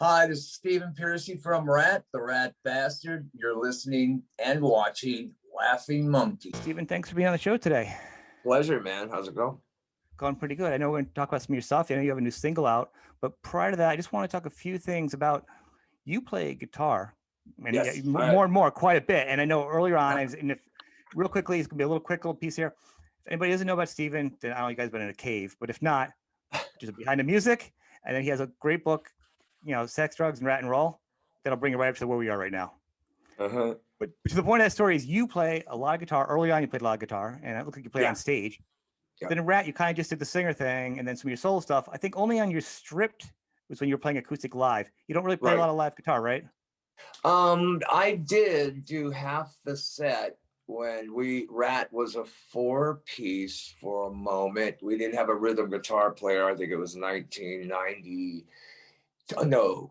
Hi, this is Stephen Pearcy from Ratt, the Rat Bastard. You're listening and watching Laughing Monkey. Stephen, thanks for being on the show today. Pleasure, man. How's it going? Going pretty good. I know we're going to talk about some of your stuff. I know you have a new single out, but prior to that, I just want to talk a few things about you play guitar, and Yes. more and more, quite a bit. And I know earlier on, and if real quickly, it's gonna be a quick little piece here. If anybody doesn't know about Stephen, then I don't know you guys been in a cave, but if not, just behind the music. And then he has a great book, Sex, Drugs, and Rat and Roll. That'll bring it right up to where we are right now. Uh-huh. But to the point of that story is you play a lot of guitar. Early on, you played a lot of guitar, and it looked like you played on stage. Yeah. Then in Rat, you kind of just did the singer thing, and then some of your solo stuff. I think only on your Stripped was when you were playing acoustic live. You don't really play a lot of live guitar, right? I did do half the set when Rat was a 4-piece for a moment. We didn't have a rhythm guitar player. I think it was 1990. No,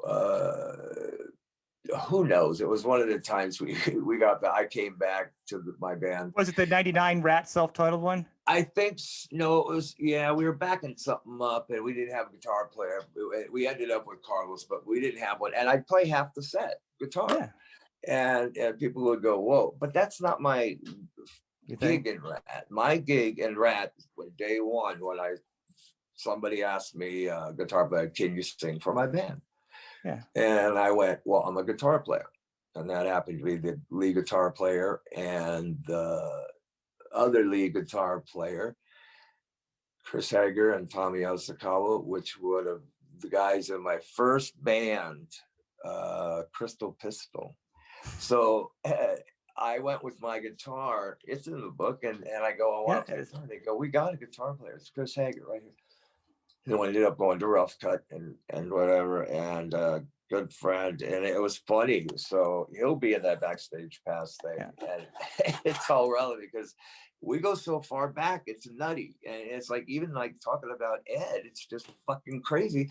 who knows? It was one of the times I came back to my band. Was it the 99 Rat self-titled one? I think, no, it was, we were backing something up and we didn't have a guitar player. We ended up with Carlos, but we didn't have one. And I'd play half the set guitar. Yeah. And people would go, whoa, but that's not my gig in Rat. My gig in Rat, day one, when somebody asked me, guitar player, can you sing for my band? Yeah. And I went, well, I'm a guitar player. And that happened to be the lead guitar player and the other lead guitar player, Chris Hager and Tommy Osakawa, which would have the guys in my first band, Crystal Pistol. So I went with my guitar. It's in the book, and I go, I want to play guitar. They go, we got a guitar player. It's Chris Hager right here. And we ended up going to Rough Cut and whatever, and good friend, and it was funny. So he'll be in that Backstage Pass thing, and it's all relevant because we go so far back. It's nutty, and it's like even like talking about Ed. It's just fucking crazy,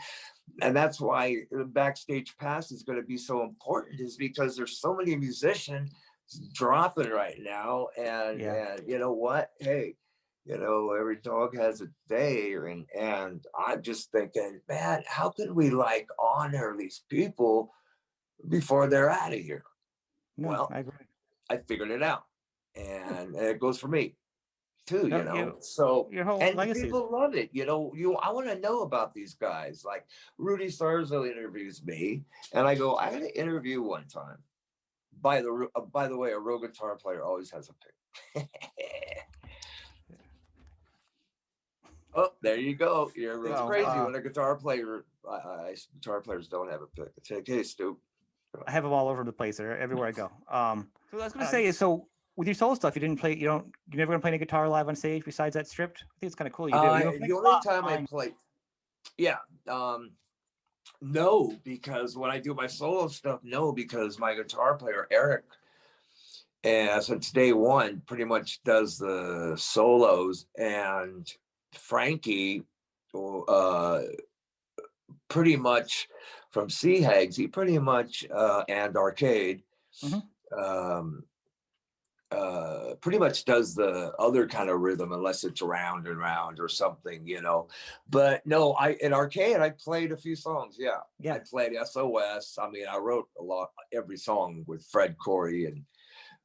and that's why the Backstage Pass is going to be so important. Is because there's so many musicians dropping right now, and you know what? Hey. Every dog has a day, and I'm just thinking, man, how can we honor these people before they're out of here? No, well, I agree. I figured it out, and it goes for me too. So your whole legacy. People love it. I want to know about these guys. Like Rudy Sarzo interviews me, and I go, I had an interview one time. By the way, a real guitar player always has a pick. Oh, there you go. It's crazy when a guitar player. Guitar players don't have a pick. It's like, hey, Stu. I have them all over the place, everywhere I go. So what I was going to say is, so with your solo stuff, you're never going to play any guitar live on stage besides that Stripped? I think it's kind of cool. You do. The only time I play, no, because when I do my solo stuff, no, because my guitar player Eric, and since day one, pretty much does the solos, and Frankie, pretty much from Sea Hags, he pretty much and Arcade, pretty much does the other kind of rhythm, unless it's round and round or something, But no, in Arcade I played a few songs. Yeah. I played SOS. I mean, I wrote every song with Fred Corey and.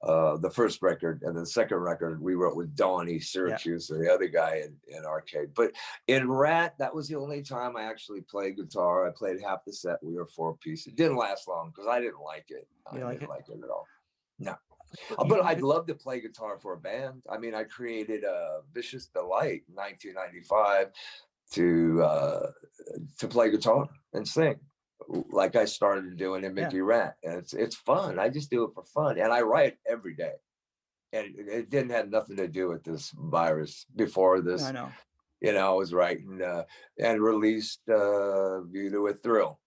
The first record, and the second record we wrote with Donnie Syracuse, the other guy in Arcade. But in Rat, that was the only time I actually played guitar. I played half the set. We were 4-piece. It didn't last long because I didn't like it. I didn't like it at all. No. But I'd love to play guitar for a band. I mean, I created Vicious Delight in 1995 to play guitar and sing. Like I started doing in Mickey Rat, and it's fun. I just do it for fun, and I write every day. And it didn't have nothing to do with this virus. Before this, I know. I was writing and released View to a Thrill.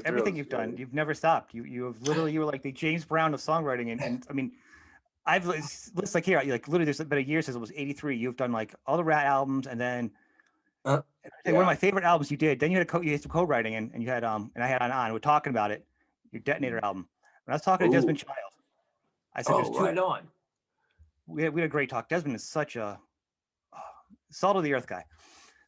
Everything you've done, you've never stopped. You have literally, you were like the James Brown of songwriting, and I mean, I've lists like here, like literally, there's been a year since it was '83. You've done like all the Rat albums, and then. One of my favorite albums you did. Then you had some co-writing, and you had and I had on. We're talking about it. Your Detonator album. When I was talking to Desmond Child, I said, "There's two." Right on. We had a great talk. Desmond is such a salt of the earth guy.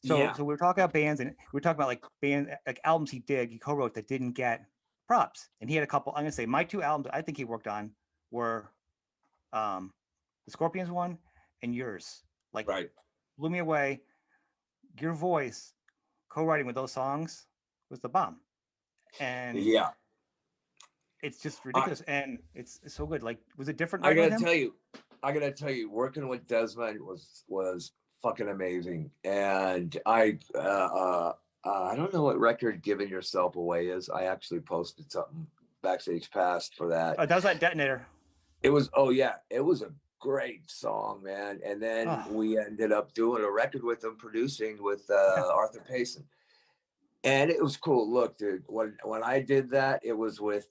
So Yeah. so we were talking about bands, and we were talking about like albums he co-wrote that didn't get props. And he had a couple. I'm gonna say my 2 albums I think he worked on were the Scorpions one and yours. Like, Right. blew me away. Your voice co-writing with those songs was the bomb. And Yeah. it's just ridiculous, and it's so good. Like, was it different I writing with gotta him? tell you, working with Desmond was fucking amazing. And I don't know what record "Giving Yourself Away" is. I actually posted something Backstage Past for that. That was that Detonator. It was, oh yeah, it was a great song, man. And then we ended up doing a record with him, producing with Arthur Payson. And it was cool. Look, dude, when I did that, it was with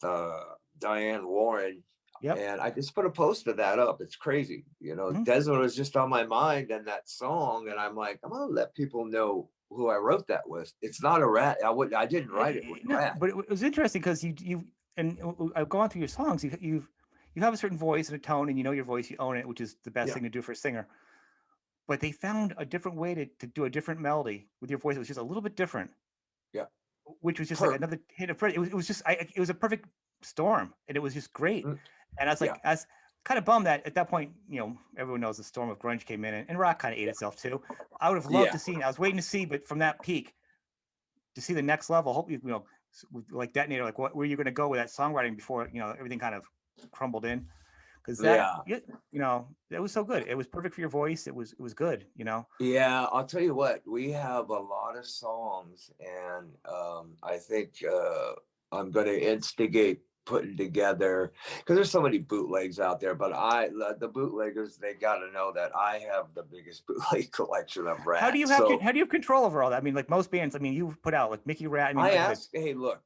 Diane Warren. Yep. And I just put a post of that up. It's crazy. You know, Desmond was just on my mind and that song. And I'm like, I'm going to let people know who I wrote that with. It's not a Ratt. I didn't write it with Ratt. But it was interesting because and I've gone through your songs. You have a certain voice and a tone, and you know your voice, you own it, which is the best thing to do for a singer. But they found a different way to do a different melody with your voice. It was just a little bit different. Yeah. Which was just like another hit of Freddie. It was just it was a perfect storm, and it was just great. And I was like, I was kind of bummed that at that point, you know, everyone knows the storm of grunge came in, and rock kind of ate itself too. I would have loved to see. I was waiting to see, but from that peak to see the next level. Hope you know, like Detonator, like where you going to go with that songwriting before everything kind of crumbled in. Because you know, it was so good. It was perfect for your voice. It was good. You know. Yeah, I'll tell you what. We have a lot of songs, and I think I'm going to instigate putting together, because there's so many bootlegs out there. But the bootleggers, they got to know that I have the biggest bootleg collection of Ratt. How do you have control over all that? I mean, like most bands. I mean, you've put out like Mickey Ratt. I ask, hey, look,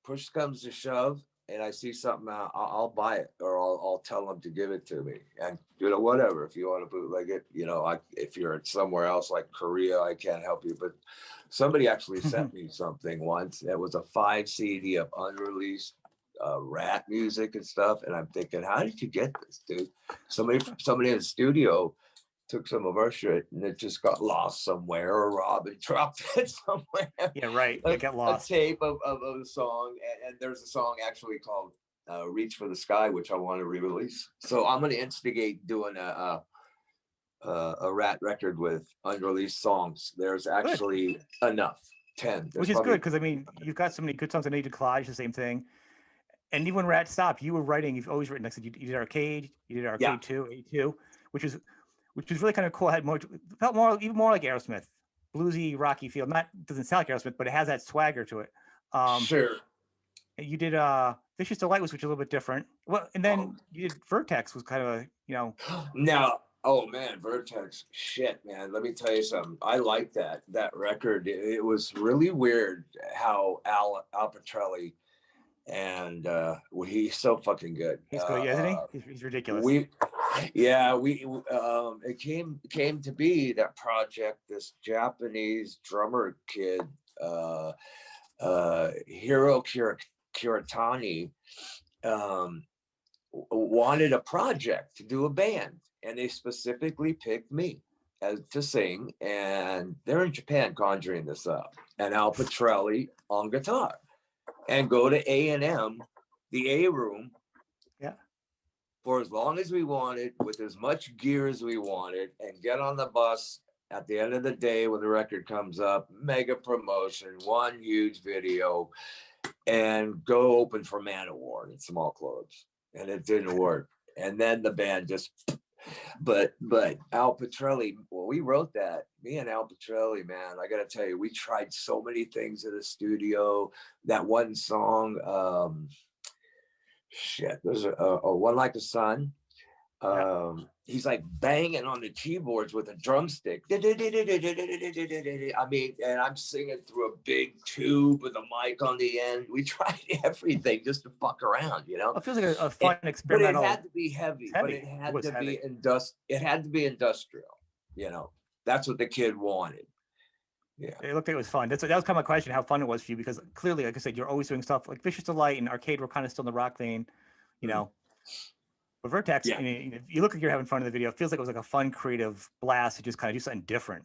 push comes to shove, and I see something out, I'll buy it, or I'll tell them to give it to me, and whatever. If you want to bootleg it, if you're somewhere else like Korea, I can't help you. But somebody actually sent me something once. It was a 5 CD of unreleased Ratt music and stuff, and I'm thinking, how did you get this, dude? Somebody in the studio took some of our shit, and it just got lost somewhere, or Robin dropped it somewhere. Yeah, right. It got lost. A tape of the song, and there's a song actually called "Reach for the Sky," which I want to re-release. So I'm going to instigate doing a Ratt record with unreleased songs. There's actually enough, 10. Which is good, because I mean, you've got so many good songs. I know you did Collage, the same thing. And even when Ratt stopped, you were writing. You've always written. Like I said, you did Arcade. You did Arcade 2, A2, which was really kind of cool. It had felt even more like Aerosmith, bluesy, rocky feel. Doesn't sound like Aerosmith, but it has that swagger to it. Sure. You did Vicious Delight, which was a little bit different. Well, and then you did Vertex, was kind of a Now, oh man, Vertex, shit, man. Let me tell you something. I like that record. It was really weird how Al Pitrelli, and he's so fucking good. He's good, isn't he? He's ridiculous. It came to be that project. This Japanese drummer kid, Hiro Kiritani, wanted a project to do a band, and they specifically picked me to sing. And they're in Japan conjuring this up, and Al Pitrelli on guitar, and go to A&M, the A room, for as long as we wanted, with as much gear as we wanted, and get on the bus at the end of the day when the record comes up, mega promotion, one huge video, and go open for Manowar in small clubs. And it didn't work. And then the band just, but Al Pitrelli, well, we wrote that, me and Al Pitrelli, man, I got to tell you, we tried so many things in the studio. That one song, there's a One Like the Sun. He's like banging on the keyboards with a drumstick. I mean, and I'm singing through a big tube with a mic on the end. We tried everything just to fuck around, It feels like a fun experimental. But it had to be heavy. But it had to be It had to be industrial. That's what the kid wanted. Yeah, it looked like it was fun. That was kind of my question, how fun it was for you, because clearly, like I said, you're always doing stuff like Vicious Delight and Arcade were kind of still in the rock vein, But Vertex, I mean, if you look like you're having fun in the video, it feels like it was like a fun, creative blast to just kind of do something different.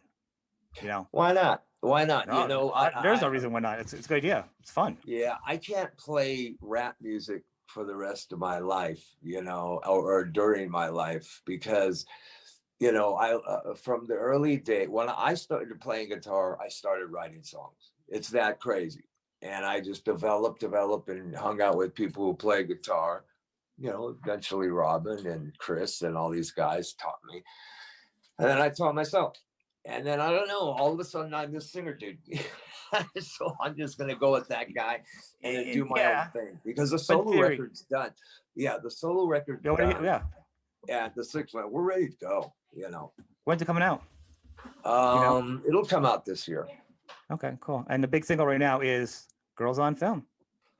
You know, Why not? Why not? no, You know, there's no reason why not. It's a good idea. It's fun. yeah, I can't play rap music for the rest of my life, you know, or during my life because, you know, I from the early day when I started playing guitar, I started writing songs. It's that crazy, and I just developed, and hung out with people who play guitar. You know, eventually Robin and Chris and all these guys taught me, and then I taught myself. And then I don't know, all of a sudden I'm the singer, dude. So I'm just gonna go with that guy and then do my own thing because the solo record's done. Yeah, the solo record's done. Yeah. And the sixth one, we're ready to go, you know. When's it coming out? It'll come out this year. Okay, cool. And the big single right now is Girls on Film.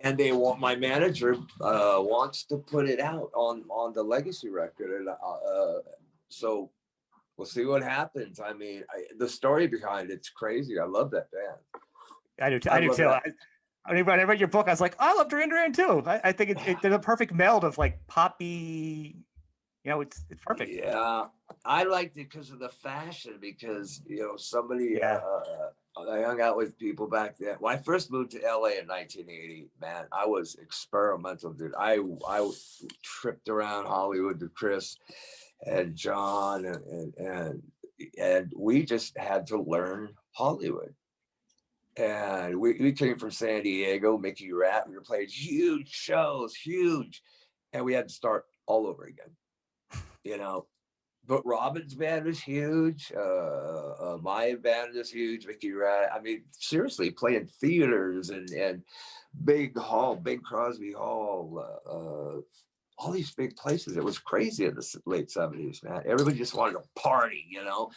And they want my manager wants to put it out on the Legacy record. And so we'll see what happens. I mean, the story behind it's crazy. I love that band. I do too. I do too. When I read your book, I was like, I love Duran Duran too. I think it's a perfect meld of like poppy. You know, it's perfect. Yeah, I liked it because of the fashion. Because you know, somebody I hung out with people back then. When I first moved to LA in 1980, man, I was experimental, dude. I tripped around Hollywood to Chris and John, and we just had to learn Hollywood. And we came from San Diego, Mickey Ratt. We were playing huge shows, huge, and we had to start all over again. You know, but Robin's band was huge. My band was huge. Mickey Ratt. I mean, seriously, playing theaters and big Crosby Hall. All these big places. It was crazy in the late 70s, man. Everybody just wanted to party, you know,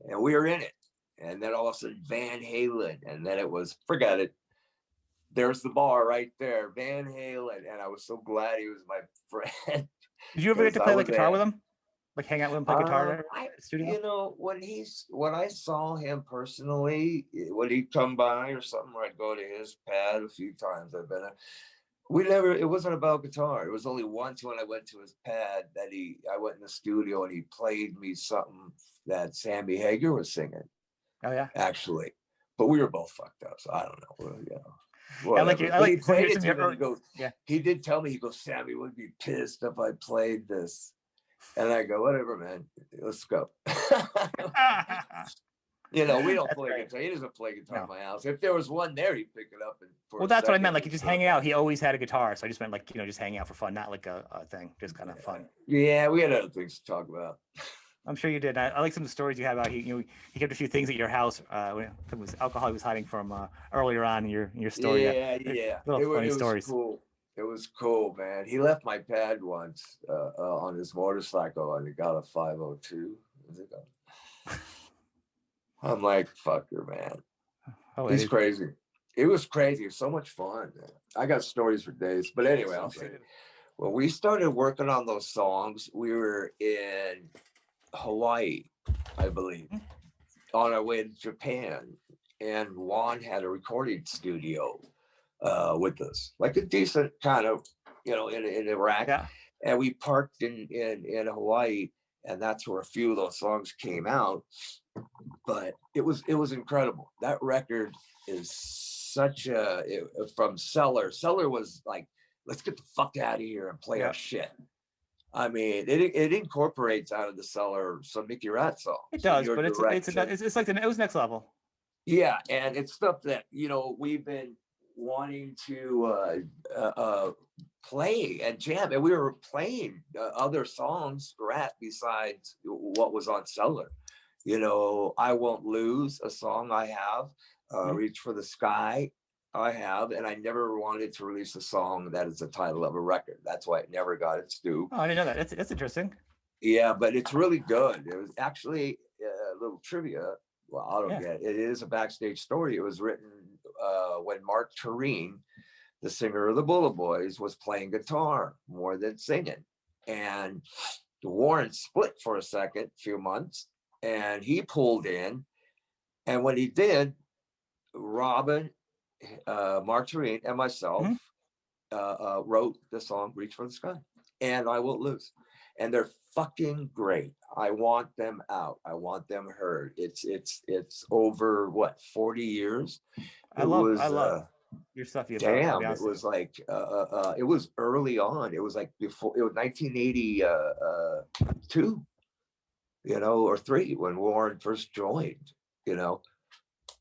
and we were in it. And then all of a sudden Van Halen, and then it was, forget it. There's the bar right there, Van Halen. And I was so glad he was my friend. Did you ever get to play like guitar with him? Like hang out with him, play guitar in the studio? You know, when I saw him personally, when he'd come by or something, or I'd go to his pad a few times. It wasn't about guitar. It was only once when I went to his pad that I went in the studio and he played me something that Sammy Hagar was singing. Oh yeah, actually, but we were both fucked up, so I don't know. You know, I like he played it to me. He goes, yeah. He did tell me. He goes, Sammy would be pissed if I played this, and I go, whatever, man. Let's go. You know, we don't play guitar. He doesn't play guitar in my house. If there was one there, he'd pick it up. Well, that's what I meant. Like, you just hanging out. He always had a guitar, so I just meant like, you know, just hanging out for fun, not like a thing, just kind of fun. Yeah, we had other things to talk about. I'm sure you did. I like some of the stories you had about he kept a few things at your house. It was alcohol he was hiding from earlier on in your story. Yeah. Funny stories. Cool. It was cool, man. He left my pad once on his motorcycle, and he got a 502. I'm like, fucker, man. Oh, he's crazy. It was crazy. It was so much fun, man. I got stories for days. But anyway, I'll say, when we started working on those songs, we were in Hawaii, I believe, on our way to Japan, and Juan had a recording studio with us, like a decent kind of, you know, in Iraq. Yeah. And we parked in Hawaii, and that's where a few of those songs came out. But it was incredible. That record is from Cellar. Cellar was like, let's get the fuck out of here and play our shit. I mean, it incorporates out of the Cellar some Mickey Ratt songs. It does, but it's like it was next level. Yeah, and it's stuff that, you know, we've been wanting to play and jam, and we were playing other songs, Ratt, besides what was on Cellar. You know, I Won't Lose, a song I have, Reach for the Sky, I have, and I never wanted to release a song that is the title of a record. That's why it never got its due. Oh, I didn't know that. That's interesting. Yeah, but it's really good. It was actually a little trivia. Well, I don't get it. It is a backstage story. It was written when Mark Tureen, the singer of the Bullet Boys, was playing guitar more than singing. And Warren split for a few months, and he pulled in. And when he did, Robin, Mark Tureen, and myself wrote the song Reach for the Sky and I Won't Lose. and they're fucking great. I want them out. I want them heard. It's over what, 40 years. I love your stuff. You have, damn, it was like it was early on. It was like before, it was 1982, you know, or 3, when Warren first joined, you know.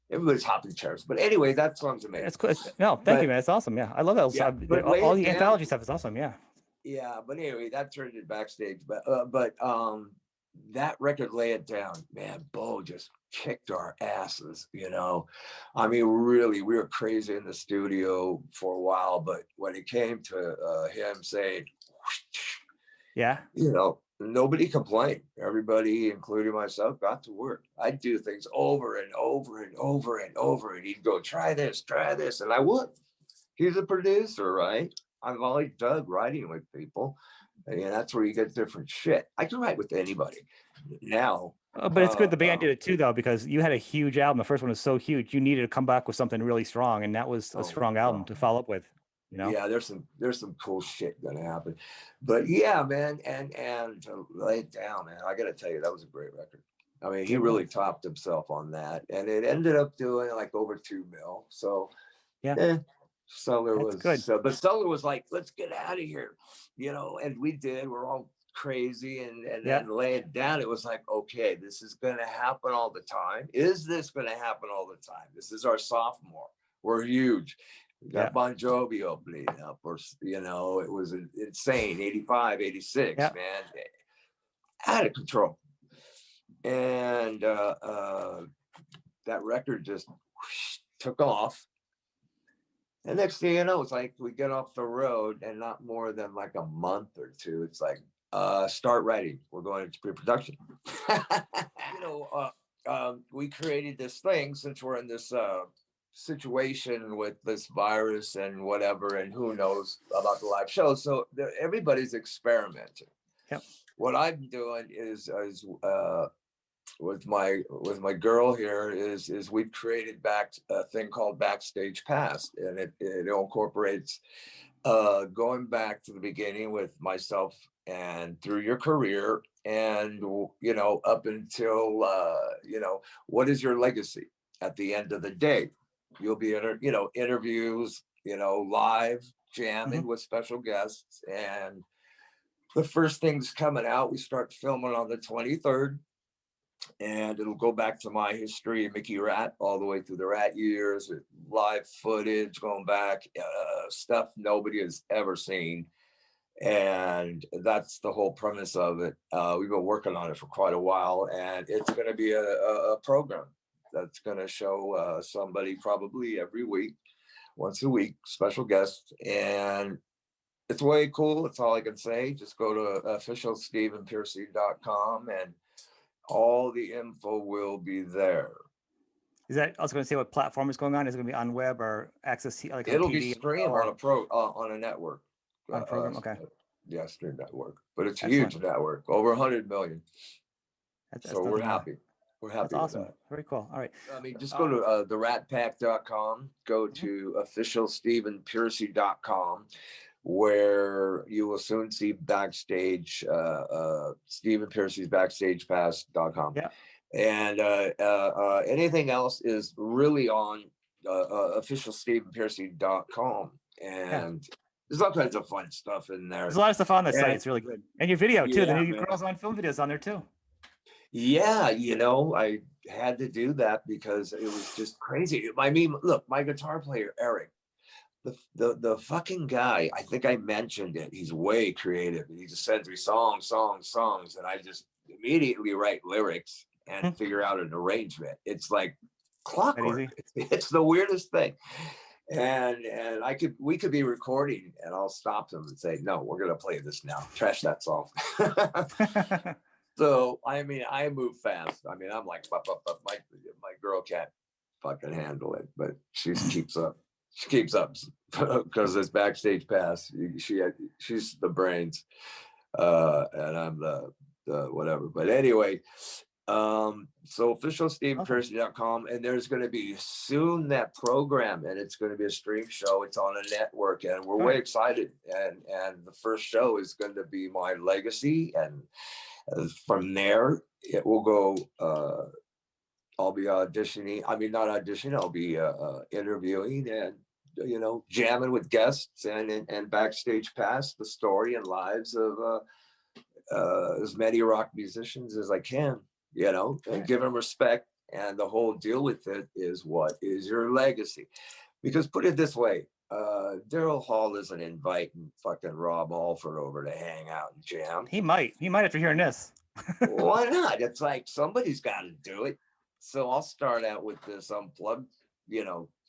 Everybody's hopping chairs. But anyway, that song's amazing. That's cool. No, thank you, man. It's awesome. Yeah. I love that. Yeah, All the anthology stuff is awesome. Yeah. Yeah, but anyway, that turned it Backstage. But that record, Lay It Down, man, Bo just kicked our asses, you know. I mean, really, we were crazy in the studio for a while, but when it came to him saying, yeah, you know, nobody complained. Everybody, including myself, got to work. I'd do things over and over and over and over, and he'd go, try this, and I would. He's a producer, right? I've always dug writing with people, and that's where you get different shit. I can write with anybody now. But it's good the band did it too, though, because you had a huge album. The first one was so huge. You needed to come back with something really strong, and that was a strong album to follow up with. You know? Yeah, there's some cool shit gonna happen. But yeah, man, and to Lay It Down, man, I gotta tell you, that was a great record. I mean, he really topped himself on that, and it ended up doing like over 2 mil. So yeah, Cellar was good. But Cellar was like, let's get out of here, you know, and we did. We're all crazy, and then Lay It Down, it was like, okay, this is gonna happen all the time. Is this gonna happen all the time? This is our sophomore. We're huge. We got Bon Jovi opening up, or, you know, it was insane. 85, 86, man, out of control. And that record just took off. And next thing you know, it's like we get off the road, and not more than like a month or 2, it's like, start writing. We're going into pre-production. You know, we created this thing, since we're in this situation with this virus and whatever, and who knows about the live show. So everybody's experimenting. Yep. What I'm doing is with my girl here is we've created a thing called Backstage Past, and it incorporates going back to the beginning with myself and through your career, and you know, up until you know, what is your legacy at the end of the day. You'll be you know, interviews, you know, live jamming with special guests, and the first thing's coming out. We start filming on the 23rd. And it'll go back to my history, Mickey Ratt, all the way through the Ratt years, with live footage going back, stuff nobody has ever seen. And that's the whole premise of it. We've been working on it for quite a while, and it's going to be a program that's going to show somebody probably every week, once a week, special guests. And it's way cool. That's all I can say. Just go to officialstevenpearcy.com, and all the info will be there. Is that, I was going to say, what platform is going on? Is it going to be on web or access? Like it'll be streamed on a network. On a program, okay. Yeah, stream network, but it's a huge network, over 100 million. So we're happy. We're happy. That's awesome. With that. Very cool. All right. I mean, just go to theratpack.com, go to officialstevenpearcy.com, where you will soon see Backstage, Stephen Pearcy's BackstagePass.com. Yeah. And anything else is really on officialstevenpearcy.com. And there's all kinds of fun stuff in there. There's a lot of stuff on the site. It's really good. And your video too. The new Girls on Film videos on there too. Yeah, you know, I had to do that because it was just crazy. I mean, look, my guitar player, Eric, the fucking guy, I think I mentioned it. He's way creative. He just sends me songs, and I just immediately write lyrics and figure out an arrangement. It's like clockwork. It's the weirdest thing. And we could be recording, and I'll stop them and say, no, we're gonna play this now. Trash that song. So I mean, I move fast. I mean, I'm like, my girl can't fucking handle it, but she keeps up. She keeps up because it's Backstage Pass. She's the brains, and I'm the whatever. But anyway, So official StevePearcy.com, and there's going to be soon that program, and it's going to be a stream show. It's on a network, and we're way excited. And the first show is going to be my legacy, and from there it will go. I'll be auditioning. I mean, not auditioning. I'll be interviewing and jamming with guests and backstage past the story and lives of as many rock musicians as I can. And give them respect. And the whole deal with it is, what is your legacy? Because put it this way, Daryl Hall isn't inviting fucking Rob Alford over to hang out and jam. He might after hearing this. Why not? It's like somebody's got to do it. So I'll start out with this unplugged,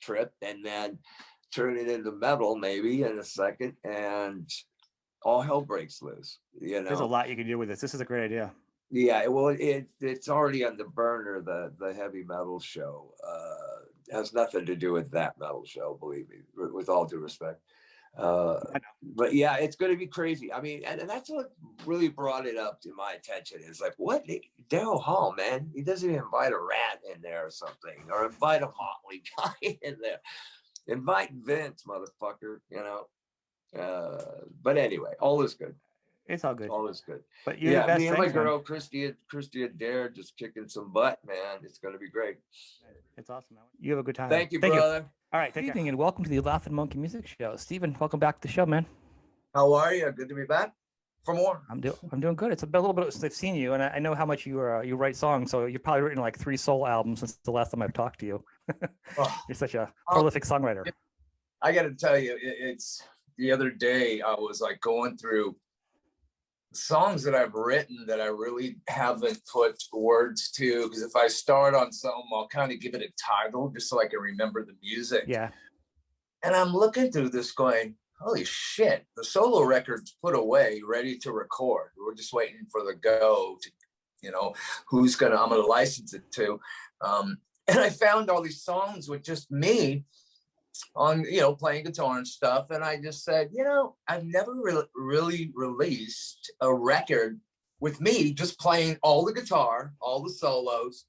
trip, and then turn it into metal maybe in a second, and all hell breaks loose. There's a lot you can do with this. This is a great idea. Yeah, well, it's already on the burner. The heavy metal show has nothing to do with that metal show, believe me, with all due respect. But yeah, it's going to be crazy. I mean, and that's what really brought it up to my attention, is like, what, Daryl Hall, man, he doesn't even invite a Ratt in there or something, or invite a Motley guy in there. Invite Vince, motherfucker. But anyway, all is good. It's all good. All is good. But you're the best. Me and my girl Christy Adair just kicking some butt, man. It's going to be great. It's awesome, man. You have a good time. Thank you, brother. All right, good evening and welcome to the Laughing Monkey Music Show. Steven, welcome back to the show, man. How are you? Good to be back for more. I'm doing good. It's a little bit since I've seen you, and I know how much you write songs. So you've probably written like 3 soul albums since the last time I've talked to you. You're such a prolific songwriter. I got to tell you, it's the other day I was like going through songs that I've written that I really haven't put words to, because if I start on something, I'll kind of give it a title just so I can remember the music. Yeah. And I'm looking through this going, holy shit, the solo record's put away, ready to record. We're just waiting for the go to, I'm gonna license it to. And I found all these songs with just me on, playing guitar and stuff. And I just said, I've never really released a record with me just playing all the guitar, all the solos,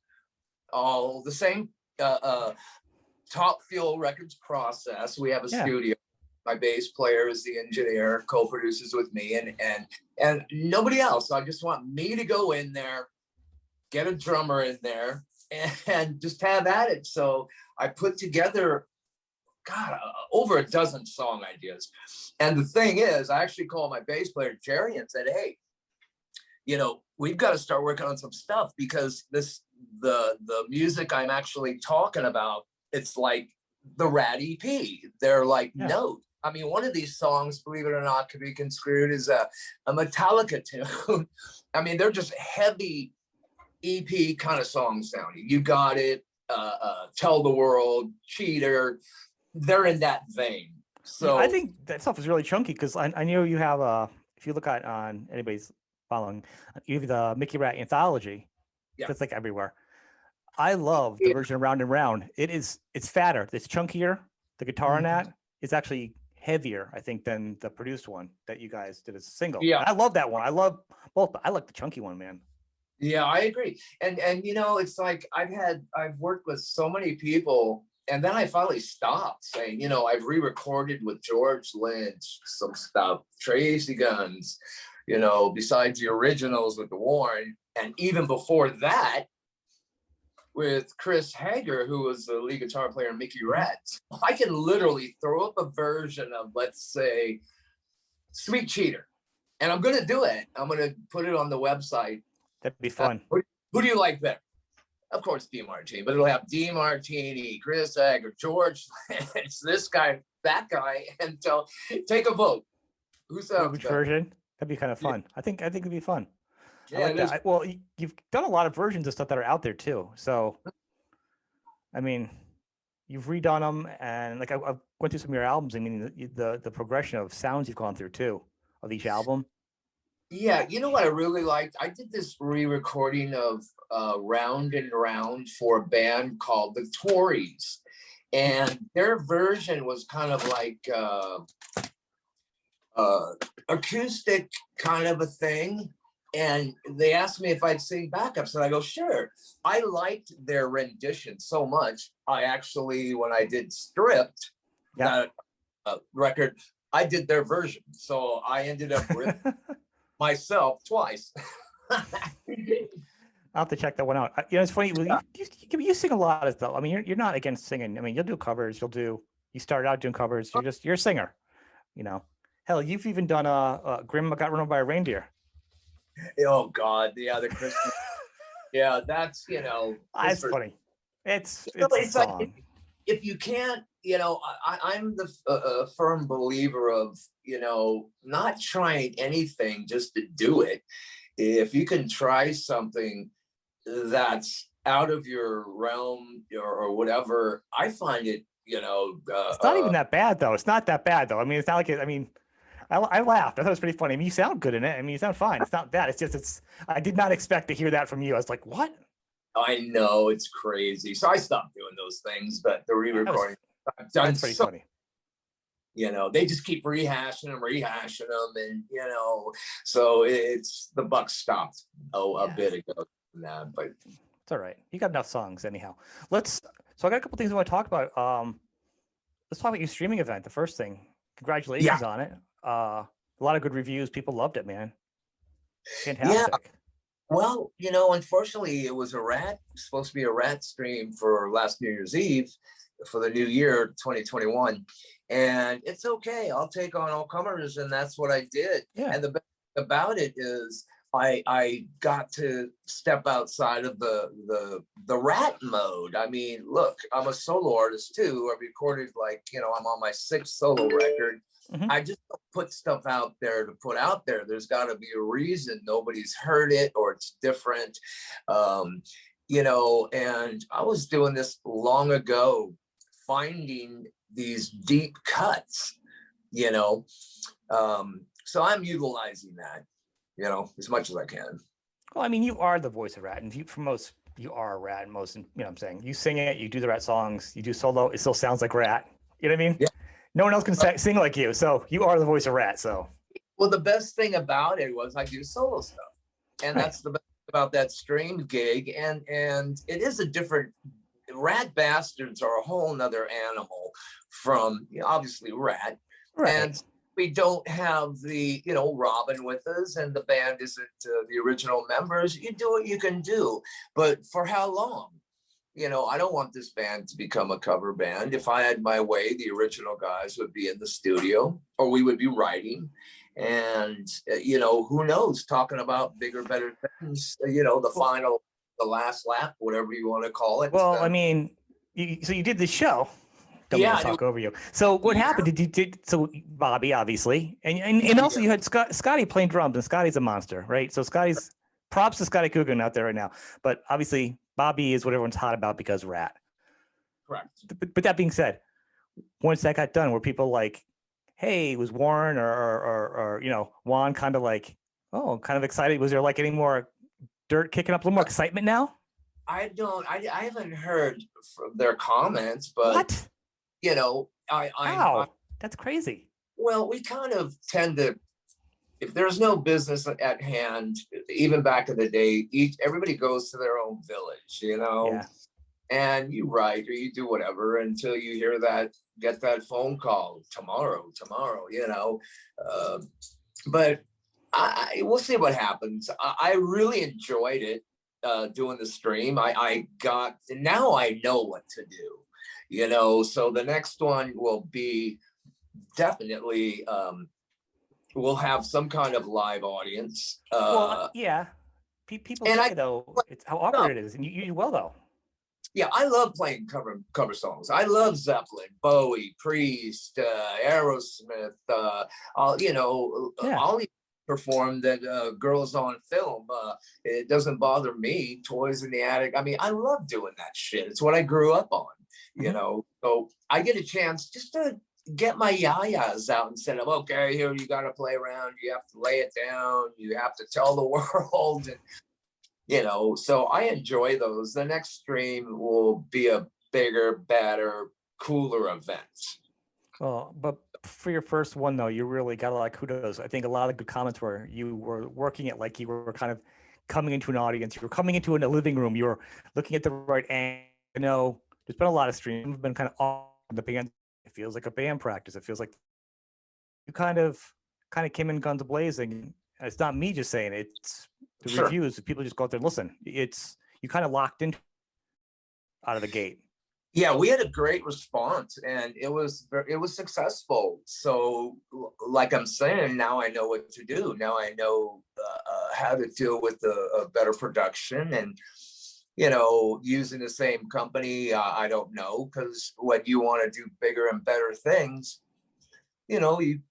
all the same Top Fuel Records process. We have a studio. My bass player is the engineer, co-produces with me, and nobody else. I just want me to go in there, get a drummer in there, and just have at it. So I put together over a dozen song ideas. And the thing is, I actually called my bass player, Jerry, and said, hey, we've got to start working on some stuff, because the music I'm actually talking about, it's like the Ratt EP. They're like notes. I mean, one of these songs, believe it or not, could be construed as a Metallica tune. I mean, they're just heavy EP kind of songs sounding. You Got It, Tell the World, Cheater. They're in that vein. So I think that stuff is really chunky, because I know you have if you look at on anybody's following, you have the Mickey Ratt anthology. Yeah, that's like everywhere. I love the version of Round and Round. It's fatter, it's chunkier. The guitar on that is actually heavier, I think, than the produced one that you guys did as a single. Yeah, and I love that one. I love both. I like the chunky one, man. Yeah, I agree. And it's like I've worked with so many people. And then I finally stopped saying, I've re-recorded with George Lynch, some stuff, Tracy Guns, besides the originals with the Warren. And even before that, with Chris Hager, who was the lead guitar player in Mickey Ratt, I can literally throw up a version of, let's say, Sweet Cheater. And I'm going to do it. I'm going to put it on the website. That'd be fun. Who do you like better? Of course, DeMartini, but it'll have DeMartini, Chris Hager, George Lynch, this guy, that guy, and so take a vote. Who sounds Which version? That'd be kind of fun. Yeah. I think it'd be fun. Yeah, I like that. Well, you've done a lot of versions of stuff that are out there too. So, I mean, you've redone them, and like I went through some of your albums. I mean, the progression of sounds you've gone through too of each album. Yeah, you know what I really liked? I did this re-recording of Round and Round for a band called the Tories. And their version was kind of like acoustic kind of a thing. And they asked me if I'd sing backups, and I go, sure. I liked their rendition so much. I actually, when I did Stripped, that record, I did their version. So I ended up with myself twice. I'll have to check that one out. You know, it's funny. You sing a lot of stuff. I mean, you're not against singing. I mean, you'll do covers. You started out doing covers. You're a singer. You know, hell, you've even done Grim Got Run Over by a Reindeer. Oh God, yeah, the Christmas. Yeah, that's, you know, it's funny. It's a song. Like, if you can't, you know, I'm the firm believer of, you know, not trying anything just to do it. If you can try something that's out of your realm or whatever, I find it, you know, it's not even that bad though. It's not that bad though. I mean, it's not like it. I mean, I laughed. I thought it was pretty funny. I mean, you sound good in it. I mean, you sound fine. It's not bad. It's just, I did not expect to hear that from you. I was like, what? I know, it's crazy. So I stopped doing those things, but the re-recording, I've done pretty funny. You know, they just keep rehashing them, and, you know, so it's, the buck stopped a bit ago from that, but it's all right. You got enough songs anyhow. So I got a couple things I want to talk about. Let's talk about your streaming event. The first thing, congratulations on it. A lot of good reviews. People loved it, man. Fantastic. Yeah. Well, you know, unfortunately, it was supposed to be a Ratt stream for last New Year's Eve for the new year, 2021. And it's okay. I'll take on all comers. And that's what I did. Yeah. And the best about it is I got to step outside of the Ratt mode. I mean, look, I'm a solo artist too. I recorded, like, you know, I'm on my 6th solo record. Mm-hmm. I just don't put stuff out there to put out there. There's got to be a reason nobody's heard it or it's different. You know, and I was doing this long ago, finding these deep cuts, you know. So I'm utilizing that, you know, as much as I can. Well, I mean, you are the voice of Ratt, and you are a Ratt, and most, you know what I'm saying? You sing it, you do the Ratt songs, you do solo, it still sounds like Ratt. You know what I mean? Yeah. No one else can sing like you, so you are the voice of Ratt. So, well, the best thing about it was I do solo stuff, and that's the best about that stream gig. And it is a different. Ratt Bastards are a whole nother animal from, you know, obviously Ratt, and we don't have the, you know, Robin with us, and the band isn't the original members. You do what you can do, but for how long? You know, I don't want this band to become a cover band. If I had my way, the original guys would be in the studio, or we would be writing. And, you know, who knows, talking about bigger, better things, you know, the last lap, whatever you want to call it. Well, I mean, so you did the show. Don't mean to talk over you. So what happened? So Bobby, obviously, and also you had Scotty playing drums, and Scotty's a monster, right? So props to Scotty Coogan out there right now. But obviously, Bobby is what everyone's hot about because Ratt. Correct. But that being said, once that got done, were people like, hey, was Warren or you know, Juan kind of like, oh, kind of excited? Was there like any more dirt kicking up, a little more excitement now? I haven't heard from their comments, but what? You know, that's crazy. Well, we kind of tend to, if there's no business at hand, even back in the day, everybody goes to their own village, you know, and you write or you do whatever until you get that phone call tomorrow, you know. But we'll see what happens. I really enjoyed it, doing the stream. Now I know what to do, you know. So the next one will be definitely, we'll have some kind of live audience. Well, yeah. People say though, it's how awkward it is, and you do well though. Yeah, I love playing cover songs. I love Zeppelin, Bowie, Priest, Aerosmith. I'll even perform that Girls on Film. It doesn't bother me. Toys in the Attic. I mean, I love doing that shit. It's what I grew up on, you know. So I get a chance just to get my yayas out instead of, okay, here you got to play around. You have to lay it down. You have to tell the world, and you know. So I enjoy those. The next stream will be a bigger, better, cooler event. Well, but for your first one though, you really got a lot of kudos. I think a lot of good comments were you were working it like you were kind of coming into an audience. You were coming into a living room. You were looking at the right angle. You know, there's been a lot of streams have been kind of off the band. It feels like a band practice. It feels like you kind of came in guns blazing. And it's not me just saying it. It's the Sure. reviews. People just go out there and listen. It's you kind of locked in out of the gate. Yeah, we had a great response, and it was successful. So, like I'm saying, now I know what to do. Now I know how to deal with a better production, and using the same company. I don't know, because when you want to do bigger and better things, you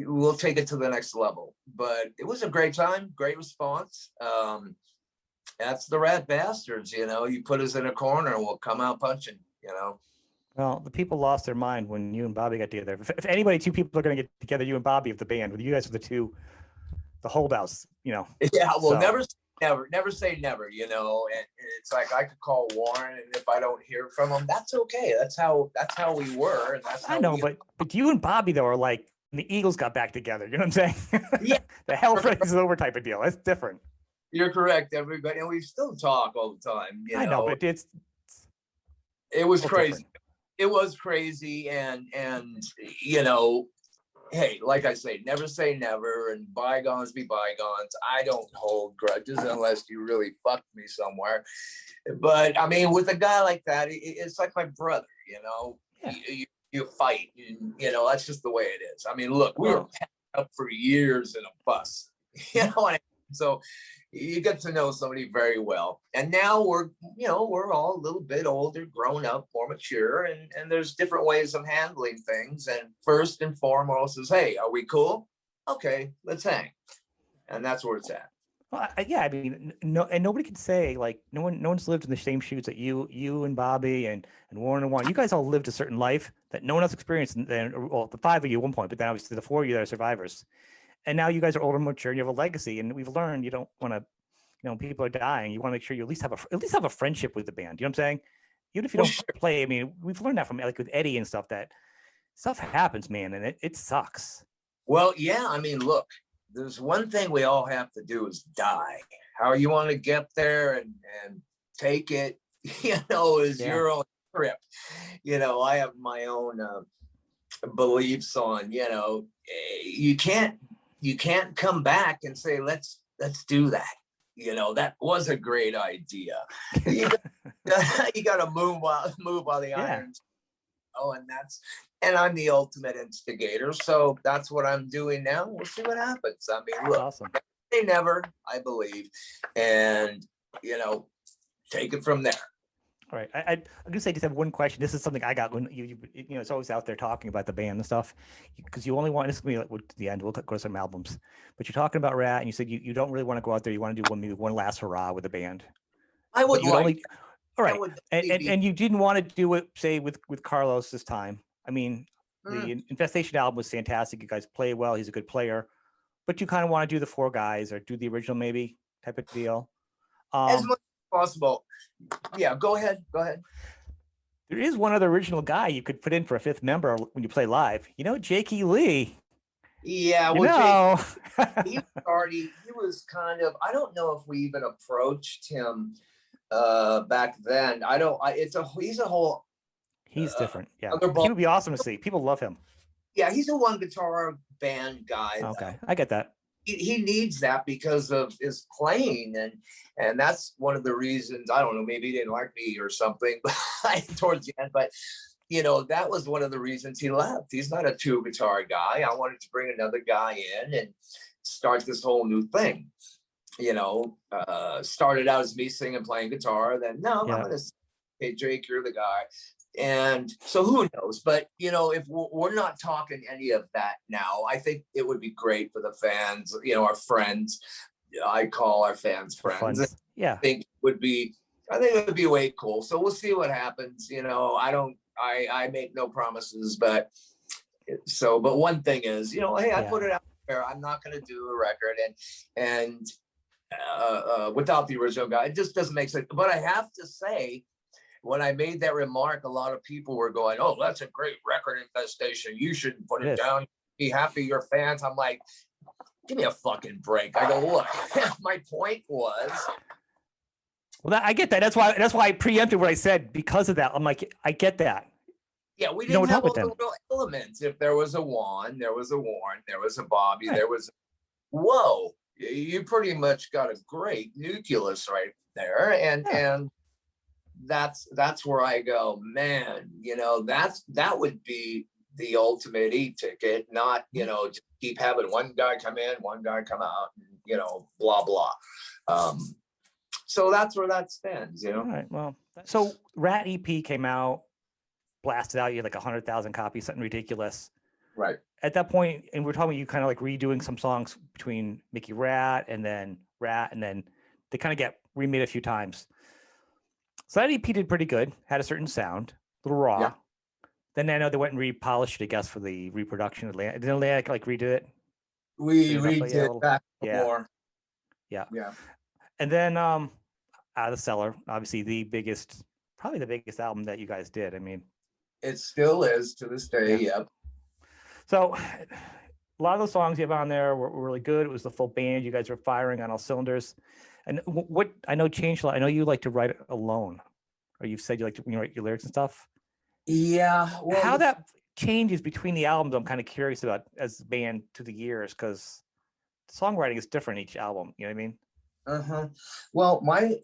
will take it to the next level. But it was a great time, great response. That's the Rat Bastards, you put us in a corner and we'll come out punching, Well, the people lost their mind when you and Bobby got together. If anybody, two people are going to get together, you and Bobby of the band, with you guys are the holdouts, Yeah, well, so. never say never, and it's like I could call Warren, and if I don't hear from him, that's okay. That's how we were. And that's how I know, but you and Bobby though are like the Eagles got back together. You know what I'm saying? Yeah. The hell is over type of deal. That's different. You're correct, everybody. And we still talk all the time, I know, but it was crazy. Different. It was crazy. And hey, like I say never, and bygones be bygones. I don't hold grudges unless you really fucked me somewhere. But I mean, with a guy like that, it's like my brother, Yeah. You fight, and that's just the way it is. I mean, look, we were packed up for years in a bus, what I mean? So you get to know somebody very well. And now we're all a little bit older, grown up, more mature, and there's different ways of handling things. And first and foremost is, hey, are we cool? Okay, let's hang. And that's where it's at. Well, I mean, no, and nobody can say like no one's lived in the same shoes that you and Bobby and Warren and Juan. You guys all lived a certain life that no one else experienced. And well, the five of you at one point, but then obviously the four of you that are survivors. And now you guys are older, mature, and you have a legacy. And we've learned you don't want to, people are dying. You want to make sure you at least have a friendship with the band. You know what I'm saying? Even if you don't play. I mean, we've learned that from like with Eddie and stuff. That stuff happens, man, and it sucks. Well, yeah. I mean, look, there's one thing we all have to do is die. How you want to get there and take it, is your own trip. I have my own beliefs on, you can't come back and say, let's do that. That was a great idea. You got to move while the iron's. Oh, and I'm the ultimate instigator. So that's what I'm doing now. We'll see what happens. I mean, look, awesome. They never, I believe, and take it from there. All right. I'm gonna say just have one question. This is something I got when it's always out there talking about the band and stuff, because you only want, this is gonna be like the end. We'll go to some albums, but you're talking about Ratt, and you said you don't really want to go out there. You want to do maybe one last hurrah with the band. I would like. All right. And you didn't want to do it, say, with Carlos this time. I mean, the Infestation album was fantastic. You guys play well. He's a good player, but you kind of want to do the four guys or do the original maybe type of deal. As much as possible. Yeah, go ahead. There is one other original guy you could put in for a fifth member when you play live. Jakey Lee. Yeah, well, Jakey, he was kind of, I don't know if we even approached him back then. He's different. Yeah, he would be awesome to see. People love him. Yeah, he's a one guitar band guy. Okay, I get that. He needs that because of his playing, and that's one of the reasons. I don't know, maybe he didn't like me or something towards the end, but that was one of the reasons he left. He's not a two guitar guy. I wanted to bring another guy in and start this whole new thing. Started out as me singing, playing guitar. Then no, I'm gonna say, hey, Jake, you're the guy. And so who knows? But if we're not talking any of that now, I think it would be great for the fans, our friends. I call our fans friends. Yeah. I think it would be way cool. So we'll see what happens. I make no promises, but one thing is, hey, I put it out there. I'm not going to do a record and without the original guy. It just doesn't make sense. But I have to say, when I made that remark, a lot of people were going, "Oh, that's a great record, Infestation. You should put it down. Be happy your fans." I'm like, give me a fucking break. I go, look, my point was. Well, I get that. That's why I preempted what I said because of that. I'm like, I get that. Yeah, we didn't have all the real elements. If there was a Juan, there was a Warren, there was a Bobby, there was, whoa, you pretty much got a great nucleus right there. And that's where I go, man, you know, that would be the ultimate e-ticket, not, you know, just keep having one guy come in, one guy come out, and, you know, blah, blah. So that's where that stands, you know? All right, well, so Ratt EP came out, blasted out, you had like 100,000 copies, something ridiculous. Right. At that point, and we're talking about you kind of like redoing some songs between Mickey Ratt, and then they kind of get remade a few times. So that EP did pretty good, had a certain sound, a little raw. Yeah. Then I know they went and repolished it, I guess, for the reproduction. Didn't Atlantic like redo it? We redid back before. Yeah. And then Out of the Cellar, obviously probably the biggest album that you guys did. I mean, it still is to this day. Yep. So a lot of those songs you have on there were really good. It was the full band. You guys were firing on all cylinders. And what I know changed a lot. I know you like to write alone, or you've said you like to write your lyrics and stuff. Yeah. Well, how that changes between the albums, I'm kind of curious about as a band to the years, because songwriting is different each album. You know what I mean? Well,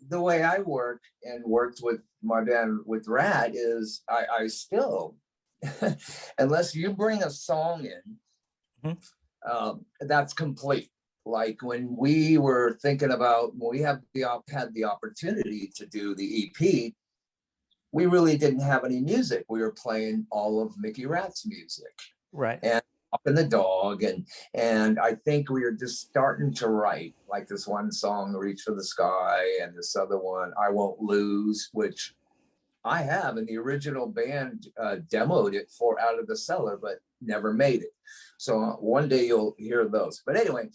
the way I work and worked with my band with Ratt is I still, unless you bring a song in, that's complete. Like when we were thinking about, when we had the opportunity to do the EP, we really didn't have any music. We were playing all of Mickey Ratt's music. Right. And Up in the Dog, and I think we were just starting to write, like this one song, Reach for the Sky, and this other one, I Won't Lose, which I have, and the original band demoed it for Out of the Cellar, but never made it. So one day you'll hear those. But anyway,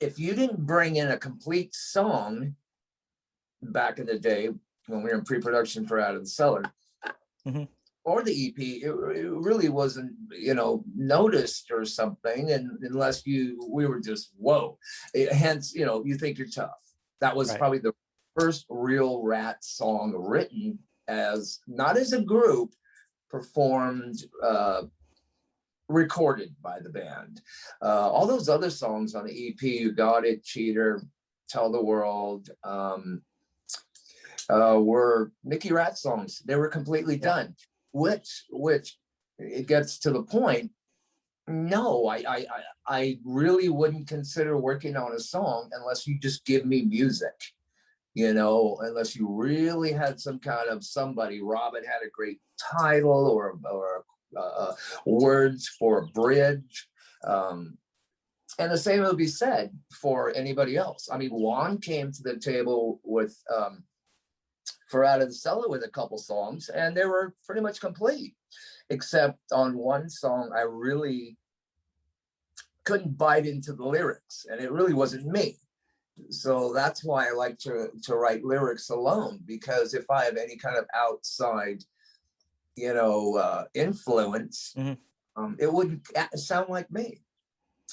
if you didn't bring in a complete song back in the day when we were in pre-production for Out of the Cellar, or the EP, it really wasn't, you know, noticed or something, and unless we were just, whoa. Hence, you know, You Think You're Tough. That was probably the first real Ratt song written as, not as a group, performed, recorded by the band. All those other songs on the EP, You Got It, Cheater, Tell the World, were Mickey Ratt songs. They were completely done. Which it gets to the point. No, I really wouldn't consider working on a song unless you just give me music, you know, unless you really had some kind of somebody. Robin had a great title or words for a bridge. And the same would be said for anybody else. I mean, Juan came to the table with for Out of the Cellar with a couple songs, and they were pretty much complete, except on one song I really couldn't bite into the lyrics, and it really wasn't me. So that's why I like to write lyrics alone, because if I have any kind of outside, you know, influence, it wouldn't sound like me.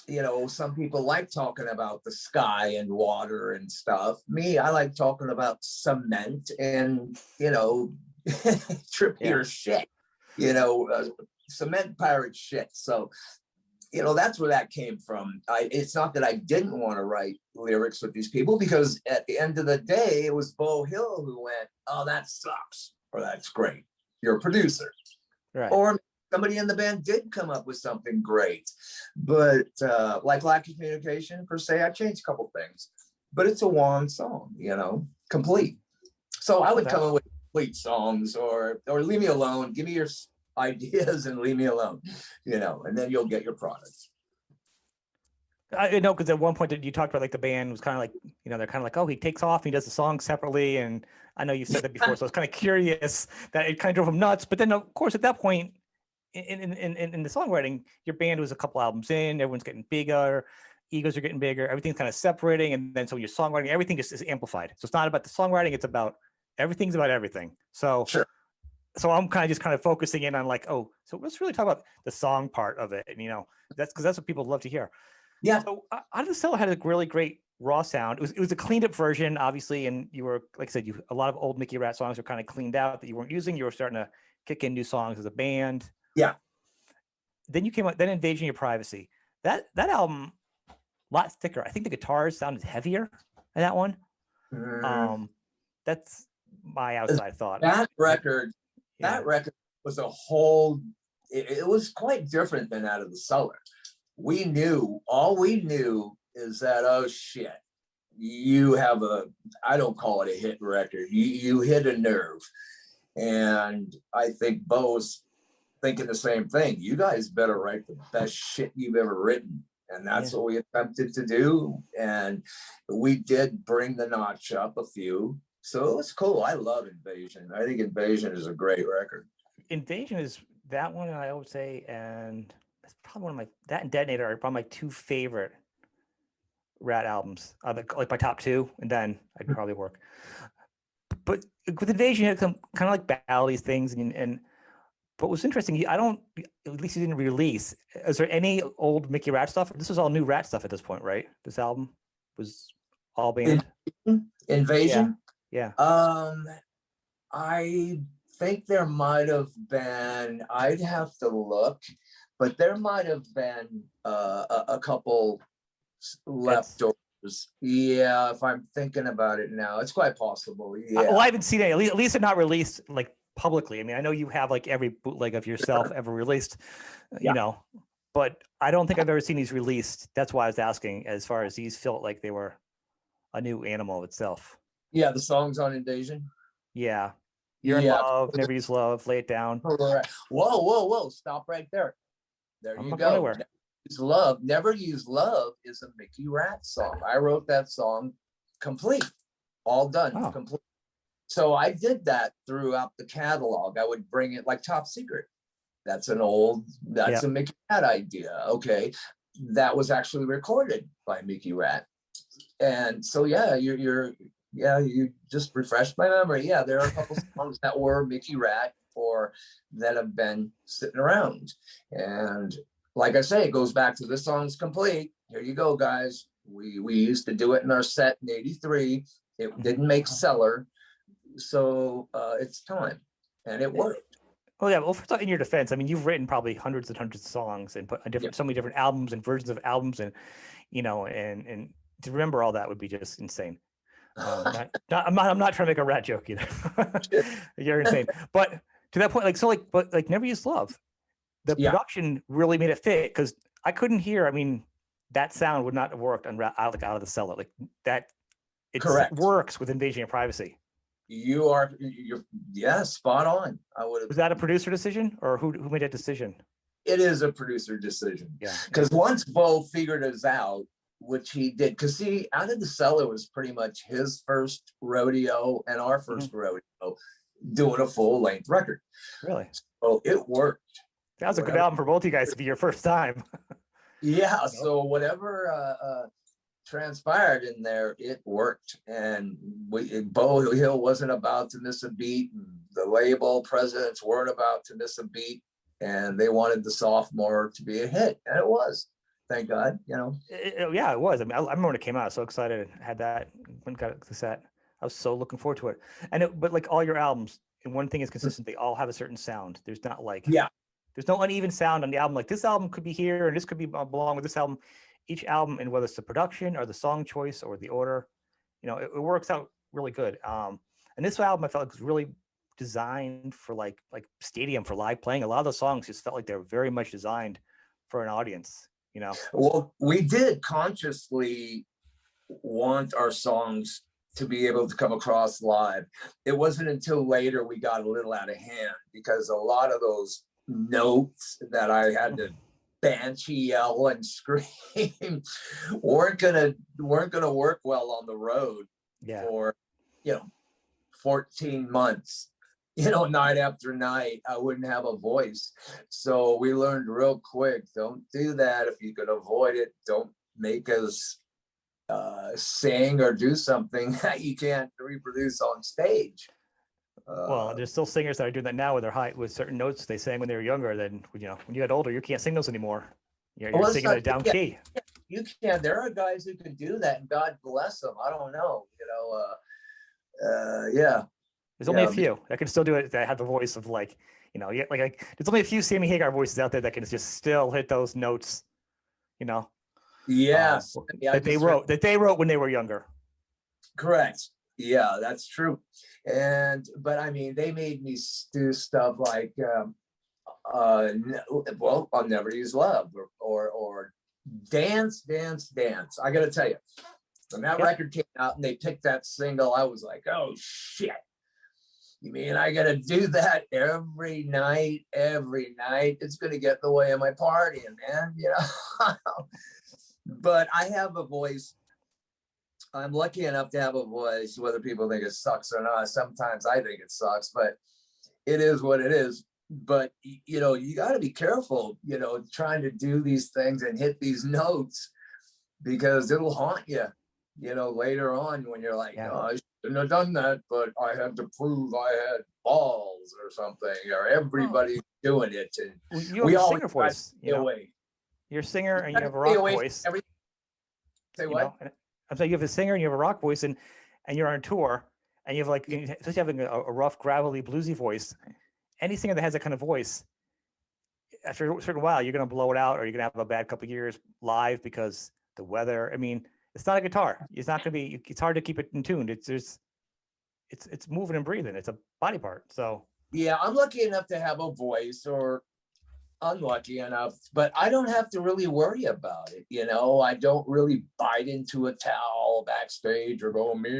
You know, some people like talking about the sky and water and stuff. Me, I like talking about cement and, you know, trippier shit, you know, cement pirate shit. So, you know, that's where that came from. It's not that I didn't want to write lyrics with these people, because at the end of the day, it was Beau Hill who went, "Oh, that sucks," or "That's great. You're a producer." Right. Or somebody in the band did come up with something great, but like Lack of Communication per se, I changed a couple things, but it's a Juan song, you know, complete. So I would come up with complete songs, or leave me alone. Give me your ideas and leave me alone, you know, and then you'll get your product. I know, because at one point that you talked about, like, the band was kind of like, you know, they're kind of like, oh, he takes off, he does the song separately, and I know you said that before, so I was kind of curious that it kind of drove him nuts. But then, of course, at that point in the songwriting, your band was a couple albums in, everyone's getting bigger, egos are getting bigger, everything's kind of separating, and then so your songwriting, everything just is amplified. So it's not about the songwriting, it's about everything's about everything. So Sure. So I'm kind of focusing in on like, oh, so let's really talk about the song part of it. And, you know, that's because that's what people love to hear. Yeah. So Out of the Cellar had a really great raw sound. It was a cleaned up version, obviously. And you were, like I said, a lot of old Mickey Ratt songs were kind of cleaned out that you weren't using. You were starting to kick in new songs as a band. Yeah. Then you came out, then Invasion of Your Privacy. That album, a lot thicker. I think the guitars sounded heavier in that one. That's my outside thought. That record, Yeah. that record was a whole, it was quite different than Out of the Cellar. All we knew is that, oh shit, you have I don't call it a hit record. You hit a nerve. And I think Bo was thinking the same thing. You guys better write the best shit you've ever written. And that's what we attempted to do. And we did bring the notch up a few. So it was cool. I love Invasion. I think Invasion is a great record. Invasion is that one, I would say, and that's probably one of that and Detonator are probably my two favorite Ratt albums. Like my top two, and then I'd probably work. But with Invasion, you had some kind of like ballady things, and but what's interesting, at least you didn't release. Is there any old Mickey Ratt stuff? This was all new Ratt stuff at this point, right? This album was all band. Invasion? Yeah. I think there might have been, I'd have to look, but there might have been a couple leftovers. Yeah, if I'm thinking about it now, it's quite possible. Yeah. Well, I haven't seen it. At least it's not released like publicly. I mean, I know you have like every bootleg of yourself ever released, you know, but I don't think I've ever seen these released. That's why I was asking, as far as these felt like they were a new animal itself. Yeah, the songs on Invasion. Yeah. You're in Love, Never Use Love, Lay It Down. Whoa. Stop right there. There you go. Never Use Love. Never Use Love is a Mickey Ratt song. I wrote that song complete. All done. Complete. So I did that throughout the catalog. I would bring it like Top Secret. That's a Mickey Ratt idea. Okay. That was actually recorded by Mickey Ratt. And so, yeah, you just refreshed my memory. Yeah, there are a couple songs that were Mickey Ratt or that have been sitting around. And like I say, it goes back to This Song's Complete. Here you go, guys. We used to do it in our set in '83. It didn't make Cellar. So it's time. And it worked. Well, yeah. Well, first off, in your defense, I mean, you've written probably hundreds and hundreds of songs and put so many different albums and versions of albums, and you know, and to remember all that would be just insane. I'm not trying to make a Ratt joke either. You're insane. But to that point, but Never Use Love, the production really made it fit, because I couldn't hear. I mean, that sound would not have worked on Out of the Cellar like that. It works with Invasion of Privacy. You're spot on. Was that a producer decision, or who made that decision? It is a producer decision. Yeah. Because once Bo figured us out, which he did, because see, Out of the Cellar was pretty much his first rodeo and our first rodeo doing a full length record. Really? So it worked. That was a good album for both you guys to be your first time. Yeah. So whatever transpired in there, it worked. And Bo Hill wasn't about to miss a beat. And the label presidents weren't about to miss a beat. And they wanted the sophomore to be a hit. And it was. Thank God, you know. It was. I mean, I remember when it came out. I was so excited. I had that when it got the set. I was so looking forward to it. But like all your albums, and one thing is consistent, they all have a certain sound. There's not like there's no uneven sound on the album. Like this album could be here, and this could be belong with this album. Each album, and whether it's the production or the song choice or the order, you know, it works out really good. And this album, I felt like was really designed for like stadium, for live playing. A lot of the songs just felt like they were very much designed for an audience. You know, well, we did consciously want our songs to be able to come across live. It wasn't until later we got a little out of hand, because a lot of those notes that I had to banshee yell and scream weren't gonna work well on the road for 14 months. Night after night, I wouldn't have a voice. So we learned real quick, don't do that. If you can avoid it, don't make us sing or do something that you can't reproduce on stage. Well, there's still singers that are doing that now with their with certain notes they sang when they were younger. Then when you get older, you can't sing those anymore. You're singing at a down key. You can. There are guys who can do that, and God bless them. I don't know. Yeah. There's only a few that can still do it. That have the voice of like there's only a few Sammy Hagar voices out there that can just still hit those notes. Yes. That they wrote when they were younger. Correct. Yeah, that's true. But I mean, they made me do stuff like, I'll Never Use Love or Dance, Dance, Dance. I got to tell you, when that record came out and they picked that single, I was like, oh shit. You mean I got to do that every night? It's going to get in the way of my partying, man. But I have a voice. I'm lucky enough to have a voice, whether people think it sucks or not. Sometimes I think it sucks, but it is what it is. But, you got to be careful, trying to do these things and hit these notes, because it'll haunt you, later on when you're like, oh, I shouldn't have done that, but I had to prove I had balls or something, or everybody's doing it. And you have a singer voice. You're a singer and you have a rock voice. Say what? I'm saying you have a singer and you have a rock voice, and you're on tour, and you have especially having a rough, gravelly, bluesy voice. Any singer that has that kind of voice, after a certain while, you're going to blow it out, or you're going to have a bad couple of years live because the weather. I mean, it's not a guitar. It's not going to be. It's hard to keep it in tune. It's moving and breathing. It's a body part. So yeah, I'm lucky enough to have a voice, or unlucky enough, but I don't have to really worry about it. I don't really bite into a towel backstage or go me.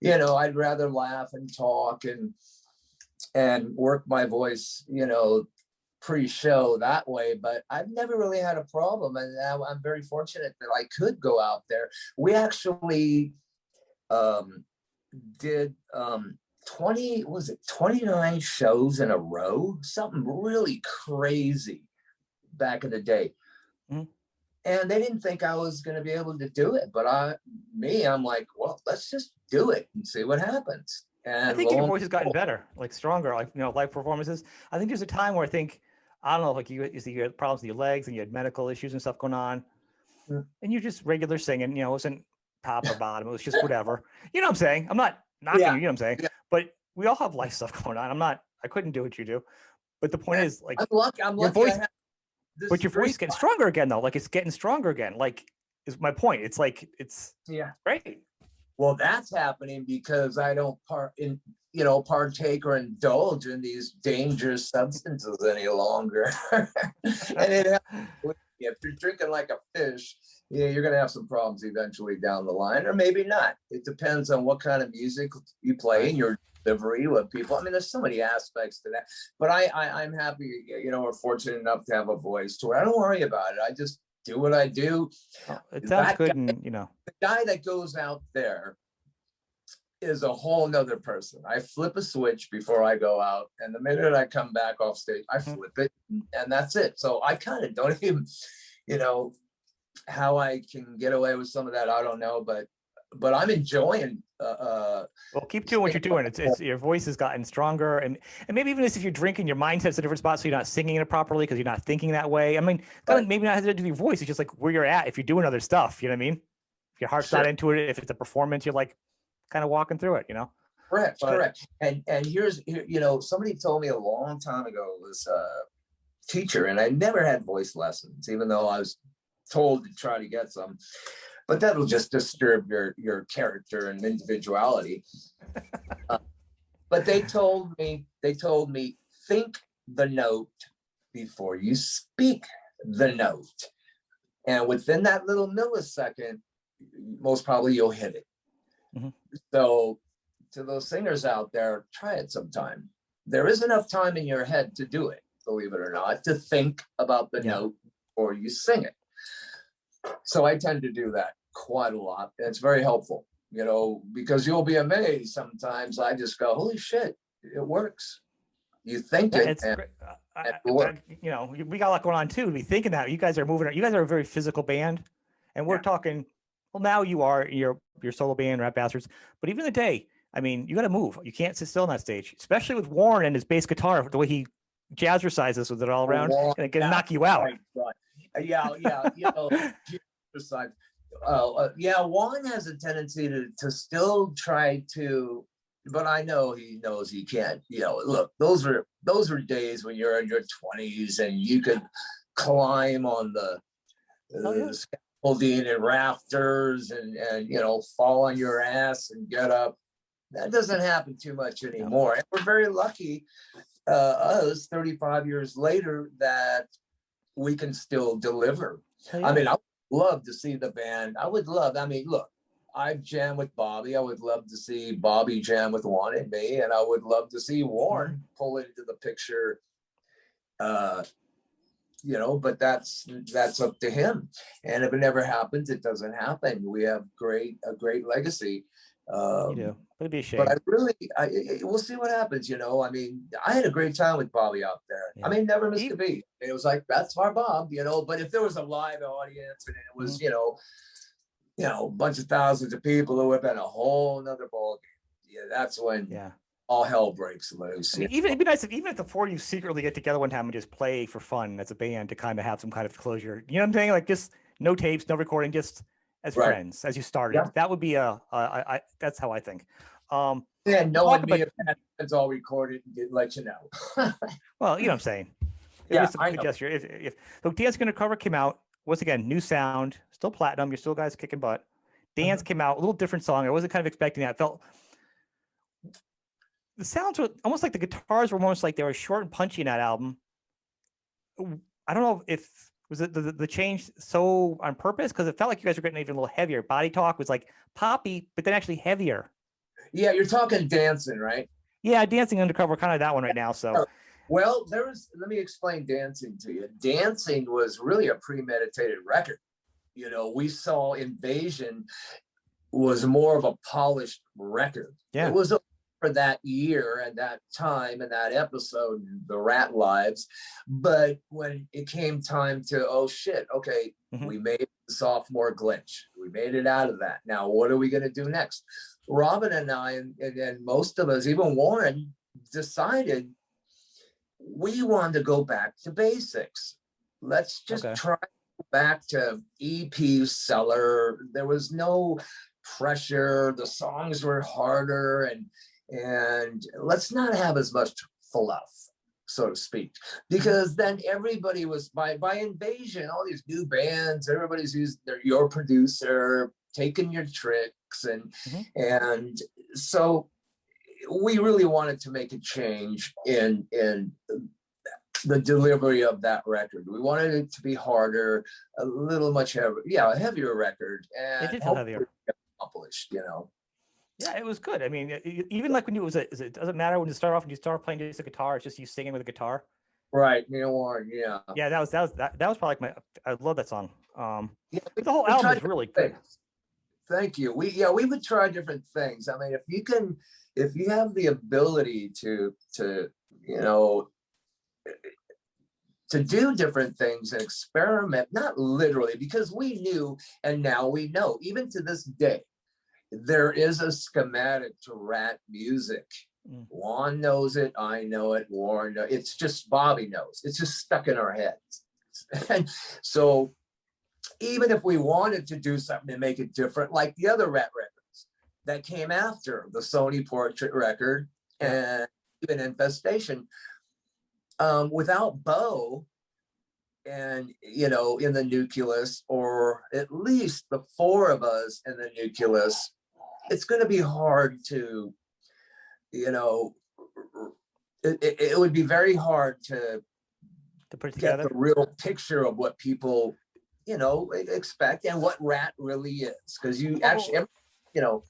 I'd rather laugh and talk and work my voice, pre-show that way. But I've never really had a problem, and I'm very fortunate that I could go out there. We actually did 29 shows in a row, something really crazy back in the day. Mm-hmm. And they didn't think I was going to be able to do it, but I'm like, well, let's just do it and see what happens. And I think your voice has gotten better, like stronger, live performances. I think there's a time where I don't know, like you had problems with your legs and you had medical issues and stuff going on, and you're just regular singing, it wasn't top or bottom, it was just whatever. You know what I'm saying? I'm not knocking you, you know what I'm saying? Yeah. But we all have life stuff going on. I couldn't do what you do. But the point is, like, I'm lucky voice, but your voice is getting stronger again, though. Like, it's getting stronger again. Like, is my point. It's like, it's great. Well, that's happening because I don't partake or indulge in these dangerous substances any longer. And if you're drinking like a fish, you're going to have some problems eventually down the line, or maybe not. It depends on what kind of music you play and your delivery with people. I mean, there's so many aspects to that. But I'm happy, we're fortunate enough to have a voice to where I don't worry about it. I just do what I do. It sounds good, the guy that goes out there is a whole nother person. I flip a switch before I go out, and the minute I come back off stage, I flip it, and that's it. So I kind of don't even, how I can get away with some of that, I don't know, but I'm enjoying. Well, keep doing what you're doing. It's your voice has gotten stronger, and maybe even if you're drinking, your mindset's a different spot, so you're not singing it properly because you're not thinking that way. I mean, maybe not have to do with your voice. It's just like where you're at. If you're doing other stuff, you know what I mean. If your heart's not into it, if it's a performance, you're like kind of walking through it, Correct. And here's somebody told me a long time ago, it was a teacher, and I never had voice lessons, even though I was told to try to get some. But that'll just disturb your character and individuality. But they told me, think the note before you speak the note. And within that little millisecond, most probably you'll hit it. Mm-hmm. So to those singers out there, try it sometime. There is enough time in your head to do it, believe it or not, to think about the note before you sing it. So I tend to do that quite a lot. And it's very helpful, because you'll be amazed. Sometimes I just go, holy shit, it works. You think it. It's great. We got a lot going on too. To be thinking that you guys are moving. You guys are a very physical band, and we're talking. Well, now you are your solo band, Rat Bastards. But even the day, I mean, you got to move. You can't sit still on that stage, especially with Warren and his bass guitar, the way he jazzercises with it all around, and it can knock you out. Right. Yeah, you know, jazzercise. Yeah, Warren has a tendency to still try to, but I know he knows he can't. You know, look, those were days when you're in your 20s and you could climb on the scaffolding and rafters and you know, fall on your ass and get up. That doesn't happen too much anymore. And we're very lucky, us 35 years later, that we can still deliver. I mean, I would love to see the band. I mean, look, I've jammed with Bobby. I would love to see Bobby jam with Juan and me, and I would love to see Warren pull into the picture. You know, but that's up to him. And if it never happens, it doesn't happen. We have a great legacy. You do. It'd be a shame. But we'll see what happens. You know, I mean, I had a great time with Bobby out there. I mean, never missed a beat. It was like, that's our Bob, you know. But if there was a live audience and it was, you know, a bunch of thousands of people, it would have been a whole nother ball game. Yeah, that's when all hell breaks loose. I mean, it'd be nice if the four of you secretly get together one time and just play for fun as a band to kind of have some kind of closure. You know what I'm saying? Like, just no tapes, no recording, just as friends, as you started. Yeah. That would be that's how I think. Yeah, no one it's all recorded and didn't let you know. Well, you know what I'm saying. I know. Gesture. If the Dance Undercover came out, once again, new sound, still platinum, you're still guys kicking butt. Dance came out, a little different song. I wasn't kind of expecting that. I felt the sounds were almost like the guitars were almost like they were short and punchy in that album. I don't know if was it the change so on purpose, because it felt like you guys were getting even a little heavier. Body Talk was like poppy, but then actually heavier. Yeah, you're talking Dancing, right? Yeah, Dancing Undercover, kind of that one right now. So, well, let me explain Dancing to you. Dancing was really a premeditated record. You know, we saw Invasion was more of a polished record. Yeah, it was for that year and that time and that episode, the Ratt lives. But when it came time to, oh shit, okay, we made the sophomore glitch. We made it out of that. Now, what are we going to do next? Robin and I, and most of us, even Warren, decided we wanted to go back to basics. Let's just try back to EP, Cellar. There was no pressure. The songs were harder, and let's not have as much fluff, so to speak, because then everybody was by Invasion, all these new bands, everybody's used your producer, taking your tricks, and so we really wanted to make a change in the delivery of that record. We wanted it to be harder, a little much heavier, a heavier record, and it did feel heavier. Accomplished, you know. Yeah, it was good. I mean, even like when it doesn't matter when you start off and you start playing just a guitar, it's just you singing with a guitar. Right, Neil Warren, yeah. Yeah, that was probably I love that song. The whole album is really good. Thank you. We would try different things. I mean, if you have the ability to do different things and experiment, not literally, because we knew, and now we know, even to this day, there is a schematic to Ratt music. Juan knows it, I know it, Warren knows. It's just Bobby knows. It's just stuck in our heads. And so even if we wanted to do something to make it different, like the other Ratt records that came after the Sony Portrait record and even Infestation, without Bo and, in the nucleus, or at least the four of us in the nucleus, it's going to be hard to, it would be very hard to put it together, get the real picture of what people expect and what Ratt really is, because you actually, you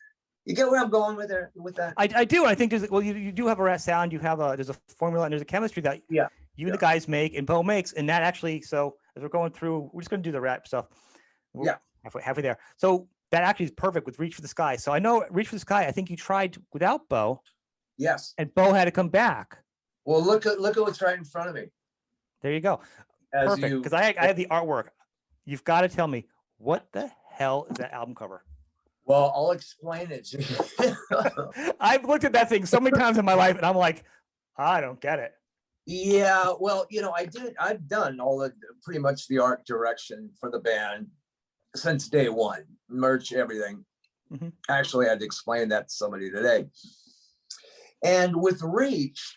get where I'm going with that. I do. I think you do have a Ratt sound. You have there's a formula and there's a chemistry that you and the guys make and Bo makes, and that actually. So as we're going through, we're just going to do the Ratt stuff. We're halfway there. So that actually is perfect with Reach for the Sky. So I know Reach for the Sky, I think you tried without Bo. Yes. And Bo had to come back. Well, look at what's right in front of me. There you go. Perfect. Because I have the artwork. You've got to tell me, what the hell is that album cover? Well, I'll explain it to you. I've looked at that thing so many times in my life, and I'm like, I don't get it. Yeah, well, I've done pretty much the art direction for the band since day one, merch, everything. Mm-hmm. Actually, I had to explain that to somebody today. And with Reach,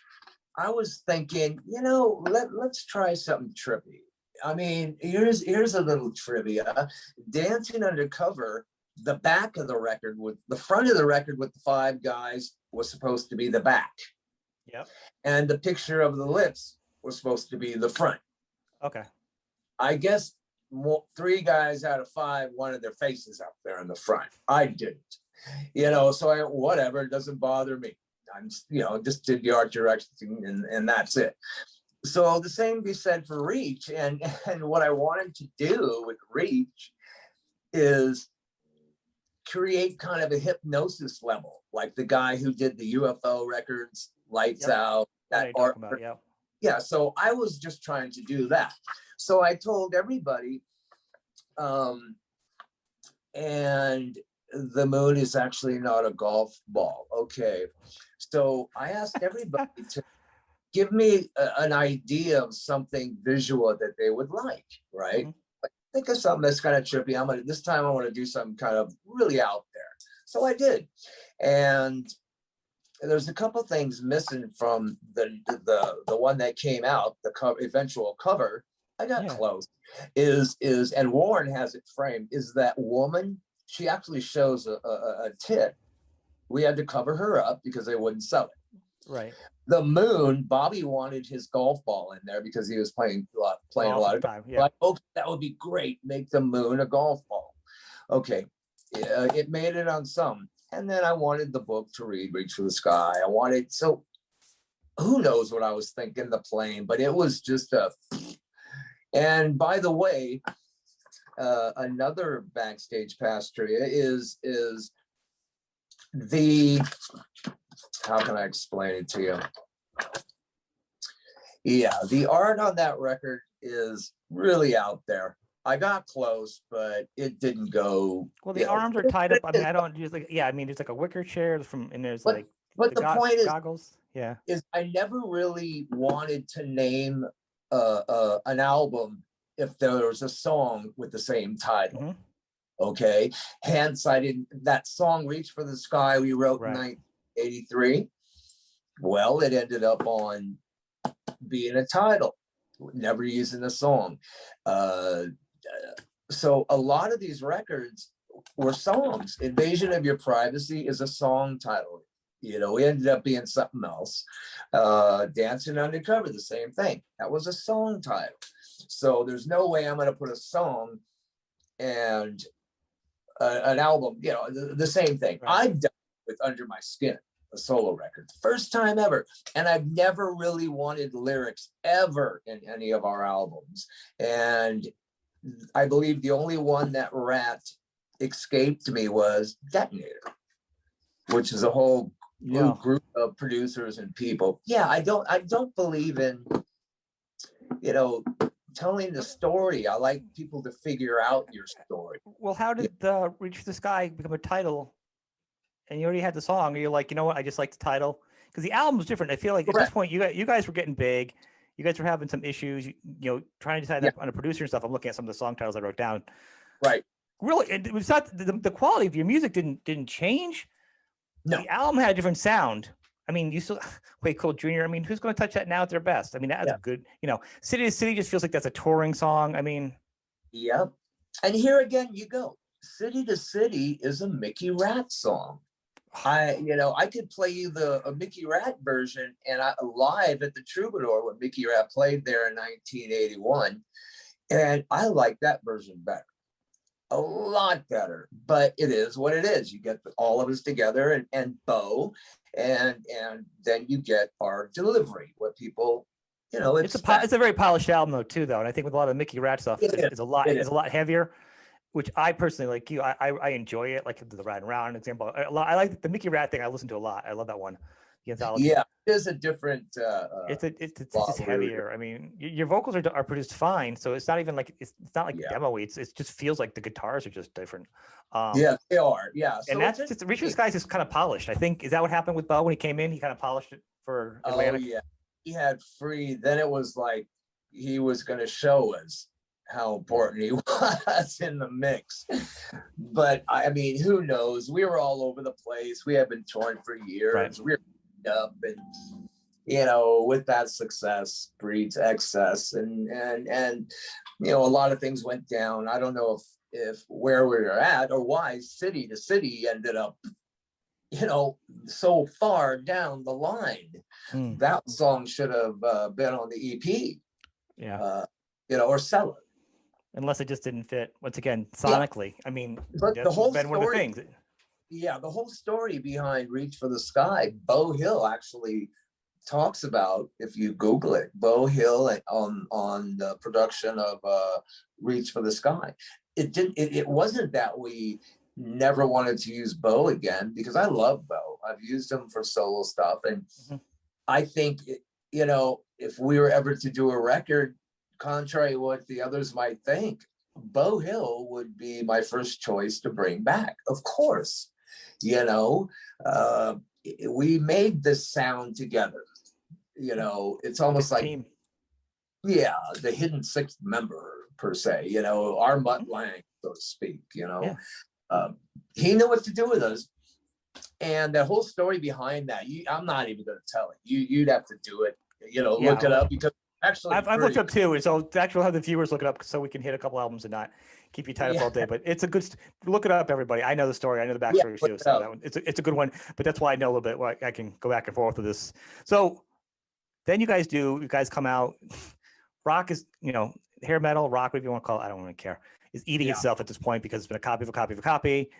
I was thinking, let's try something trippy. I mean, here's a little trivia. Dancing Undercover, the back of the record with the front of the record with the 5 guys was supposed to be the back. Yep. And the picture of the lips was supposed to be the front. Okay. I guess 3 guys out of 5 wanted their faces up there in the front. I didn't, so whatever, it doesn't bother me. I'm, just did the art direction and that's it. So the same be said for Reach. And what I wanted to do with Reach is create kind of a hypnosis level, like the guy who did the UFO records, Lights Out, that art. Yeah. So I was just trying to do that. So I told everybody, and the moon is actually not a golf ball. Okay. So I asked everybody to give me an idea of something visual that they would like, right? Mm-hmm. Like, think of something that's kind of trippy. This time I want to do something kind of really out there. So I did. And there's a couple things missing from the one that came out, the eventual cover. I got close. And Warren has it framed. Is that woman? She actually shows a tit. We had to cover her up because they wouldn't sell it. Right. The moon, Bobby wanted his golf ball in there because he was playing a lot of time. Yeah. Like, oh, that would be great. Make the moon a golf ball. Okay. It made it on some. And then I wanted the book to read, Reach for the Sky. So who knows what I was thinking, the plane, but it was just and by the way, another Backstage past trivia is how can I explain it to you? Yeah, the art on that record is really out there. I got close, but it didn't go. Well, the arms are tied up. I mean, I don't just like. Yeah, I mean, there's like a wicker chair and there's but the point goggles. Is I never really wanted to name an album if there was a song with the same title. Mm-hmm. Okay, hence I didn't. That song "Reach for the Sky" we wrote in 1983. Well, it ended up on being a title, never using a song. So a lot of these records were songs. Invasion of Your Privacy is a song title. We ended up being something else. Dancing Undercover, the same thing. That was a song title. So there's no way I'm going to put a song and an album, the same thing. Right. I've done it with Under My Skin, a solo record, first time ever. And I've never really wanted lyrics ever in any of our albums. And I believe the only one that Ratt escaped me was Detonator, which is a whole new group of producers and people. Yeah, I don't believe in, telling the story. I like people to figure out your story. Well, how did Reach for the Sky become a title? And you already had the song. And you're like, you know what? I just like the title because the album was different. I feel like at this point, you guys were getting big. You guys were having some issues. Trying to decide on a producer and stuff. I'm looking at some of the song titles I wrote down. Right. Really, it was not the quality of your music didn't change. No. The album had a different sound. I mean, you still Wait Cold Jr. I mean, who's going to touch that now at their best? I mean, that's a good, City to City just feels like that's a touring song. I mean, yep. And here again, you go. City to City is a Mickey Ratt song. I could play you a Mickey Ratt version and live at the Troubadour when Mickey Ratt played there in 1981. And I like that version better. A lot better, but it is what it is. You get all of us together and Bo, and then you get our delivery. What people, it's a very polished album though too, though. And I think with a lot of Mickey Ratt stuff, it's a lot heavier, which I personally like. I enjoy it. Like the Ride Around example. I like the Mickey Ratt thing. I listen to a lot. I love that one. The anthology. Yeah, is a different. It's lot just weirder. heavier. I mean, your vocals are produced fine, so it's not even like it's not like Yeah. demo-y. It just feels like the guitars are just different. Yeah, they are. Yeah, And so that's it's just Reach for the Skies is kind of polished. I think is that what happened with Bo when he came in? He kind of polished it for oh Atlantic. yeah, he had free. Then it was like he was going to show us how important he was in the mix. But I mean, who knows? We were all over the place. We have been touring for years. Right. We were up, and with that success breeds excess, and a lot of things went down. I don't know if where we were at or why city to city ended up so far down the line. That song should have been on the EP. Yeah. Or Cellar. Unless it just didn't fit. Once again, sonically. Yeah. I mean, but that's the whole been story, one of the things. Yeah, the whole story behind Reach for the Sky, Beau Hill actually talks about, if you Google it, Beau Hill on the production of Reach for the Sky. It wasn't that we never wanted to use Beau again, because I love Beau. I've used him for solo stuff, and I think if we were ever to do a record, contrary to what the others might think, Beau Hill would be my first choice to bring back. Of course, we made this sound together. It's almost like team. Yeah, the hidden sixth member per se. Our Mutt Lang, so to speak. He knew what to do with us, and the whole story behind that. I'm not even going to tell it. You'd have to do it. Look it up, because actually I've looked up too, so actually have the viewers look it up so we can hit a couple albums and not keep you tied up all day. But it's a good look it up, everybody. I know the story. I know the backstory too. So that one, it's a good one. But that's why I know a little bit. Why I can go back and forth with this. So then you guys come out. Rock is hair metal, rock, whatever you want to call it. I don't really care. Is eating itself at this point, because it's been a copy of a copy of a copy.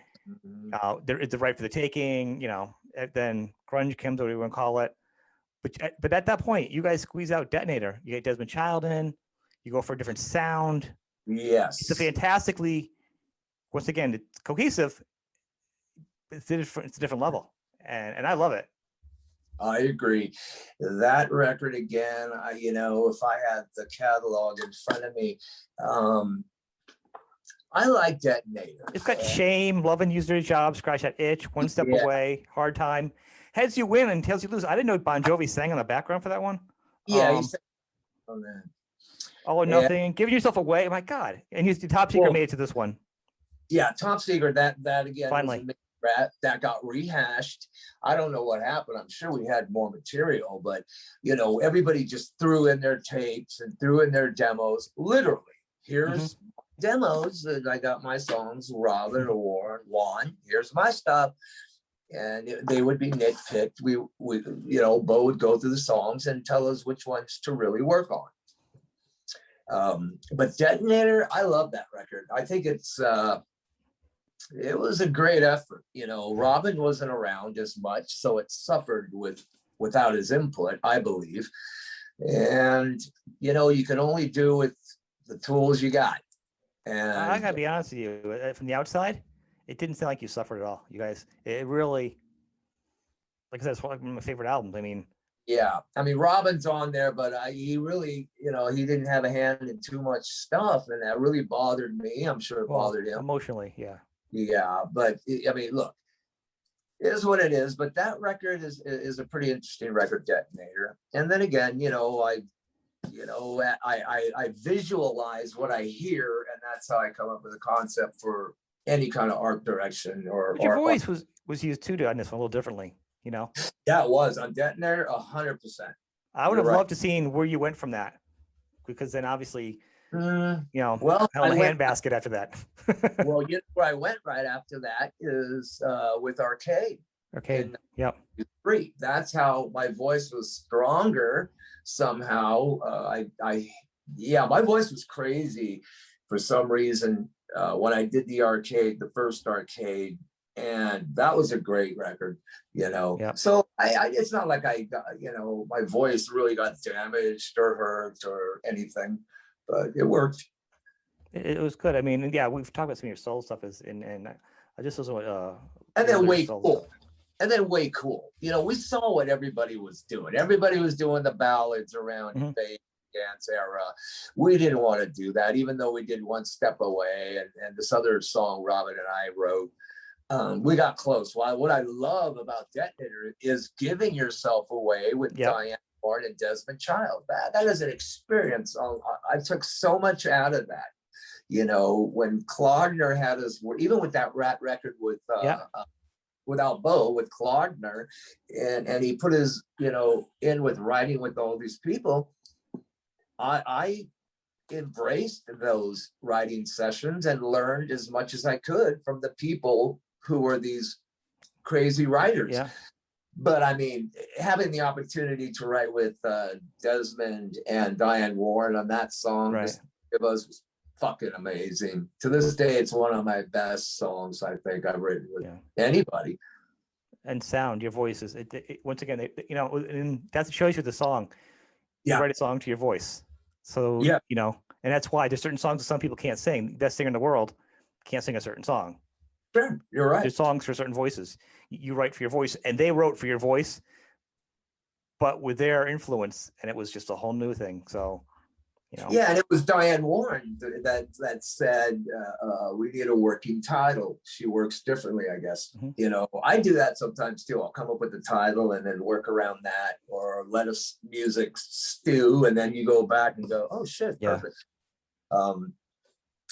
There is the right for the taking. Then grunge comes, whatever you want to call it. But at that point, you guys squeeze out Detonator. You get Desmond Child in. You go for a different sound. Yes, it's a fantastically. Once again, it's cohesive. It's a different level, and I love it. I agree. That record again. If I had the catalog in front of me, I like Detonator. It's got Shame, Love and Use Their Job, Scratch That Itch, One Step Away, Hard Time, Heads You Win and Tails You Lose. I didn't know Bon Jovi sang on the background for that one. Yeah, he sang on that. All or Nothing, Giving Yourself Away. Oh my God! And the Top Secret made it to this one. Yeah, Top Secret. That again. Finally. Was Ratt, that got rehashed. I don't know what happened. I'm sure we had more material, but everybody just threw in their tapes and threw in their demos. Literally, here's demos that I got my songs, Robin or Warren, Juan. Here's my stuff, and they would be nitpicked. We Bo would go through the songs and tell us which ones to really work on. But Detonator, I love that record. I think it was a great effort. Robin wasn't around as much, so it suffered without his input, I believe. And you can only do with the tools you got. And I gotta be honest with you, from the outside, it didn't sound like you suffered at all. You guys, it really, like I said, it's one of my favorite albums. I mean, yeah, Robin's on there, but he really, he didn't have a hand in too much stuff, and that really bothered me. I'm sure it bothered him emotionally. Yeah. Yeah, but look, it is what it is. But that record is a pretty interesting record, Detonator. And then again, I visualize what I hear, and that's how I come up with a concept for any kind of art direction. But your voice was used too on this one a little differently, Yeah, it was on Detonator, 100%. I would have loved to seen where you went from that, because then obviously. Held a handbasket after that. Well, where I went right after that is with Arcade. Yep. That's how my voice was stronger somehow. My voice was crazy for some reason when I did the first Arcade, and that was a great record. Yep. So it's not like I got, my voice really got damaged or hurt or anything. But it worked. It was good. I mean, we've talked about some of your soul stuff, and I just was what. And then Wait Cool. and then Way Cool. You know, we saw what everybody was doing. Everybody was doing the ballads around the dance era. We didn't want to do that, even though we did One Step Away and this other song Robin and I wrote. We got close. What I love about Detonator is giving yourself away with Diane Warren and Desmond Child. That is an experience. I took so much out of that. You know, when Claudner had us, even with that Ratt record with Without Bo, with Claudner, and he put his, you know, in with writing with all these people, I embraced those writing sessions and learned as much as I could from the people who were these crazy writers. Yeah. But I mean, having the opportunity to write with Desmond and Diane Warren on that song, it was fucking amazing. To this day, it's one of my best songs I think I've written with anybody. And sound, your voices. Once again, you know, and that shows you the song. You write a song to your voice. So, you know, and that's why there's certain songs that some people can't sing. The best singer in the world can't sing a certain song. Sure, you're right. There's songs for certain voices. You write for your voice, and they wrote for your voice, but with their influence, and it was just a whole new thing. So, you know. Yeah, and it was Diane Warren that said we need a working title. She works differently, I guess. You know, I do that sometimes too. I'll come up with the title and then work around that, or let us music stew, and then you go back and go, oh shit, perfect.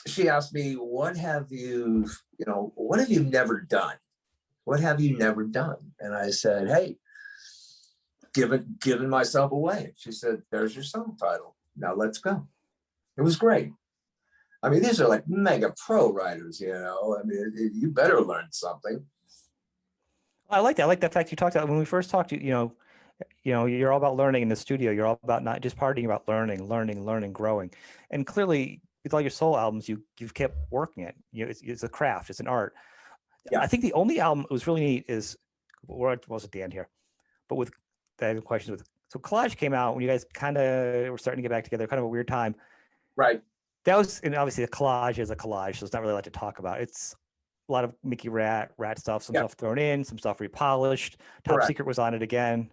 She asked me, what have you never done? What have you never done? And I said, hey, giving myself away. She said, there's your song title. Now let's go. It was great. I mean, these are like mega pro writers, you know. I mean, you better learn something. I like that. I like the fact you talked about when we first talked to you know, you're all about learning in the studio. You're all about not just partying, about learning, growing. And clearly with all your solo albums, you've kept working it. You know, it's a craft, it's an art. Yeah. I think the only album that was really neat is, we're almost at the end here, but with the questions with, so Collage came out when you guys kind of were starting to get back together, kind of a weird time. Right. That was, and obviously a collage is a collage, so it's not really a lot to talk about. It's a lot of Mickey Ratt stuff, some stuff thrown in, some stuff repolished. Top Secret was on it again.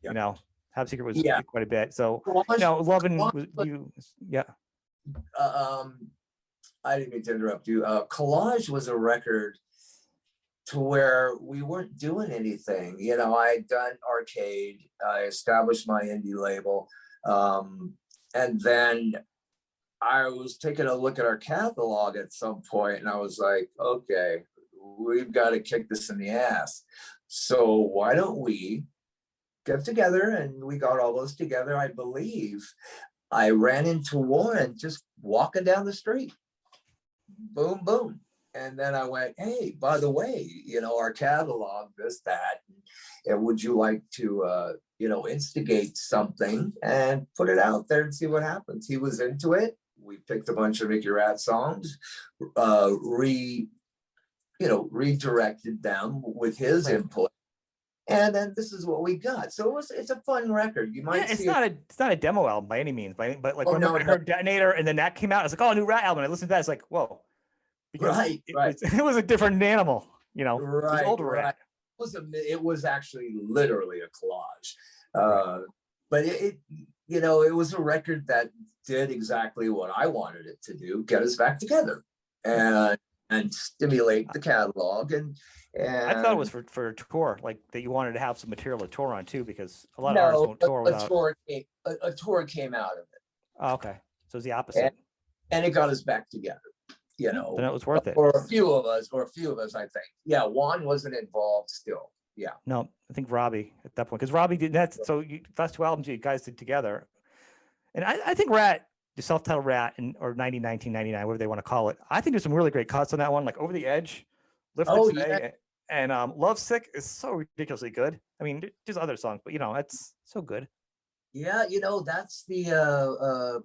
You know, Top Secret was quite a bit. So, Collage, you know, loving you, I didn't mean to interrupt you. Collage was a record to where we weren't doing anything. You know, I had done Arcade, I established my indie label, and then I was taking a look at our catalog at some point, and I was like, okay, we've got to kick this in the ass. So why don't we get together? And we got all those together. I believe I ran into Warren just walking down the street. Boom, boom. And then I went, hey, by the way, you know, our catalog, this, that, and would you like to, you know, instigate something and put it out there and see what happens? He was into it. We picked a bunch of Mickey Ratt songs, redirected them with his input. And then this is what we got. So it's a fun record. You might it's not a demo album by any means, but like when I heard Detonator and then that came out, I was like, oh, a new Ratt album. And I listened to that, it's like, whoa. Because it was a different animal, you know. Right, it was older Ratt. It was actually literally a collage. But it you know, it was a record that did exactly what I wanted it to do, get us back together and stimulate the catalog. And I thought it was for a tour, like that you wanted to have some material to tour on too, because a lot of artists won't tour without. A tour came out of it. Oh, okay. So it's the opposite. And it got us back together, you know. Then it was worth it. Or a few of us, I think. Yeah, Juan wasn't involved still. Yeah. No, I think Robbie at that point, because Robbie did that. So last two albums you guys did together. And I think Ratt, the self-titled Ratt, or 1999, whatever they want to call it, I think there's some really great cuts on that one, like Over the Edge, Lift It Today, and Lovesick is so ridiculously good. I mean, there's other songs, but you know, it's so good. Yeah, you know, that's the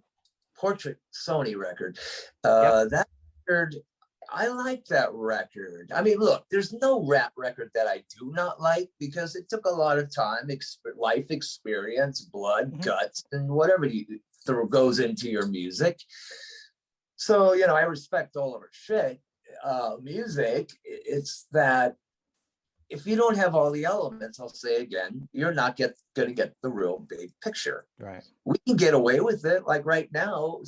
Portrait Sony record. That record, I like that record. I mean, look, there's no Ratt record that I do not like, because it took a lot of time, life experience, blood, guts, and whatever goes into your music. So, you know, I respect all of her shit. Music, it's that if you don't have all the elements, I'll say again, you're not going to get the real big picture. Right. We can get away with it. Like right now,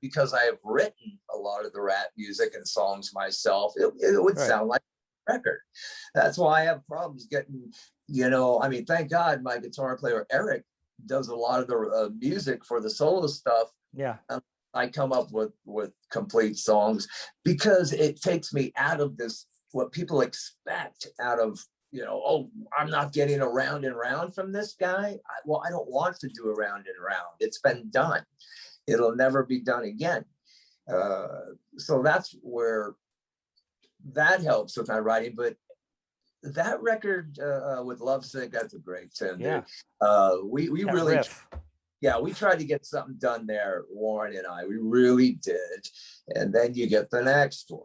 because I have written a lot of the Ratt music and songs myself, it would sound like a record. That's why I have problems getting, I mean, thank God my guitar player, Eric, does a lot of the music for the solo stuff. Yeah. I come up with complete songs because it takes me out of this, what people expect out of, oh, I'm not getting a round and round from this guy. I don't want to do a round and round. It's been done. It'll never be done again. So that's where that helps with my writing. But that record with Lovesick, that's a great tune. Yeah. We That really riff. Yeah, we tried to get something done there, Warren and I. We really did. And then you get the next one,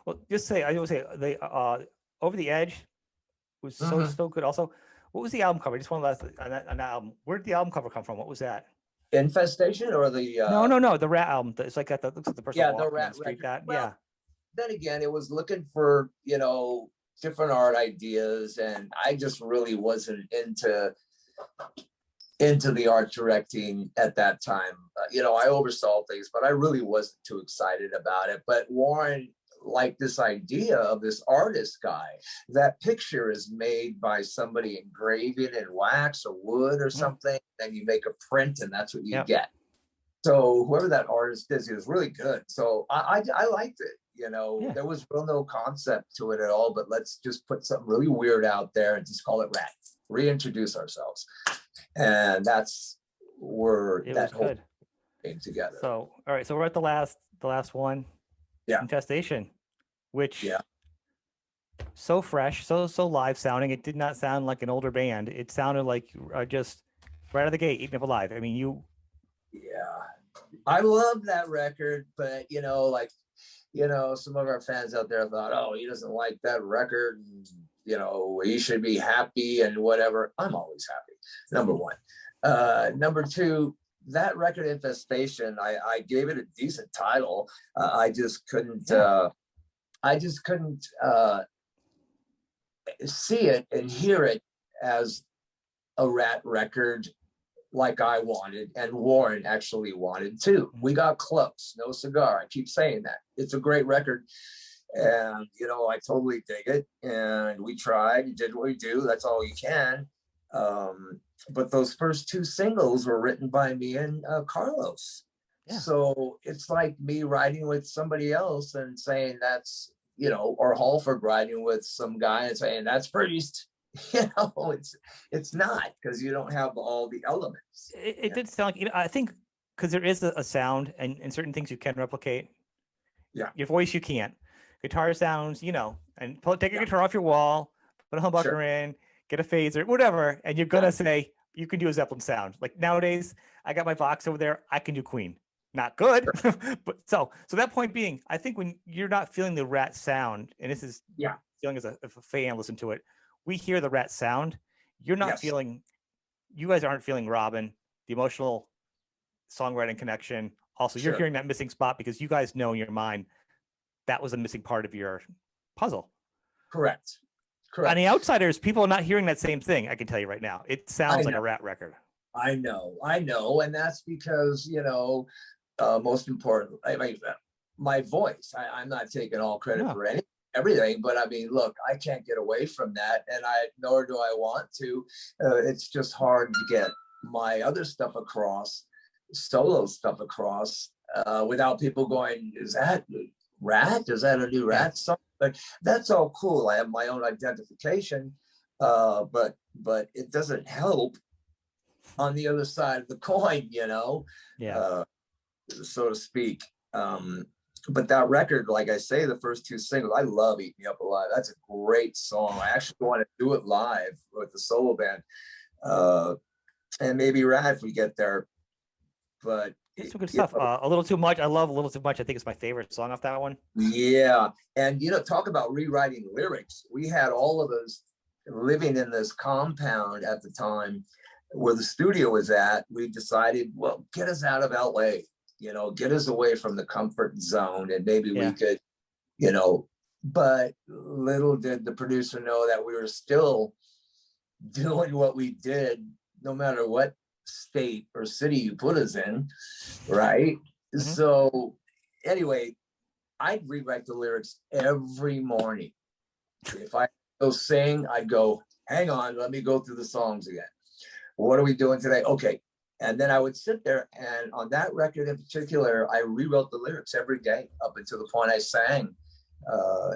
Well, just say, I would say they Over the Edge was so good. Also, what was the album cover? Just one last on that album. Where did the album cover come from? What was that? Infestation or the No, the Ratt album. It's like that looks like the person walking the down Ratt the street. record. That Well, then again, it was looking for, different art ideas, and I just really wasn't into the art directing at that time. I oversaw things, but I really wasn't too excited about it. But Warren liked this idea of this artist guy. That picture is made by somebody engraving in wax or wood or something, and you make a print, and that's what you get. So whoever that artist is, he was really good. So I liked it. There was real no concept to it at all, but let's just put something really weird out there and just call it Ratt. Reintroduce ourselves. And that's where that whole came together. So, all right. So we're at the last one. Yeah. Infestation, which so fresh, so live sounding. It did not sound like an older band. It sounded like just right out of the gate, eating up alive. I mean, I love that record, but some of our fans out there thought, oh, he doesn't like that record. And, he should be happy and whatever. I'm always happy. Number one. Number two, that record Infestation, I gave it a decent title. I just couldn't see it and hear it as a Ratt record like I wanted, and Warren actually wanted too. We got close. No cigar. I keep saying that. It's a great record. And, I totally dig it. And we tried and did what we do. That's all you can. But those first two singles were written by me and Carlos. Yeah. So it's like me writing with somebody else and saying that's, or Halford writing with some guy and saying that's Priest. It's not, because you don't have all the elements. It did sound like, I think because there is a sound and certain things you can replicate. Yeah. Your voice, you can't. Guitar sounds, and take your guitar off your wall, put a humbucker in, get a phaser, whatever, and you're gonna say you can do a Zeppelin sound. Like nowadays, I got my Vox over there, I can do Queen. Not good, but so that point being, I think when you're not feeling the Ratt sound, and this is feeling as a fan listen to it, we hear the Ratt sound. You're not feeling, you guys aren't feeling Robin, the emotional songwriting connection. Also, you're hearing that missing spot because you guys know in your mind that was a missing part of your puzzle. Correct. On the outsiders, people are not hearing that same thing. I can tell you right now. It sounds like a Ratt record. I know. And that's because, most important, I mean, my voice, I'm not taking all credit for everything, but I mean, look, I can't get away from that, and nor do I want to. It's just hard to get my other stuff across, solo stuff across, without people going, is that Ratt? Is that a new Ratt song? But that's all cool. I have my own identification, but it doesn't help on the other side of the coin, so to speak. But that record, like I say, the first two singles, I love Eat Me Up Alive. That's a great song. I actually want to do it live with the solo band, and maybe Ratt if we get there. But it's some good stuff. A Little Too Much. I love A Little Too Much. I think it's my favorite song off that one. Yeah. And, talk about rewriting lyrics. We had all of us living in this compound at the time where the studio was at. We decided, well, get us out of LA, get us away from the comfort zone. And maybe we could, But little did the producer know that we were still doing what we did, no matter what state or city you put us in, right? So anyway, I'd rewrite the lyrics every morning. If I go sing, I'd go, hang on, let me go through the songs again. What are we doing today? Okay. And then I would sit there, and on that record in particular, I rewrote the lyrics every day up until the point I sang.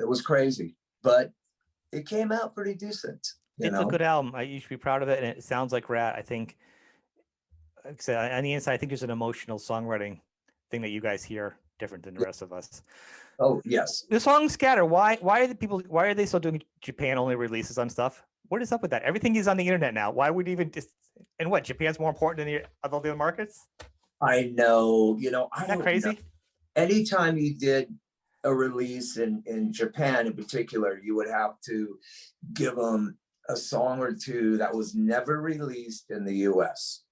It was crazy, but it came out pretty decent. It's a good album. You should be proud of it. And it sounds like Ratt. I think, like I said, on the inside, I think there's an emotional songwriting thing that you guys hear different than the rest of us. Oh, yes. The song Scatter, why are they still doing Japan only releases on stuff? What is up with that? Everything is on the internet now. Why would even just, and what, Japan's more important than the other markets? I know, Isn't that crazy? Know. Anytime you did a release in Japan in particular, you would have to give them a song or two that was never released in the US.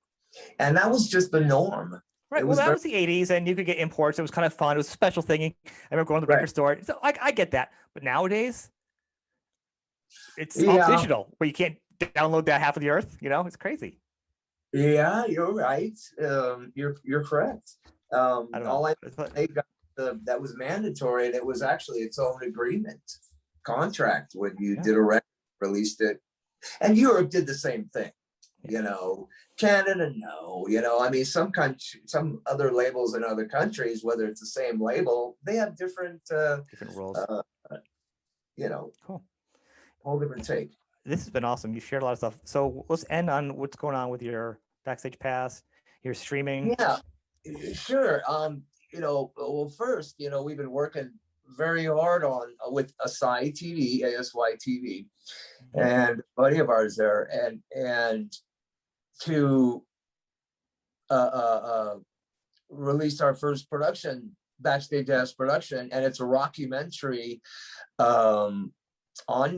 And that was just the norm. Right. Well, that was the 80s, and you could get imports. It was kind of fun. It was a special thing. I remember going to the record store. So I get that. But nowadays, it's all digital, where you can't download that half of the earth. It's crazy. Yeah, you're right. You're correct. They got that was mandatory, and it was actually its own agreement contract when you did a record, released it. And Europe did the same thing. Canada, no. I mean, some other labels in other countries, whether it's the same label, they have different rules. Cool. Whole different take. This has been awesome. You shared a lot of stuff. So let's end on what's going on with your Backstage Pass, your streaming. Yeah, sure. Well, first, we've been working very hard on with ASY TV, and a buddy of ours there, and to release our first production, Backstage Pass production, and it's a rockumentary on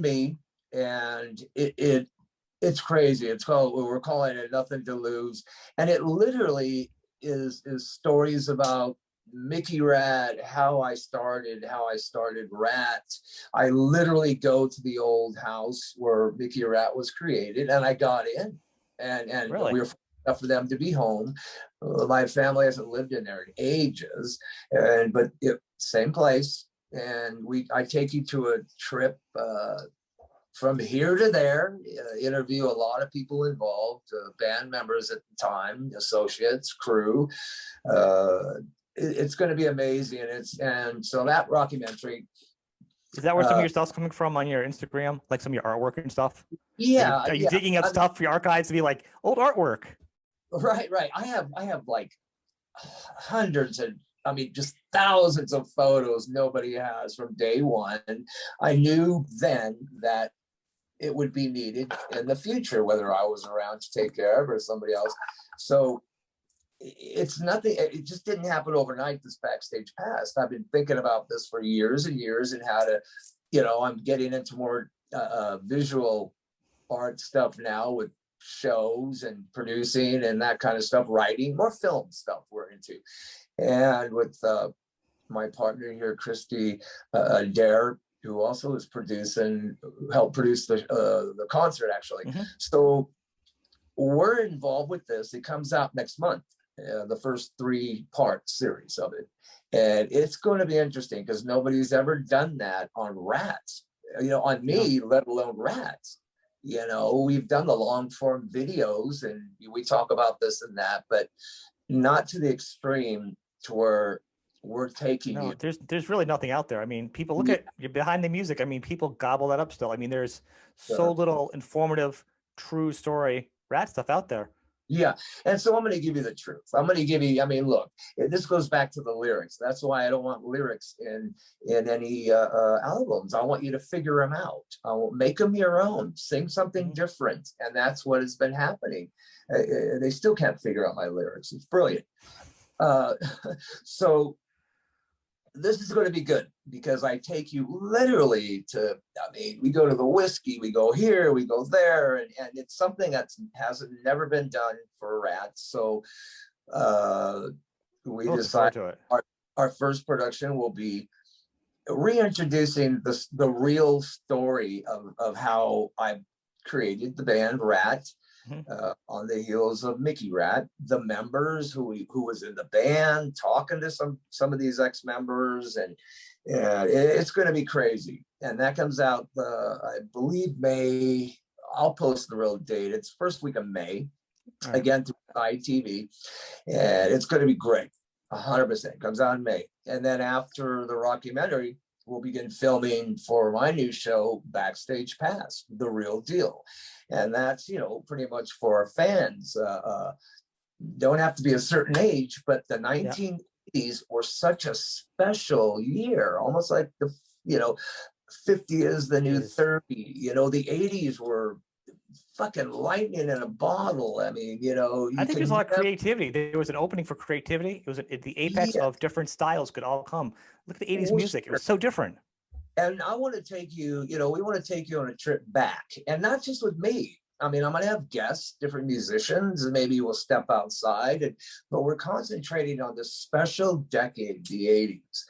me, and it's crazy. We're calling it Nothing to Lose, and it literally is stories about Mickey Ratt, how I started Ratt. I literally go to the old house where Mickey Ratt was created, and I got in, and really? We were fortunate enough for them to be home. My family hasn't lived in there in ages, but same place. And I take you to a trip from here to there, interview a lot of people involved, band members at the time, associates, crew. It's going to be amazing, and so that rockumentary. Is that where some of your stuff's coming from on your Instagram, like some of your artwork and stuff? Yeah. Are you digging up stuff for your archives to be like old artwork? Right. I have like hundreds of, just thousands of photos nobody has from day one. I knew then that it would be needed in the future, whether I was around to take care of or somebody else. So it's nothing. It just didn't happen overnight, this Backstage Pass. I've been thinking about this for years and years, and how to, I'm getting into more visual art stuff now with shows and producing and that kind of stuff, writing, more film stuff we're into. And with my partner here, Christy Dare, who also is helped produce the concert, actually. So we're involved with this. It comes out next month, the first 3-part series of it. And it's going to be interesting because nobody's ever done that on Ratt, on me, let alone Ratt. We've done the long form videos and we talk about this and that, but not to the extreme to where we're taking you. There's really nothing out there. People look at you behind the music. People gobble that up still. There's so little informative, true story Ratt stuff out there. Yeah. And so I'm going to give you the truth. I'm going to give you, look, this goes back to the lyrics. That's why I don't want lyrics in any albums. I want you to figure them out. I will make them your own, sing something different. And that's what has been happening. They still can't figure out my lyrics. It's brilliant. So this is going to be good because I take you literally to, we go to the whiskey, we go here, we go there, and it's something that hasn't never been done for Ratt. So we decided our first production will be reintroducing the real story of how I created the band Ratt. On the heels of Mickey Ratt, the members who was in the band, talking to some of these ex-members, and it's going to be crazy. And that comes out, I believe May. I'll post the real date. It's first week of May, again through ITV, and it's going to be great. 100% comes out in May, and then after the rockumentary, we'll begin filming for my new show, Backstage Pass, the real deal. And that's, pretty much for our fans. Don't have to be a certain age, but the 1980s were such a special year, almost like the, 50 is the new 30. The 80s were fucking lightning in a bottle. I mean, I think there's a lot of creativity. There was an opening for creativity. It was at the apex of different styles could all come. Look at the 80s music. It was so different. And I want to take you, we want to take you on a trip back, and not just with me. I mean, I'm going to have guests, different musicians, and maybe we'll step outside. But we're concentrating on this special decade, the 80s.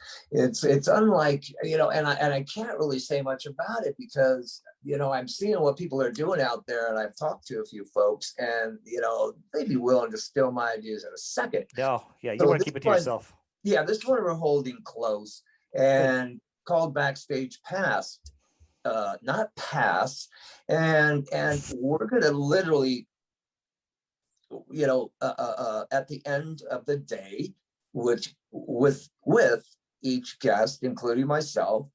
It's unlike, and I can't really say much about it because, I'm seeing what people are doing out there, and I've talked to a few folks, and, they'd be willing to steal my ideas in a second. No, yeah, you want to keep it to yourself. Yeah, this one we're holding close, and called Backstage Pass. Not pass, and we're gonna literally, at the end of the day, which with each guest, including myself,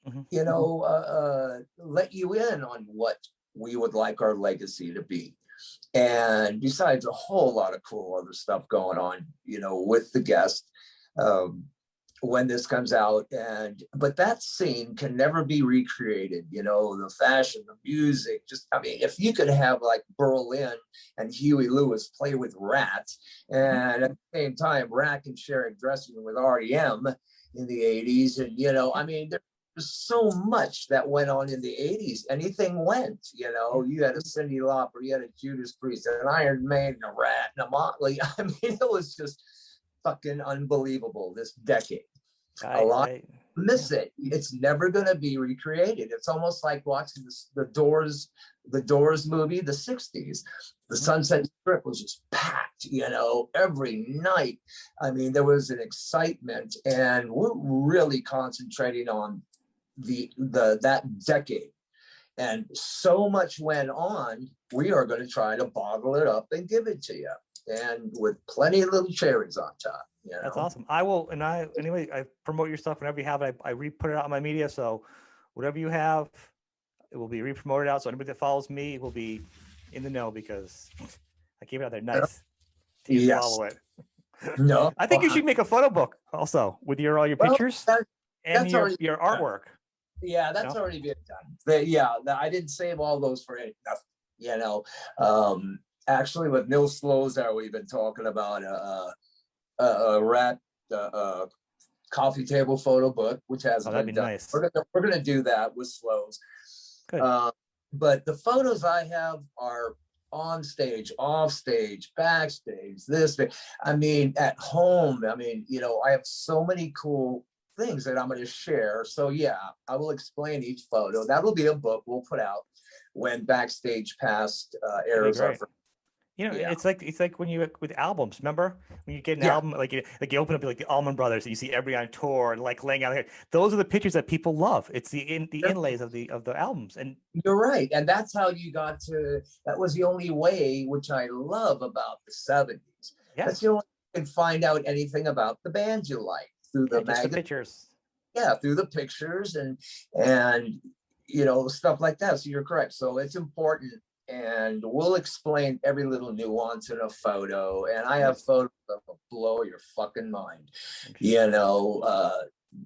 let you in on what we would like our legacy to be, and besides a whole lot of cool other stuff going on, with the guest. When this comes out, but that scene can never be recreated. The fashion, the music, if you could have like Berlin and Huey Lewis play with Ratt, and at the same time Ratt can share a dressing room with REM in the 80s, and there's so much that went on in the 80s. Anything went. You had a Cyndi Lauper, you had a Judas Priest, an Iron Maiden, a Ratt, and a Motley. It was just fucking unbelievable, this decade. Miss it. It's never going to be recreated. It's almost like watching the Doors movie, the 60s. The Sunset Strip was just packed, every night. There was an excitement, and we're really concentrating on that decade. And so much went on, we are going to try to bottle it up and give it to you, and with plenty of little cherries on top. That's awesome. I promote your stuff whenever you have it. I re-put it out on my media, so whatever you have, it will be re-promoted out. So anybody that follows me will be in the know because I keep it out there. Nice. Yes. Follow it. No, I think you should make a photo book also with all your pictures and your artwork. Yeah, that's already been done. I didn't save all those for nothing. Actually, with Neil Slozar, we've been talking about Ratt coffee table photo book, which hasn't been done. Nice. We're gonna do that with Slows. Good. But the photos I have are on stage, off stage, backstage, at home. I have so many cool things that I'm going to share. So yeah, I will explain each photo. That'll be a book we'll put out when Backstage Pass airs. It's like when you with albums. Remember when you get an album, like you open up like the Allman Brothers, and you see everybody on tour and like laying out here. Those are the pictures that people love. It's the inlays of the albums. And you're right, and that's how you got to. That was the only way, which I love about the 70s. Yeah. That's the only way you can find out anything about the bands you like through the magazine. The pictures. Yeah, through the pictures and stuff like that. So you're correct. So it's important. And we'll explain every little nuance in a photo. And I have photos that will blow your fucking mind.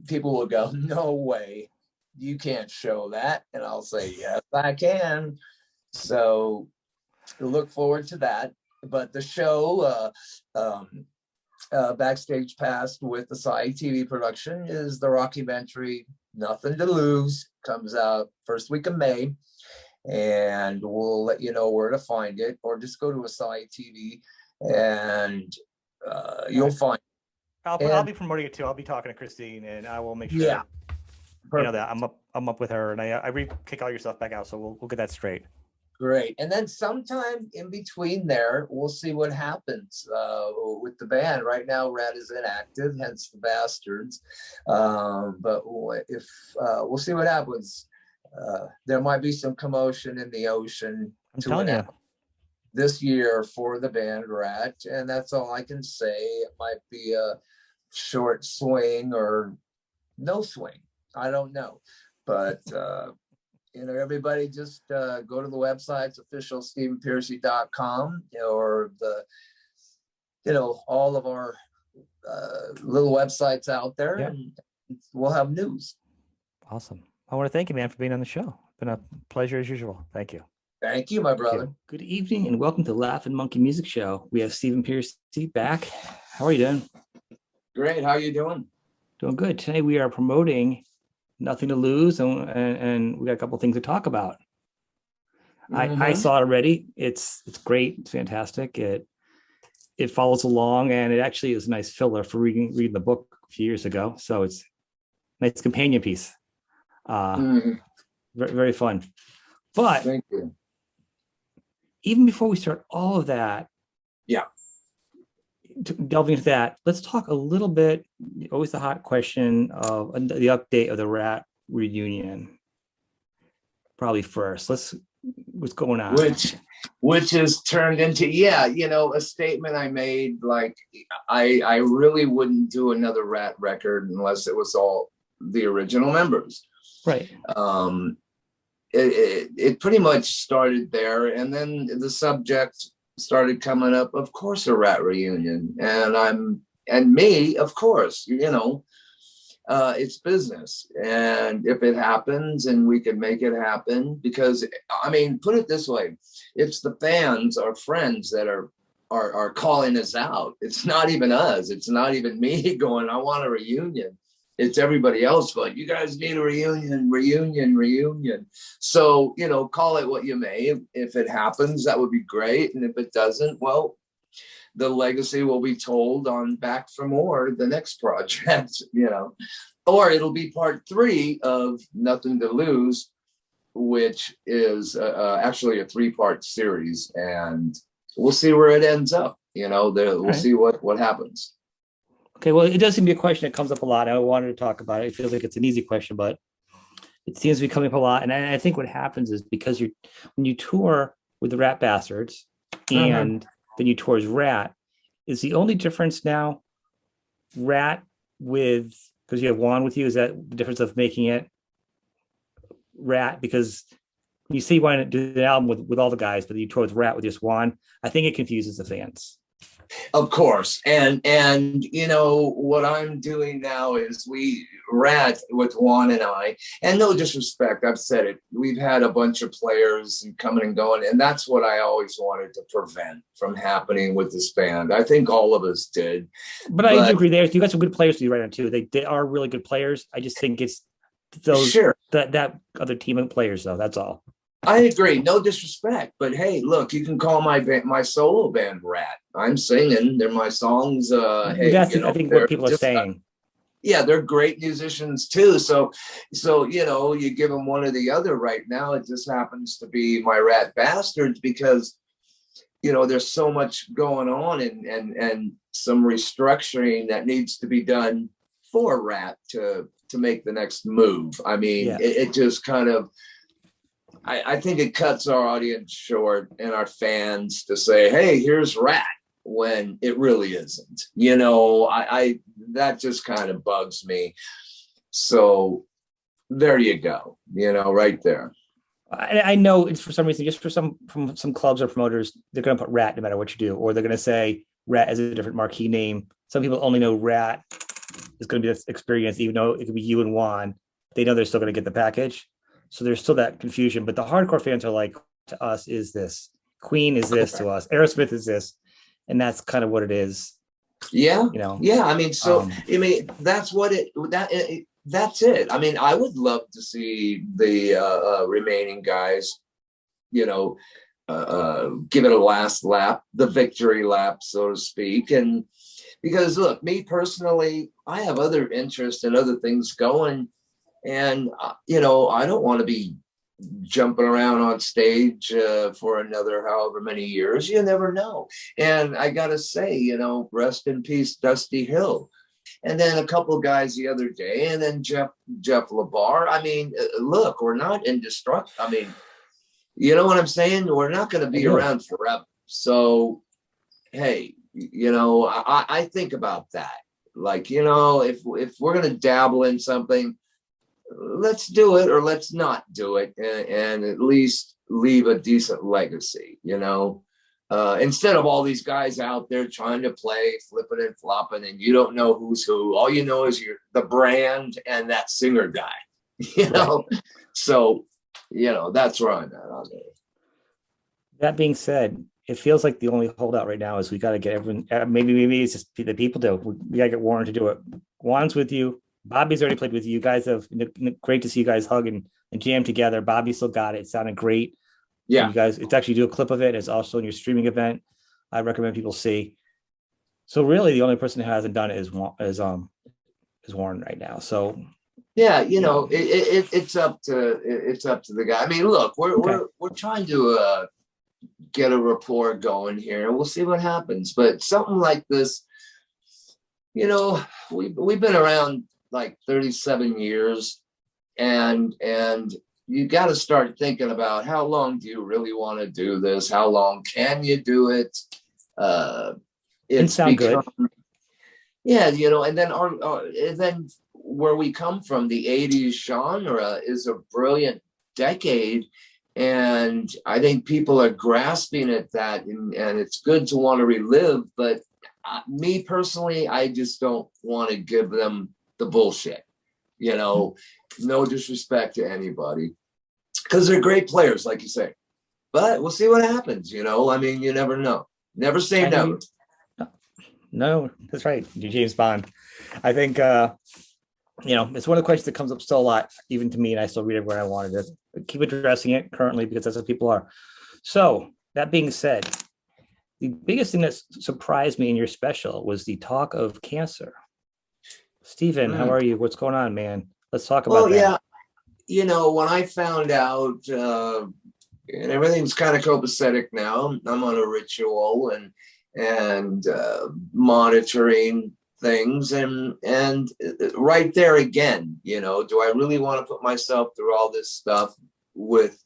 People will go, no way, you can't show that. And I'll say, yes, I can. So look forward to that. But the show, Backstage Pass with the Sci TV production, is the rockumentary Nothing to Lose. Comes out first week of May. And we'll let you know where to find it, or just go to Asai TV and you'll find it. I'll be promoting it too. I'll be talking to Christine, and I will make sure you know that I'm up with her, and I kick all your stuff back out, so we'll get that straight. Great. And then sometime in between there, we'll see what happens with the band. Right now, Ratt is inactive, hence the Bastards. But if we'll see what happens. There might be some commotion in the ocean. I'm telling you. This year for the band Ratt, and that's all I can say. It might be a short swing or no swing. I don't know. But everybody just go to the websites, official StephenPearcy.com, or all of our little websites out there, and we'll have news. Awesome. I want to thank you, man, for being on the show. It's been a pleasure as usual. Thank you. Thank you, my brother. Good evening and welcome to Laughing Monkey Music Show. We have Stephen Pearcy back. How are you doing? Great. How are you doing? Doing good. Today we are promoting Nothing to Lose, and we got a couple things to talk about. I saw it already. It's great. It's fantastic. It follows along, and it actually is a nice filler for reading the book a few years ago. So it's a nice companion piece. Very, very fun. But thank you. Even before we start all of that, delving into that, let's talk a little bit. Always the hot question of the update of the Ratt reunion. Probably first. What's going on? Which has turned into a statement I made. Like I really wouldn't do another Ratt record unless it was all the original members. Right. It pretty much started there, and then the subject started coming up. Of course, a Ratt reunion, and me, of course. It's business, and if it happens, and we can make it happen, because I mean, put it this way: it's the fans, our friends, that are calling us out. It's not even us. It's not even me going, I want a reunion. It's everybody else going, you guys need a reunion. So, call it what you may. If it happens, that would be great. And if it doesn't, well, the legacy will be told on Back for More, the next project, or it'll be part 3 of Nothing to Lose, which is actually a 3-part series. And we'll see where it ends up. We'll see what happens. Okay, well, it does seem to be a question that comes up a lot. I wanted to talk about it. It feels like it's an easy question, but it seems to be coming up a lot. And I think what happens is because when you tour with the Ratt Bastards and then you tour as Ratt, is the only difference now Ratt because you have Juan with you? Is that the difference of making it Ratt? Because when you say you want to do the album with all the guys, but you tour with Ratt with just Juan, I think it confuses the fans. Of course. And what I'm doing now is Ratt with Juan and I, and no disrespect, I've said it, we've had a bunch of players and coming and going, and that's what I always wanted to prevent from happening with this band. I think all of us did. But I do agree there. You got some good players to do right now too. They are really good players. I just think it's those that other team of players though. That's all. I agree. No disrespect, but hey, look, you can call my solo band Ratt. I'm singing. They're my songs. I think what people are saying. They're great musicians too. So you give them one or the other. Right now, it just happens to be my Ratt Bastards because there's so much going on and some restructuring that needs to be done for Ratt to make the next move. I mean, it just kind of. I think it cuts our audience short and our fans to say, hey, here's Ratt, when it really isn't. That just kind of bugs me. So there you go, right there. I know it's for some reason, just from some clubs or promoters, they're going to put Ratt no matter what you do, or they're going to say Ratt as a different marquee name. Some people only know Ratt is going to be this experience, even though it could be you and Juan. They know they're still going to get the package. So there's still that confusion, but the hardcore fans are like, to us is this, Queen is this to us, Aerosmith is this, and that's kind of what it is. Yeah. I mean, that's what that's it. I mean, I would love to see the remaining guys, give it a last lap, the victory lap, so to speak. And because look, me personally, I have other interests and other things going. And, you know, I don't want to be jumping around on stage for another however many years. You never know. And I got to say, you know, rest in peace, Dusty Hill. And then a couple of guys the other day, and then Jeff LaBar. I mean, look, we're not indestructible. I mean, you know what I'm saying? We're not going to be around forever. So, hey, you know, I think about that. Like, you know, if we're going to dabble in something, let's do it or let's not do it, and at least leave a decent legacy, you know, instead of all these guys out there trying to play flipping and flopping and you don't know who's who. All you know is the brand and that singer guy, you know. So, you know, that's where I'm at on it. That being said, it feels like the only holdout right now is we got to get everyone. Maybe it's just the people do. We got to get Warren to do it. Juan's with you. Bobby's already played with you. You guys have great to see you guys hug and jam together. Bobby still got it. It sounded great. Yeah, you guys. It's actually do a clip of it. It's also in your streaming event. I recommend people see. So really, the only person who hasn't done it is Warren right now. So yeah, you know, it's up to the guy. I mean, look, we're trying to get a rapport going here. We'll see what happens. But something like this, you know, we've been around like 37 years, and you got to start thinking about how long do you really want to do this? How long can you do it? It's sound good. Yeah, you know, and then and then where we come from, the 80s genre is a brilliant decade. And I think people are grasping at that, and it's good to want to relive. But me personally, I just don't want to give them the bullshit, you know, no disrespect to anybody, because they're great players, like you say. But we'll see what happens, you know. I mean, you never know. Never say never. No, that's right. You're James Bond. I think, you know, it's one of the questions that comes up still a lot, even to me, and I still read it where I wanted to keep addressing it currently because that's what people are. So that being said, the biggest thing that surprised me in your special was the talk of cancer. Stephen, how are you? What's going on, man? Let's talk about that. Yeah, you know, when I found out, and everything's kind of copacetic now, I'm on a ritual and monitoring things, and right there again, you know, do I really want to put myself through all this stuff with,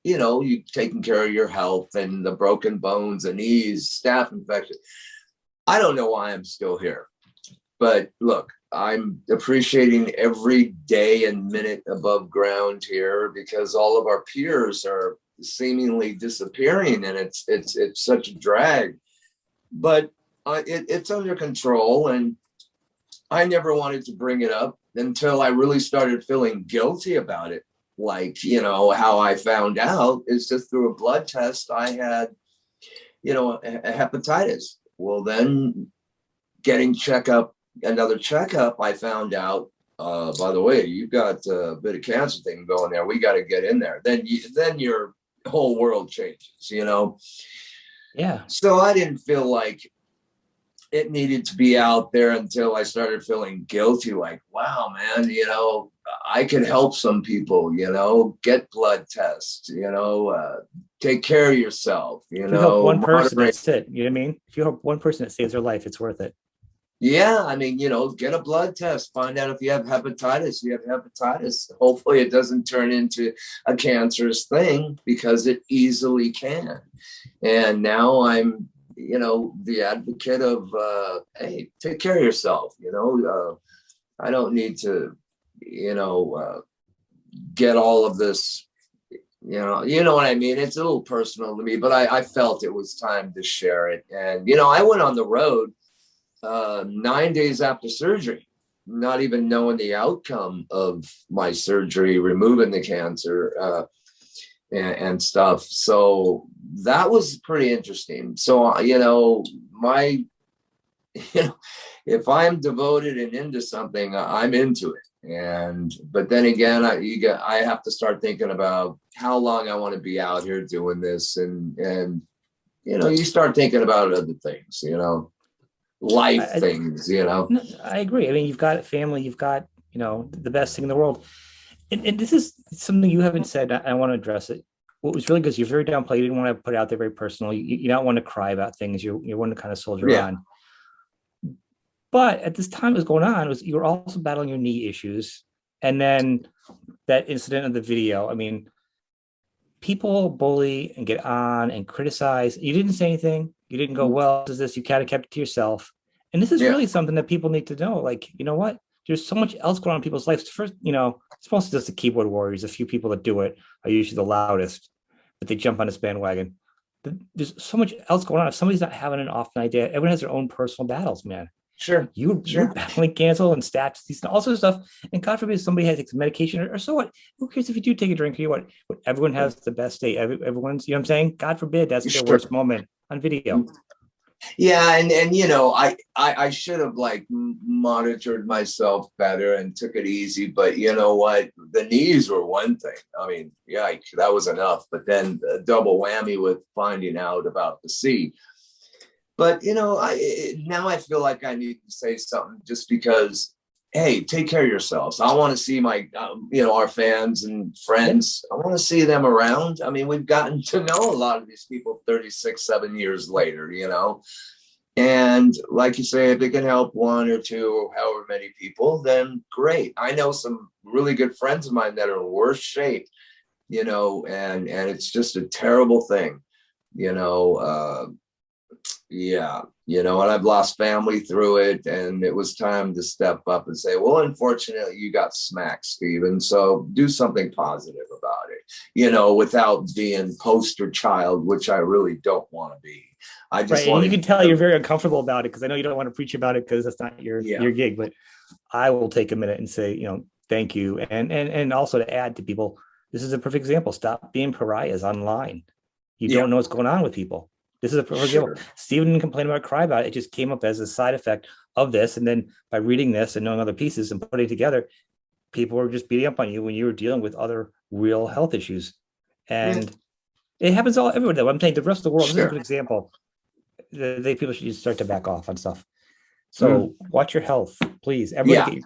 you know, you taking care of your health and the broken bones and knees, staph infection? I don't know why I'm still here, but look, I'm appreciating every day and minute above ground here, because all of our peers are seemingly disappearing, and it's such a drag. But it's under control, and I never wanted to bring it up until I really started feeling guilty about it. Like, you know, how I found out is just through a blood test. I had, you know, a hepatitis. Well, then getting another checkup, I found out, by the way, you've got a bit of cancer thing going there. We got to get in there. Then your whole world changes, you know? Yeah. So I didn't feel like it needed to be out there until I started feeling guilty. Like, wow, man, you know, I could help some people, you know, get blood tests, you know, take care of yourself, you know. Help one person, that's it. You know what I mean? If you help one person that saves their life, it's worth it. Yeah, I mean, you know, get a blood test, find out if you have hepatitis. You have hepatitis. Hopefully it doesn't turn into a cancerous thing, because it easily can. And now I'm, you know, the advocate of, hey, take care of yourself. You know, I don't need to, you know, get all of this, you know what I mean? It's a little personal to me, but I felt it was time to share it. And, you know, I went on the road 9 days after surgery, not even knowing the outcome of my surgery, removing the cancer and stuff. So that was pretty interesting. So, you know, if I'm devoted and into something, I'm into it. But then again, I have to start thinking about how long I want to be out here doing this. And, you know, you start thinking about other things, you know. Things, you know. I agree. I mean, you've got family, you've got, you know, the best thing in the world. And this is something you haven't said. I want to address it. What was really good is you're very downplayed. You didn't want to put it out there very personal. You don't want to cry about things. You want to kind of soldier on. But at this time it was going on, was you were also battling your knee issues. And then that incident of the video. I mean, people bully and get on and criticize. You didn't say anything. You didn't go, well, this is this. You kind of kept it to yourself. And this is really something that people need to know. Like, you know what? There's so much else going on in people's lives. First, it's mostly just the keyboard warriors. A few people that do it are usually the loudest, but they jump on this bandwagon. There's so much else going on. If somebody's not having an off night, everyone has their own personal battles, man. Sure. You're battling cancel and stats, all sorts of stuff. And God forbid somebody has medication or so what? Who cares if you do take a drink? You know what? Everyone has the best day. Everyone's, you know what I'm saying? God forbid that's their worst moment on video. Yeah, and I should have monitored myself better and took it easy, but you know what? The knees were one thing. I mean, yikes, that was enough. But then a double whammy with finding out about the C. But now I feel like I need to say something just because. Hey, take care of yourselves. I want to see my, our fans and friends. I want to see them around. I mean, we've gotten to know a lot of these people 7 years later, And like you say, if it can help one or two or however many people, then great. I know some really good friends of mine that are in worse shape, and it's just a terrible thing, and I've lost family through it, and it was time to step up and say, well, unfortunately, you got smacked, Steven. So do something positive about it, without being poster child, which I really don't want to be. I just want. You can tell you're very uncomfortable about it because I know you don't want to preach about it because that's not your gig. But I will take a minute and say, thank you, and also to add to people, this is a perfect example. Stop being pariahs online. You don't know what's going on with people. This is a perfect example. Steven didn't complain about it, cry about it. It just came up as a side effect of this. And then by reading this and knowing other pieces and putting it together, people were just beating up on you when you were dealing with other real health issues. And it happens everywhere, though. I'm saying the rest of the world, this is a good example. People should just start to back off on stuff. So watch your health, please. Everybody,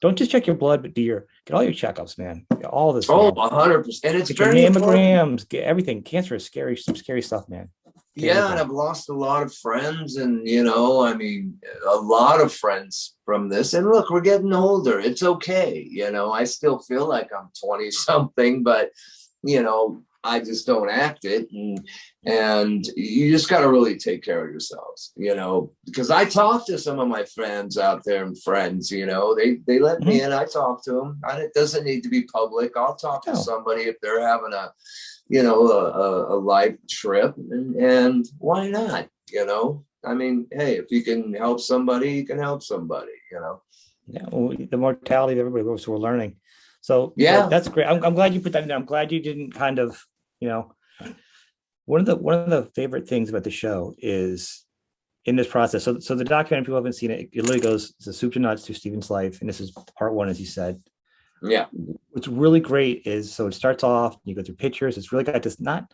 don't just check your blood, but get all your checkups, man. All this. 100%. And it's get your mammograms, get everything. Cancer is scary, some scary stuff, man. And I've lost a lot of friends and, a lot of friends from this. And look, we're getting older. It's okay. I still feel like I'm 20 something, but, I just don't act it. And you just got to really take care of yourselves, because I talk to some of my friends out there and friends, they let me in. I talk to them. It doesn't need to be public. I'll talk to somebody if they're having a life trip, and why not? I mean, hey, if you can help somebody, you can help somebody. Yeah, well, the mortality of everybody goes, we're learning. So that's great. I'm glad you put that in there. I'm glad you didn't kind of, one of the favorite things about the show is in this process. So the documentary, people haven't seen it. It literally goes, it's a soup to nuts to Steven's life, and this is part one, as you said. Yeah. What's really great is, so it starts off, you go through pictures. It's really got this not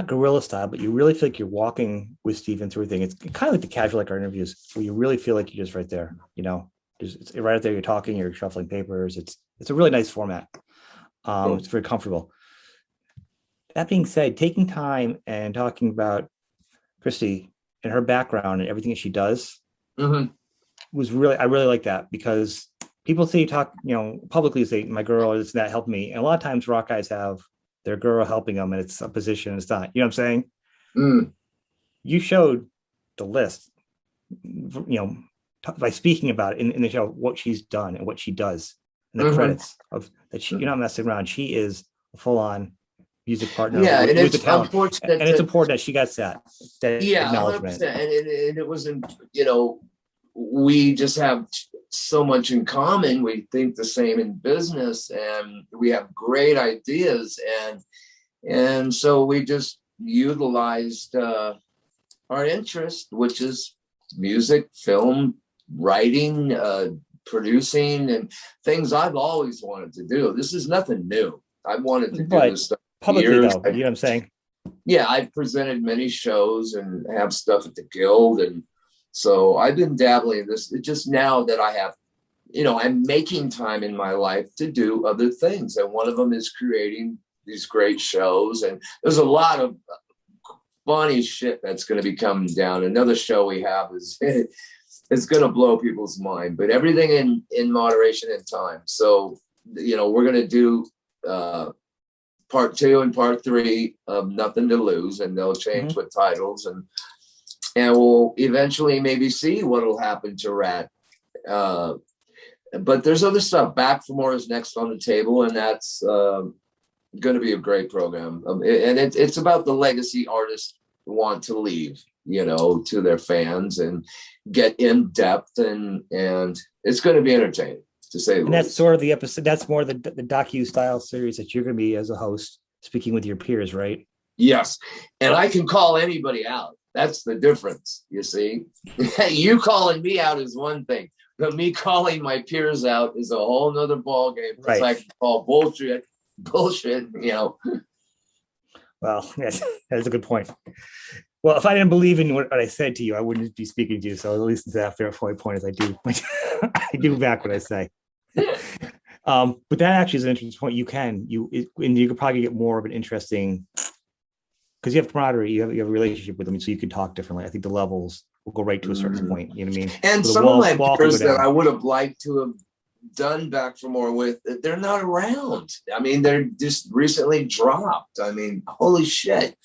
guerrilla style, but you really feel like you're walking with Steven through everything. It's kind of like the casual, like our interviews, where you really feel like you're just right there. It's right out there. You're talking, you're shuffling papers. It's a really nice format. It's very comfortable. That being said, taking time and talking about Christy and her background and everything that she does was I really like that, because people say talk, publicly say my girl is that helped me. And a lot of times rock guys have their girl helping them and it's a position. It's not, you know what I'm saying? You showed the list, by speaking about it in the show, what she's done and what she does and the credits of that. You're not messing around. She is a full on music partner. And with it's the talent. unfortunate. And it's important that she got that acknowledgement. 100%. And it wasn't, we just have so much in common. We think the same in business, and we have great ideas, and so we just utilized our interest, which is music, film, writing, producing, and things I've always wanted to do. This is nothing new. I've wanted to do this stuff publicly, years. though. You know what I'm saying? Yeah, I've presented many shows and have stuff at the Guild, and so I've been dabbling in this. It's just now that I have, you know, I'm making time in my life to do other things. And one of them is creating these great shows. And there's a lot of funny shit that's going to be coming down. Another show we have is it's going to blow people's mind, but everything in moderation and time. So, you know, we're going to do part 2 and part 3 of Nothing to Lose, and they'll change with titles, and we'll eventually maybe see what'll happen to Ratt. But there's other stuff. Back for More is next on the table, and that's going to be a great program. And it's about the legacy artists who want to leave, you know, to their fans and get in depth, and it's going to be entertaining, to say the least. And that's sort of the episode. That's more the docu style series that you're going to be as a host, speaking with your peers, right? Yes, and I can call anybody out. That's the difference, you see. You calling me out is one thing, but me calling my peers out is a whole nother ball game. Right. I can call bullshit, you know. Well, yes, that's a good point. Well, if I didn't believe in what I said to you, I wouldn't be speaking to you. So at least after a point, as I do, I do back what I say. But that actually is an interesting point. You could probably get more of an interesting, because you have camaraderie, you have a relationship with them, so you can talk differently. I think the levels will go right to a certain point. You know what I mean? And so some of my peers that I would have liked to have done Back for More with, they're not around. I mean, they're just recently dropped. I mean, holy shit.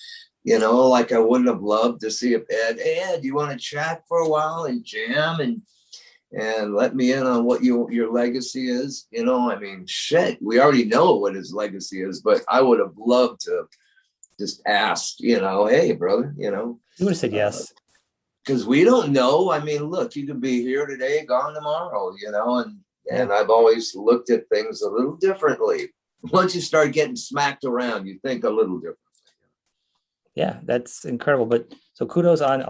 You know, like I wouldn't have loved to see if Ed, you want to chat for a while and jam and let me in on what your legacy is? You know, I mean, shit, we already know what his legacy is, but I would have loved to just ask, you know, hey, brother, you know. You would have said yes. Because we don't know. I mean, look, you could be here today, gone tomorrow, you know, and I've always looked at things a little differently. Once you start getting smacked around, you think a little different. Yeah, that's incredible. But so kudos on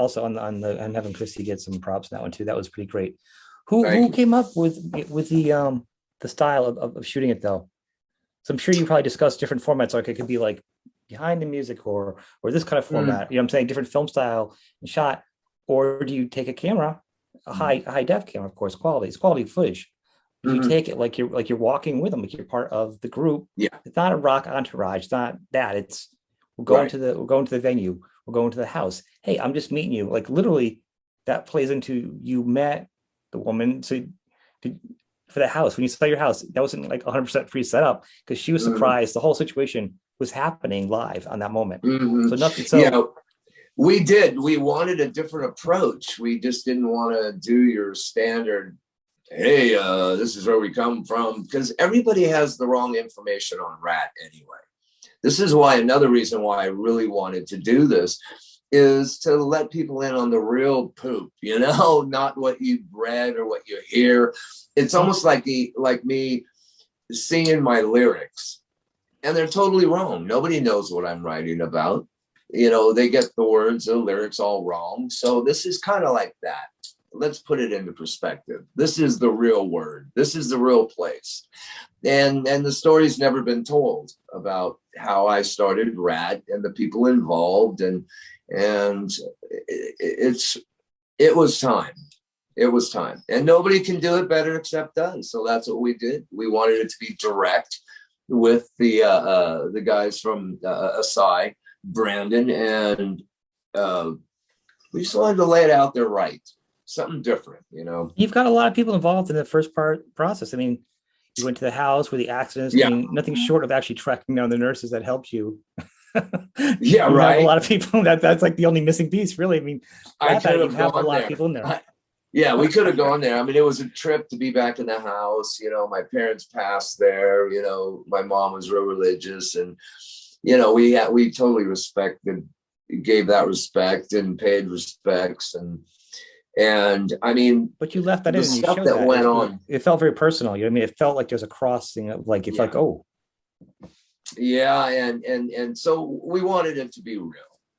having Christy get some props on that one too. That was pretty great. Who came up with the style of shooting it though? So I'm sure you probably discussed different formats. Like it could be like behind the music or this kind of format. You know what I'm saying? Different film style and shot. Or do you take a camera, a high def camera, of course, it's quality footage. But you take it like you're walking with them, like you're part of the group. Yeah. It's not a rock entourage. It's not that. It's we're going to the venue. We're going to the house. Hey, I'm just meeting you. Like literally, that plays into you met the woman. So for the house, when you saw your house, that wasn't like 100% free setup because she was surprised. The whole situation was happening live on that moment. So nothing. So yeah, we wanted a different approach. We just didn't want to do your standard. Hey, this is where we come from, because everybody has the wrong information on Ratt anyway. This is why another reason why I really wanted to do this is to let people in on the real poop, you know, not what you've read or what you hear. It's almost like me singing my lyrics, and they're totally wrong. Nobody knows what I'm writing about. You know, they get the words, the lyrics all wrong. So this is kind of like that. Let's put it into perspective. This is the real word. This is the real place. And the story's never been told about how I started Ratt and the people involved. And it was time. It was time. And nobody can do it better except us. So that's what we did. We wanted it to be direct with the guys from Asai, Brandon, and we just wanted to lay it out there right. Something different, you know. You've got a lot of people involved in the first process. I mean, you went to the house where the accidents, I mean, nothing short of actually tracking down the nurses that helped you. Yeah, right. A lot of people that's like the only missing piece, really. I mean, I could have a lot of people in there. Yeah, we could have gone there. I mean, it was a trip to be back in the house. You know, my parents passed there. You know, my mom was real religious, and you know, we totally gave that respect and paid respects, and I mean, but you left that in. Stuff that went on. It felt very personal. You know what I mean? It felt like there's a crossing of like it's like, oh, yeah, and so we wanted it to be real.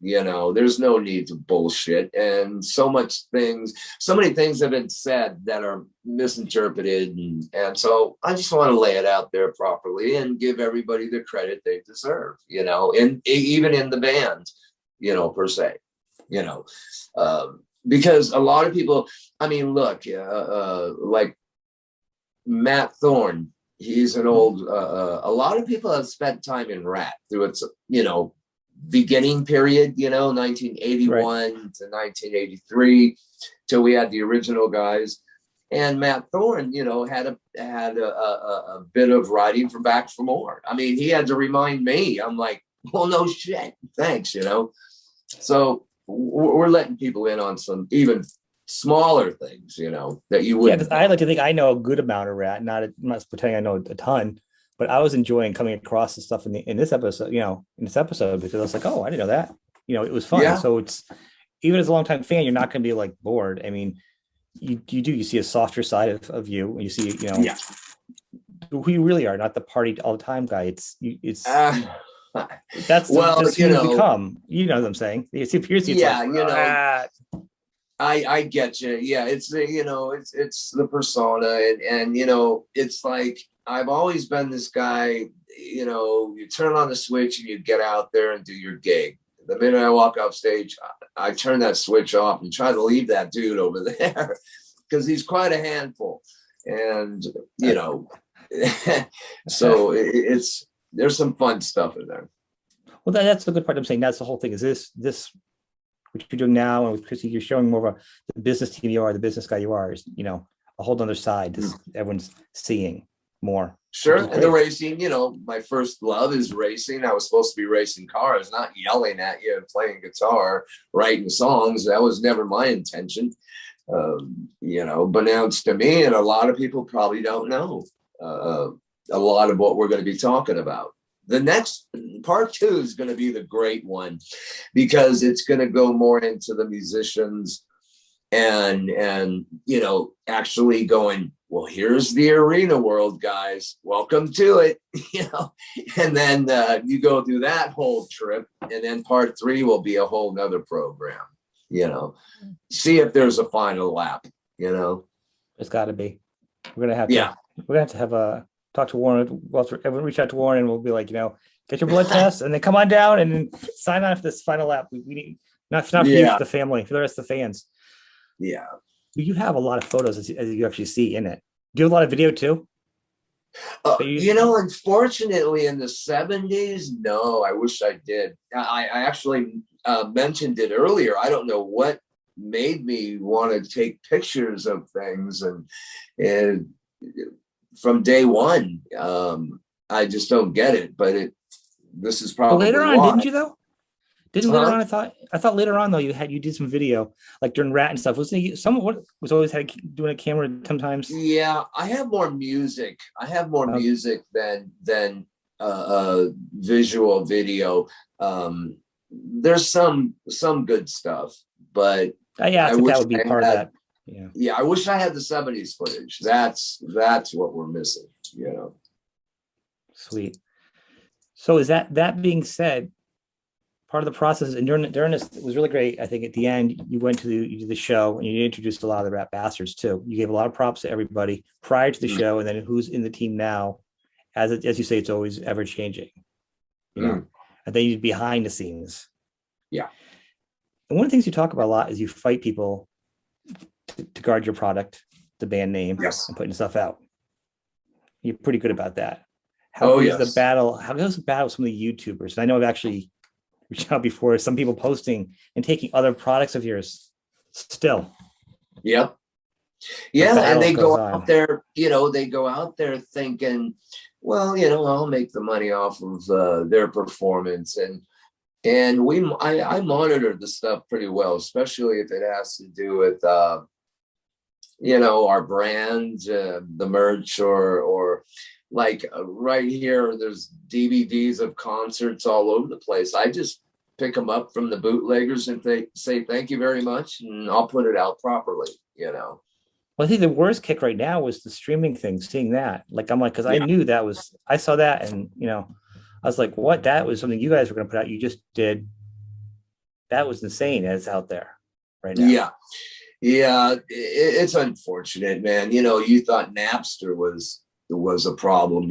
You know, there's no need to bullshit, and so many things have been said that are misinterpreted, and so I just want to lay it out there properly and give everybody the credit they deserve. You know, and even in the band, you know, per se, you know. Because a lot of people, I mean, look, like Matt Thorne. He's an old, a lot of people have spent time in Ratt through its, beginning period, 1981 to 1983, till we had the original guys. And Matt Thorne, had a bit of writing for Back for More. I mean, he had to remind me. I'm like, well, no shit, thanks, So we're letting people in on some even smaller things, that you wouldn't. Yeah, because I like to think I know a good amount of Ratt. I'm not pretending I know a ton, but I was enjoying coming across the stuff in this episode, because I was like, oh, I didn't know that. It was fun. Yeah. So it's, even as a longtime fan, you're not going to be like bored. I mean, you see a softer side of you. You see, who you really are, not the party all the time guy. That's well, just who you become. You know what I'm saying? You see Pearcy, I get you. Yeah, it's it's the persona, and it's like I've always been this guy. You turn on the switch and you get out there and do your gig. The minute I walk off stage, I turn that switch off and try to leave that dude over there because he's quite a handful, and so there's some fun stuff in there. Well, that's the good part. I'm saying that's the whole thing. Is this what you're doing now, and with Chrissy, you're showing more of the business team you are, the business guy you are, is a whole other side. Everyone's seeing more. Sure, and the racing. My first love is racing. I was supposed to be racing cars, not yelling at you and playing guitar, writing songs. That was never my intention. But now it's to me, and a lot of people probably don't know a lot of what we're going to be talking about. The next part 2 is going to be the great one, because it's going to go more into the musicians and actually going, well, here's the arena world, guys. Welcome to it, and then you go through that whole trip, and then part 3 will be a whole nother program, see if there's a final lap, There's got to be. We're going to have a talk to Warren. Well, everyone reach out to Warren, and we'll be like, get your blood test, and then come on down and then sign on for this final lap. We need not for you, for the family, for the rest of the fans. Yeah. You have a lot of photos as you actually see in it. Do you have a lot of video too? Unfortunately, in the 70s, no. I wish I did. I actually mentioned it earlier. I don't know what made me want to take pictures of things, and from day one, I just don't get it. But this is probably later on, why. didn't you though? Later on, I thought later on though you did some video like during Ratt and stuff. Wasn't someone was always doing a camera sometimes? Yeah, I have more music. I have more music than visual video. There's some good stuff, but I wish that would be part of that. Yeah, I wish I had the 70s footage. That's what we're missing. Sweet. So is that being said, part of the process, and during this, it was really great. I think at the end, you did the show and you introduced a lot of the Ratt Bastards too. You gave a lot of props to everybody prior to the show, and then who's in the team now. As you say, it's always ever changing. And then you behind the scenes. Yeah. And one of the things you talk about a lot is you fight people to guard your product, the band name, and putting stuff out. You're pretty good about that. How goes the battle with some of the YouTubers? And I know I've actually reached out before, some people posting and taking other products of yours still. Yep. Yeah. And they go out there, they go out there thinking, well, I'll make the money off of their performance. And I monitor the stuff pretty well, especially if it has to do with, our brand, the merch, or like right here, there's DVDs of concerts all over the place. I just pick them up from the bootleggers and they say, thank you very much. And I'll put it out properly, Well, I think the worst kick right now was the streaming thing, seeing that. Because I knew I saw that and, I was like, what? That was something you guys were going to put out. You just did. That was insane as out there right now. Yeah. Yeah. It's unfortunate, man. You thought Napster was a problem,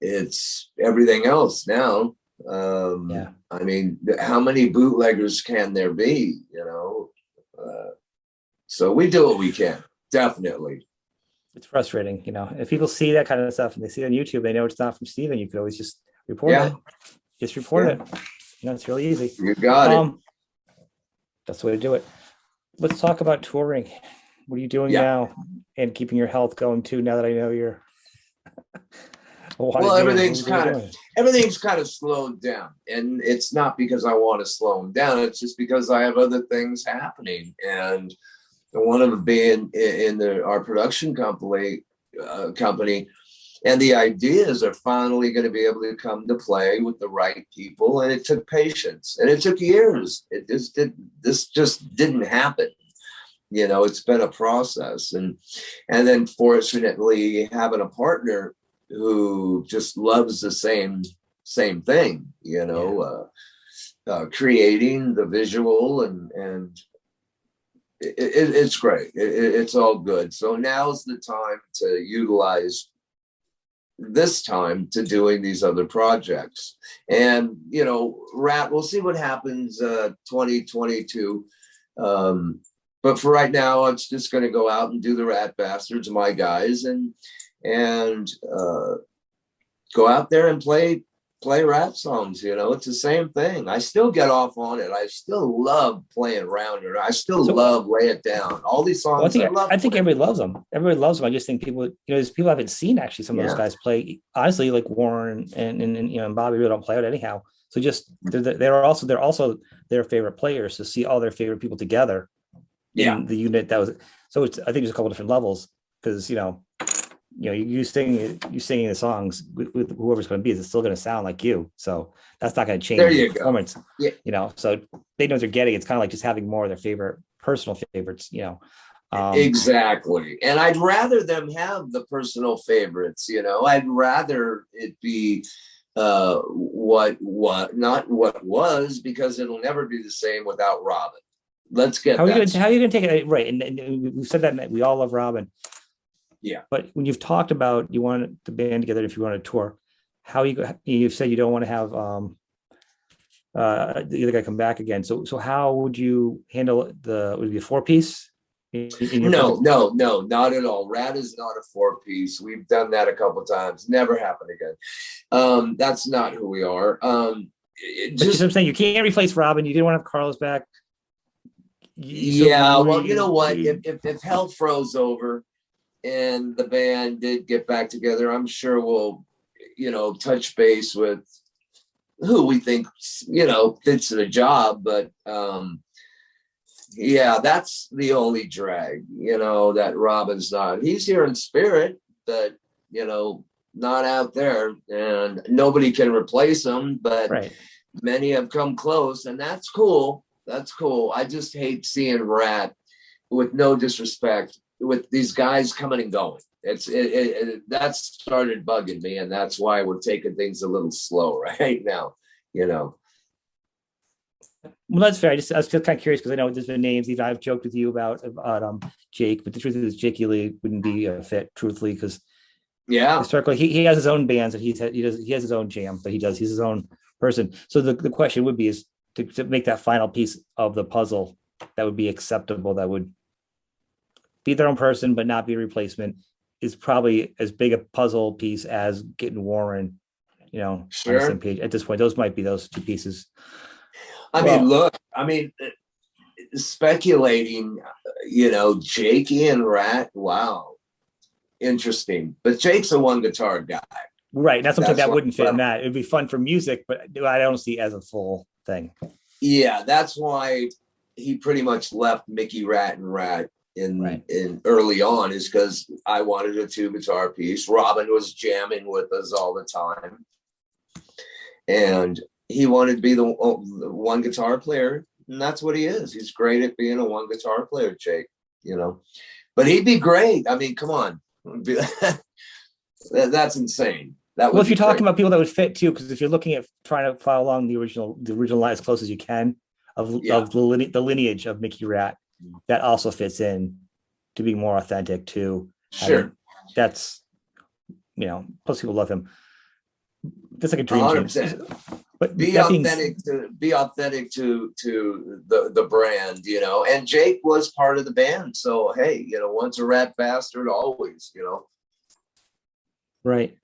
it's everything else now. I mean, how many bootleggers can there be, so we do what we can, definitely. It's frustrating, if people see that kind of stuff and they see it on YouTube, they know it's not from Steven. You could always just report it. Just report it. It's really easy. You got it. That's the way to do it. Let's talk about touring. What are you doing now and keeping your health going too, now that I know you're well, everything's kind of slowed down, and it's not because I want to slow them down. It's just because I have other things happening, and one of them being in our production company, and the ideas are finally going to be able to come to play with the right people. And it took patience, and it took years. This just didn't happen. It's been a process, and then fortunately having a partner who just loves the same thing, creating the visual, and it's great. It's all good. So now's the time to utilize this time to doing these other projects. And Ratt, we'll see what happens 2022. But for right now, it's just going to go out and do the Rat Bastards, my guys, and go out there and play Rat songs. It's the same thing. I still get off on it. I still love playing around it. I still love Lay It Down. All these songs. I think everybody loves them. Everybody loves them. I just think people, there's people I haven't seen actually. Some of those guys play. Honestly, like Warren and Bobby really don't play it anyhow. So just they're also their favorite players. To see all their favorite people together in the unit, that was so. I think there's a couple different levels, because you singing the songs with whoever's going to be, it's still going to sound like you. So that's not going to change the performance. So they know what they're getting. It's kind of like just having more of their favorite personal favorites. Exactly. And I'd rather them have the personal favorites. I'd rather it be what not what was, because it'll never be the same without Robin. Let's get how are you going to take it right? And we've said that we all love Robin. Yeah. But when you've talked about you want the band together, if you want to tour, you've said you don't want to have the other guy come back again. So how would you handle would it be a 4-piece? No, not at all. Ratt is not a 4-piece. We've done that a couple of times. Never happened again. That's not who we are. I'm saying you can't replace Robin. You didn't want to have Carlos back. Well, you know what? If hell froze over and the band did get back together, I'm sure we'll, touch base with who we think, fits the job. But that's the only drag, that Robin's not. He's here in spirit, but, not out there, and nobody can replace him. But many have come close, and that's cool. That's cool. I just hate seeing Ratt, with no disrespect, with these guys coming and going. That started bugging me, and that's why we're taking things a little slow right now. Well, that's fair. I was just kind of curious, because I know there's been names. Even I've joked with you about Jake, but the truth is Jake really wouldn't be a fit, truthfully, because historically he has his own bands, and he has his own jam that he does. He's his own person. So the question would be is to make that final piece of the puzzle that would be acceptable, that would be their own person but not be a replacement, is probably as big a puzzle piece as getting Warren, on the same page at this point. Those might be those two pieces. Speculating, Jakey and Ratt, wow, interesting. But Jake's a one guitar guy. Right. That's something that wouldn't fit in that. It'd be fun for music, but I don't see it as a full thing. Yeah, that's why he pretty much left Mickey Ratt and Ratt in early on, is because I wanted a 2-guitar piece. Robin was jamming with us all the time, and he wanted to be the one guitar player, and that's what he is. He's great at being a one guitar player, Jake. But he'd be great. I mean, come on, that's insane. Well, if you're talking about people that would fit too, because if you're looking at trying to follow along the original line as close as you can of the lineage of Mickey Ratt, that also fits in to be more authentic too. Sure. That's, plus people love him. That's like a dream team. But be that being authentic to the brand, you know. And Jake was part of the band, so hey, you know, once a rat bastard, always, you know. right.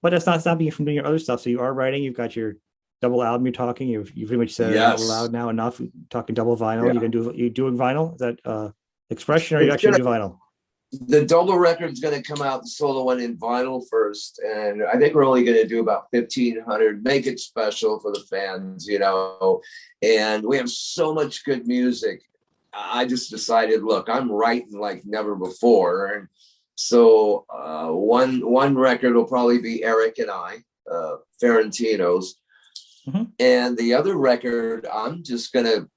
But that's not stopping you from doing your other stuff. So you are writing. You've got your double album. You're talking. You pretty much said it out Yes. loud now enough. You're talking double vinyl. Yeah. You doing vinyl? Is that expression, or you It's actually gonna- do vinyl? The double record's going to come out, the solo one, in vinyl first, and I think we're only going to do about 1,500. Make it special for the fans, you know. And we have so much good music. I just decided, look, I'm writing like never before, and so one record will probably be Eric and I, Ferrantino's, and the other record, I'm just going to,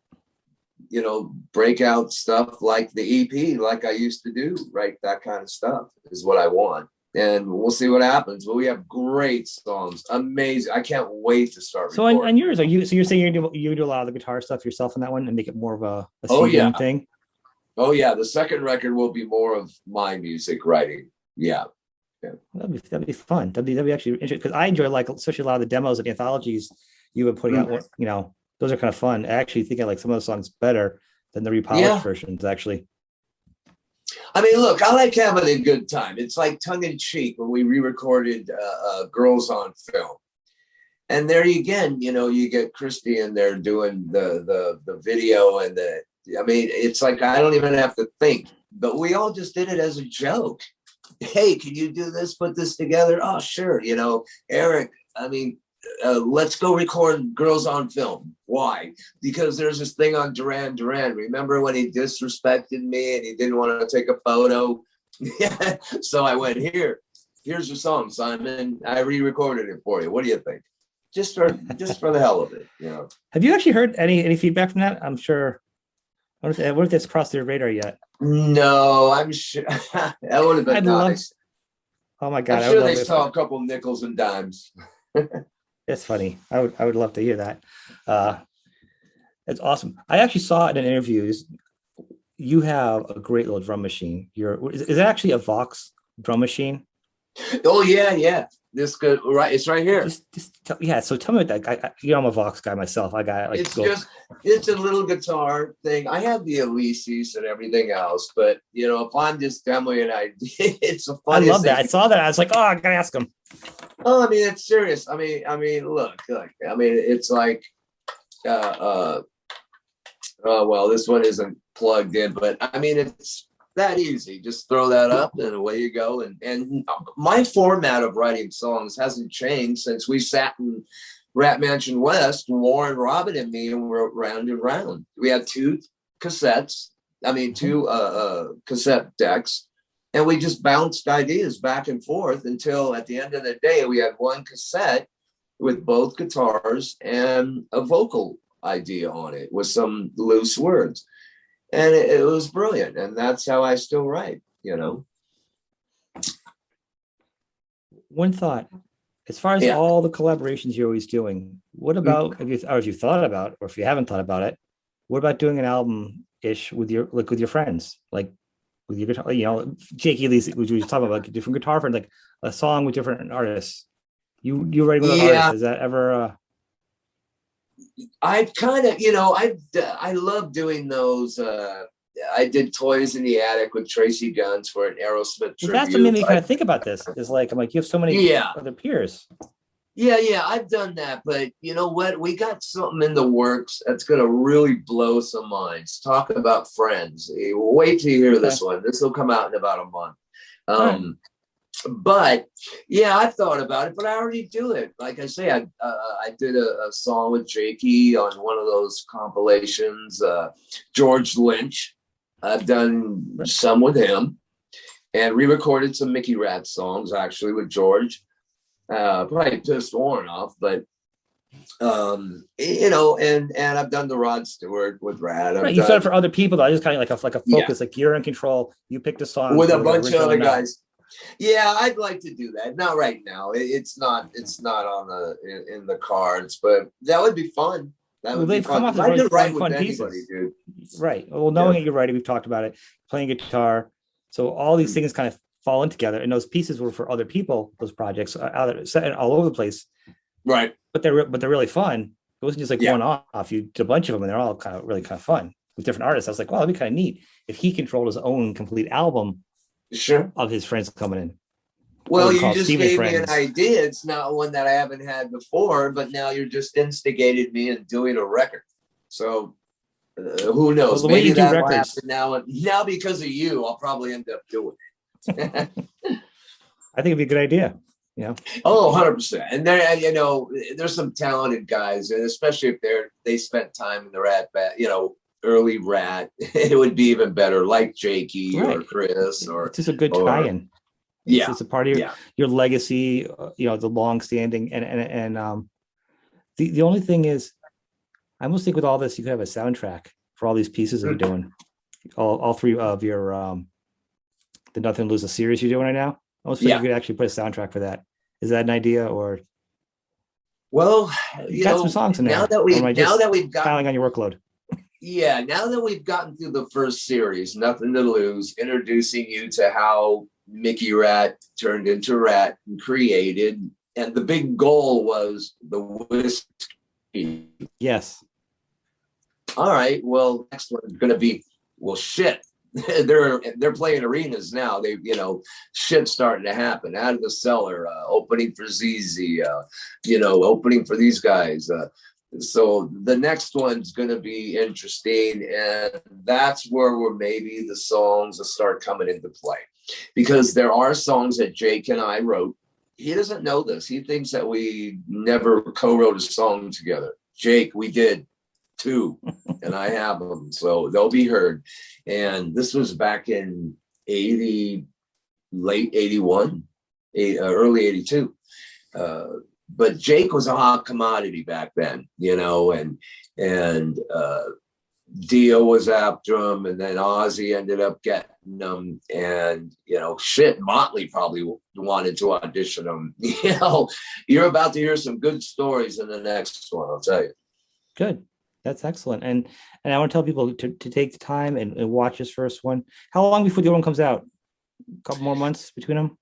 you know, break out stuff like the EP, like I used to do, right? That kind of stuff is what I want. And we'll see what happens. But we have great songs. Amazing. I can't wait to start So on yours, you're saying you do a lot of the guitar stuff yourself on that one and make it more of a thing? Oh yeah. The second record will be more of my music writing. Yeah. That'd be fun. That'd be actually interesting, because I enjoy, like, especially a lot of the demos and anthologies you were putting out. You know, those are kind of fun. I actually think I like some of those songs better than the repolished versions, actually. I mean, look, I like having a good time. It's like tongue in cheek when we re-recorded Girls on Film. And there again, you know, you get Christy in there doing the video, and I mean, it's like I don't even have to think, but we all just did it as a joke. Hey, can you do this? Put this together? Oh, sure. You know, Eric, I mean, let's go record Girls on Film. Why? Because there's this thing on Duran Duran. Remember when he disrespected me and he didn't want to take a photo? So I went, here's your song, Simon. I re-recorded it for you. What do you think? Just for the hell of it, you know. Have you actually heard any feedback from that? I'm sure. I wonder if that's crossed their radar yet. No, I'm sure that would have been nice. Oh my God! I'm sure they saw a couple nickels and dimes. That's funny. I would love to hear that. It's awesome. I actually saw in an interview, you have a great little drum machine. Is it actually a Vox drum machine? Oh yeah. This good, right? It's right here. So tell me about that. I'm a Vox guy myself. It's a little guitar thing. I have the Elises and everything else, but you know, if I'm just demoing an idea, it's a fun. I love that. I saw that. I was like, oh, I gotta ask him. Oh, I mean, it's serious. I mean, look. I mean, it's like, well, this one isn't plugged in, but I mean, it's that easy. Just throw that up and away you go. And my format of writing songs hasn't changed since we sat in Rat Mansion West, Warren, Robin, and me, and we're round and round. We had two cassette decks, and we just bounced ideas back and forth until at the end of the day, we had one cassette with both guitars and a vocal idea on it with some loose words. And it was brilliant. And that's how I still write, you know. One thought, as far as all the collaborations you're always doing, what about, if you thought about, or if you haven't thought about it, what about doing an album-ish with your friends? Like with your guitar, you know, Jakey Lee, which we were talking about, like different guitar friends, like a song with different artists. You writing with artists, is that ever I've kind of, you know, I love doing those. I did Toys in the Attic with Tracy Guns for an Aerosmith tribute. That's what made me kind of think about this. Is like, I'm like, you have so many other peers. Yeah, I've done that, but you know what? We got something in the works that's gonna really blow some minds. Talk about friends. Wait till you hear this one. This will come out in about a month. But yeah, I thought about it, but I already do it. Like I say, I did a song with Jakey on one of those compilations. George Lynch, I've done some with him, and re-recorded some Mickey Ratt songs actually with George. Probably pissed Warren off, but you know, and I've done the Rod Stewart with Ratt. You've done it for other people though. I just kind of like a focus, like you're in control. You picked a song with a bunch of other guys. Yeah, I'd like to do that. Not right now. It's not on in the cards, but that would be fun. That would be fun. I could write with anybody, dude. Right. Well, knowing that you're writing, we've talked about it, playing guitar. So all these things kind of fall in together, and those pieces were for other people. Those projects out set all over the place. Right. but they're really fun. It wasn't just like Yeah. one off. You did a bunch of them, and they're all really kind of fun with different artists. I was like, wow, that'd be kind of neat if he controlled his own complete album Sure. of his friends coming in. Well, you call it just Steven gave me an Friends. idea. It's not one that I haven't had before, but now you're just instigated me in doing a record. So who knows? Well, the way Maybe you do that will records- happen now. Now because of you, I'll probably end up doing it. I think it'd be a good idea. You know, Oh, 100%. And there, you know, there's some talented guys, and especially if they spent time in the Ratt, you know, early Ratt, it would be even better, like Jakey or Right. Chris or it's just a good or- tie-in. yeah, It's a part of yeah. your legacy, you know, the long-standing, and the only thing is, I almost think with all this, you could have a soundtrack for all these pieces that you're doing, all three of your the Nothing to Lose, a series you're doing right now. I almost think Yeah. you could actually put a soundtrack for that. Is that an idea, or Well, you got some songs in there? now that Or am I just we've got piling on your workload? yeah, now that we've gotten through the first series, Nothing to Lose, introducing you to how Mickey Ratt turned into Ratt and created, and the big goal was the whiskey. Yes. All right, well, next one's gonna be, well, shit. they're playing arenas now. They, you know, shit's starting to happen. Out of the Cellar, opening for ZZ, you know, opening for these guys. So the next one's going to be interesting, and that's where maybe the songs will start coming into play, because there are songs that Jake and I wrote. He doesn't know this. He thinks that we never co-wrote a song together. Jake, we did 2, and I have them, so they'll be heard. And this was back in 80, late 81, early 82. But Jake was a hot commodity back then, you know, and Dio was after him, and then Ozzy ended up getting him, and, you know, shit, Motley probably wanted to audition him. You know, you're about to hear some good stories in the next one, I'll tell you. Good. That's excellent. And I want to tell people to take the time and watch this first one. How long before the other one comes out? A couple more months between them?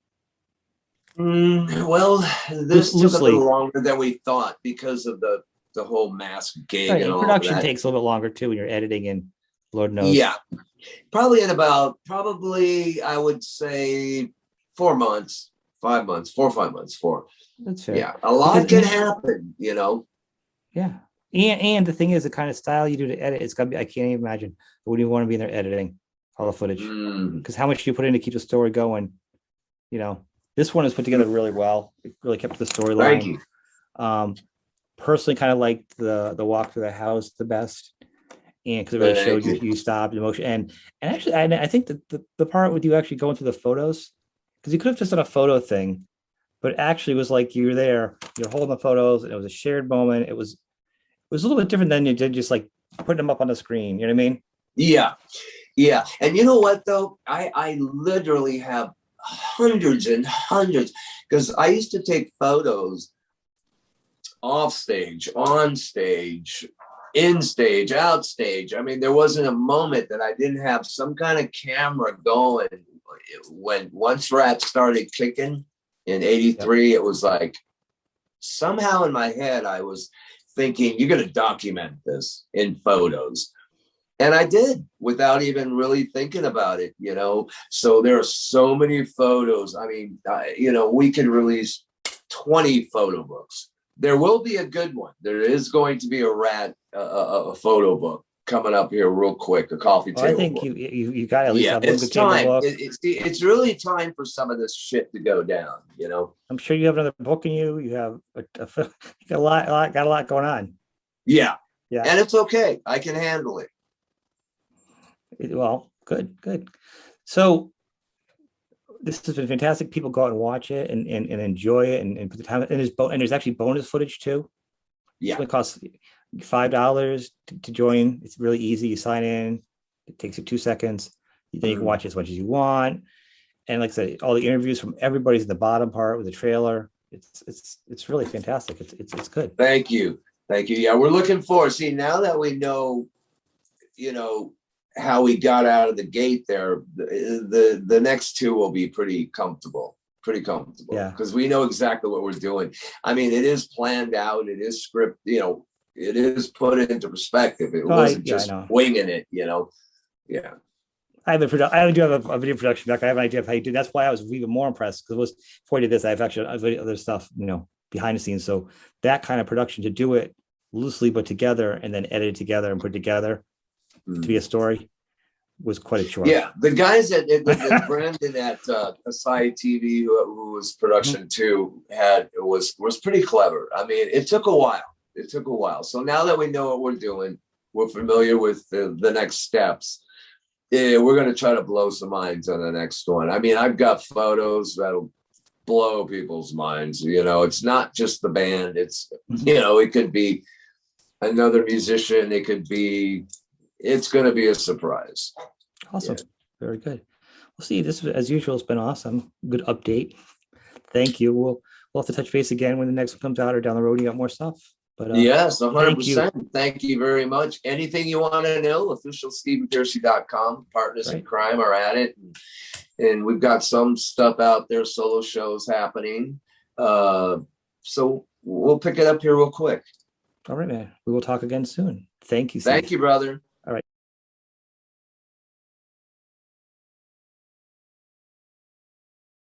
Well, this took a Loosely. little longer than we thought because of the whole mask gig, Right, and all production that. takes a little bit longer too when you're editing, and Lord knows. Yeah, probably I would say 4 months, 5 months, 4 or 5 months, 4. That's fair. Yeah, a lot Because- can happen, you know. Yeah. And the thing is, the kind of style you do to edit, it's gotta be, I can't even imagine. Would you want to be in there editing all the footage? Because how much do you put in to keep the story going? You know, this one is put together really well. It really kept the storyline. Thank you. Personally, kind of liked the walk through the house the best, and because it really showed you stopped emotion. And actually, I think that the part with you actually going through the photos, because you could have just done a photo thing, but it actually was like you were there, you're holding the photos, and it was a shared moment. It was a little bit different than you did just like putting them up on the screen. You know what I mean? Yeah. And you know what, though? I literally have hundreds and hundreds, because I used to take photos off stage, on stage, in stage, out stage. I mean, there wasn't a moment that I didn't have some kind of camera going. Once Ratt started kicking in 83, it was like somehow in my head, I was thinking, you're going to document this in photos. And I did, without even really thinking about it, you know. So there are so many photos. I mean, you know, we could release 20 photo books. There will be a good one. There is going to be a Ratt a photo book coming up here real quick, a coffee table I think book. you got to at least have one it's good table time. book. It's really time for some of this shit to go down, you know. I'm sure you have another book in you. You have you got a lot going on. Yeah. Yeah. And it's okay. I can handle it. Well, good. So this has been fantastic. People go out and watch it and enjoy it and put the time. And there's actually bonus footage too. Yeah. It costs $5 to join. It's really easy. You sign in. It takes you 2 seconds. Then you can watch as much as you want. And like I said, all the interviews from everybody's at the bottom part with the trailer. It's really fantastic. It's good. Thank you. Yeah, we're looking forward. See, now that we know, you know, how we got out of the gate there, the next 2 will be pretty comfortable. pretty comfortable. Yeah. Because we know exactly what we're doing. I mean, it is planned out. It is script, you know, it is put into perspective. It wasn't just winging it, you know. Yeah. I do have a video production back. I have an idea of how you do. That's why I was even more impressed, because it was before I did this. I've other stuff, you know, behind the scenes. So that kind of production, to do it loosely but together, and then edit it together and put it together to be a story, was quite a chore. Yeah, the guys at Brandon at Asai TV, who was production too, was pretty clever. I mean, it took a while. It took a while. So now that we know what we're doing, we're familiar with the next steps. Yeah, we're going to try to blow some minds on the next one. I mean, I've got photos that'll blow people's minds. You know, it's not just the band. It's, you know, it could be another musician. It's going to be a surprise. Awesome. Yeah. Very good. We'll see. This, as usual, has been awesome. Good update. Thank you. We'll have to touch base again when the next one comes out, or down the road you got more stuff. But yes, 100%. Thank you very much. Anything you want to know, officialstevenpearcy.com. Partners in crime are at it. And we've got some stuff out there, solo shows happening. So we'll pick it up here real quick. All right, man. We will talk again soon. Thank you, Steve. Thank you, brother.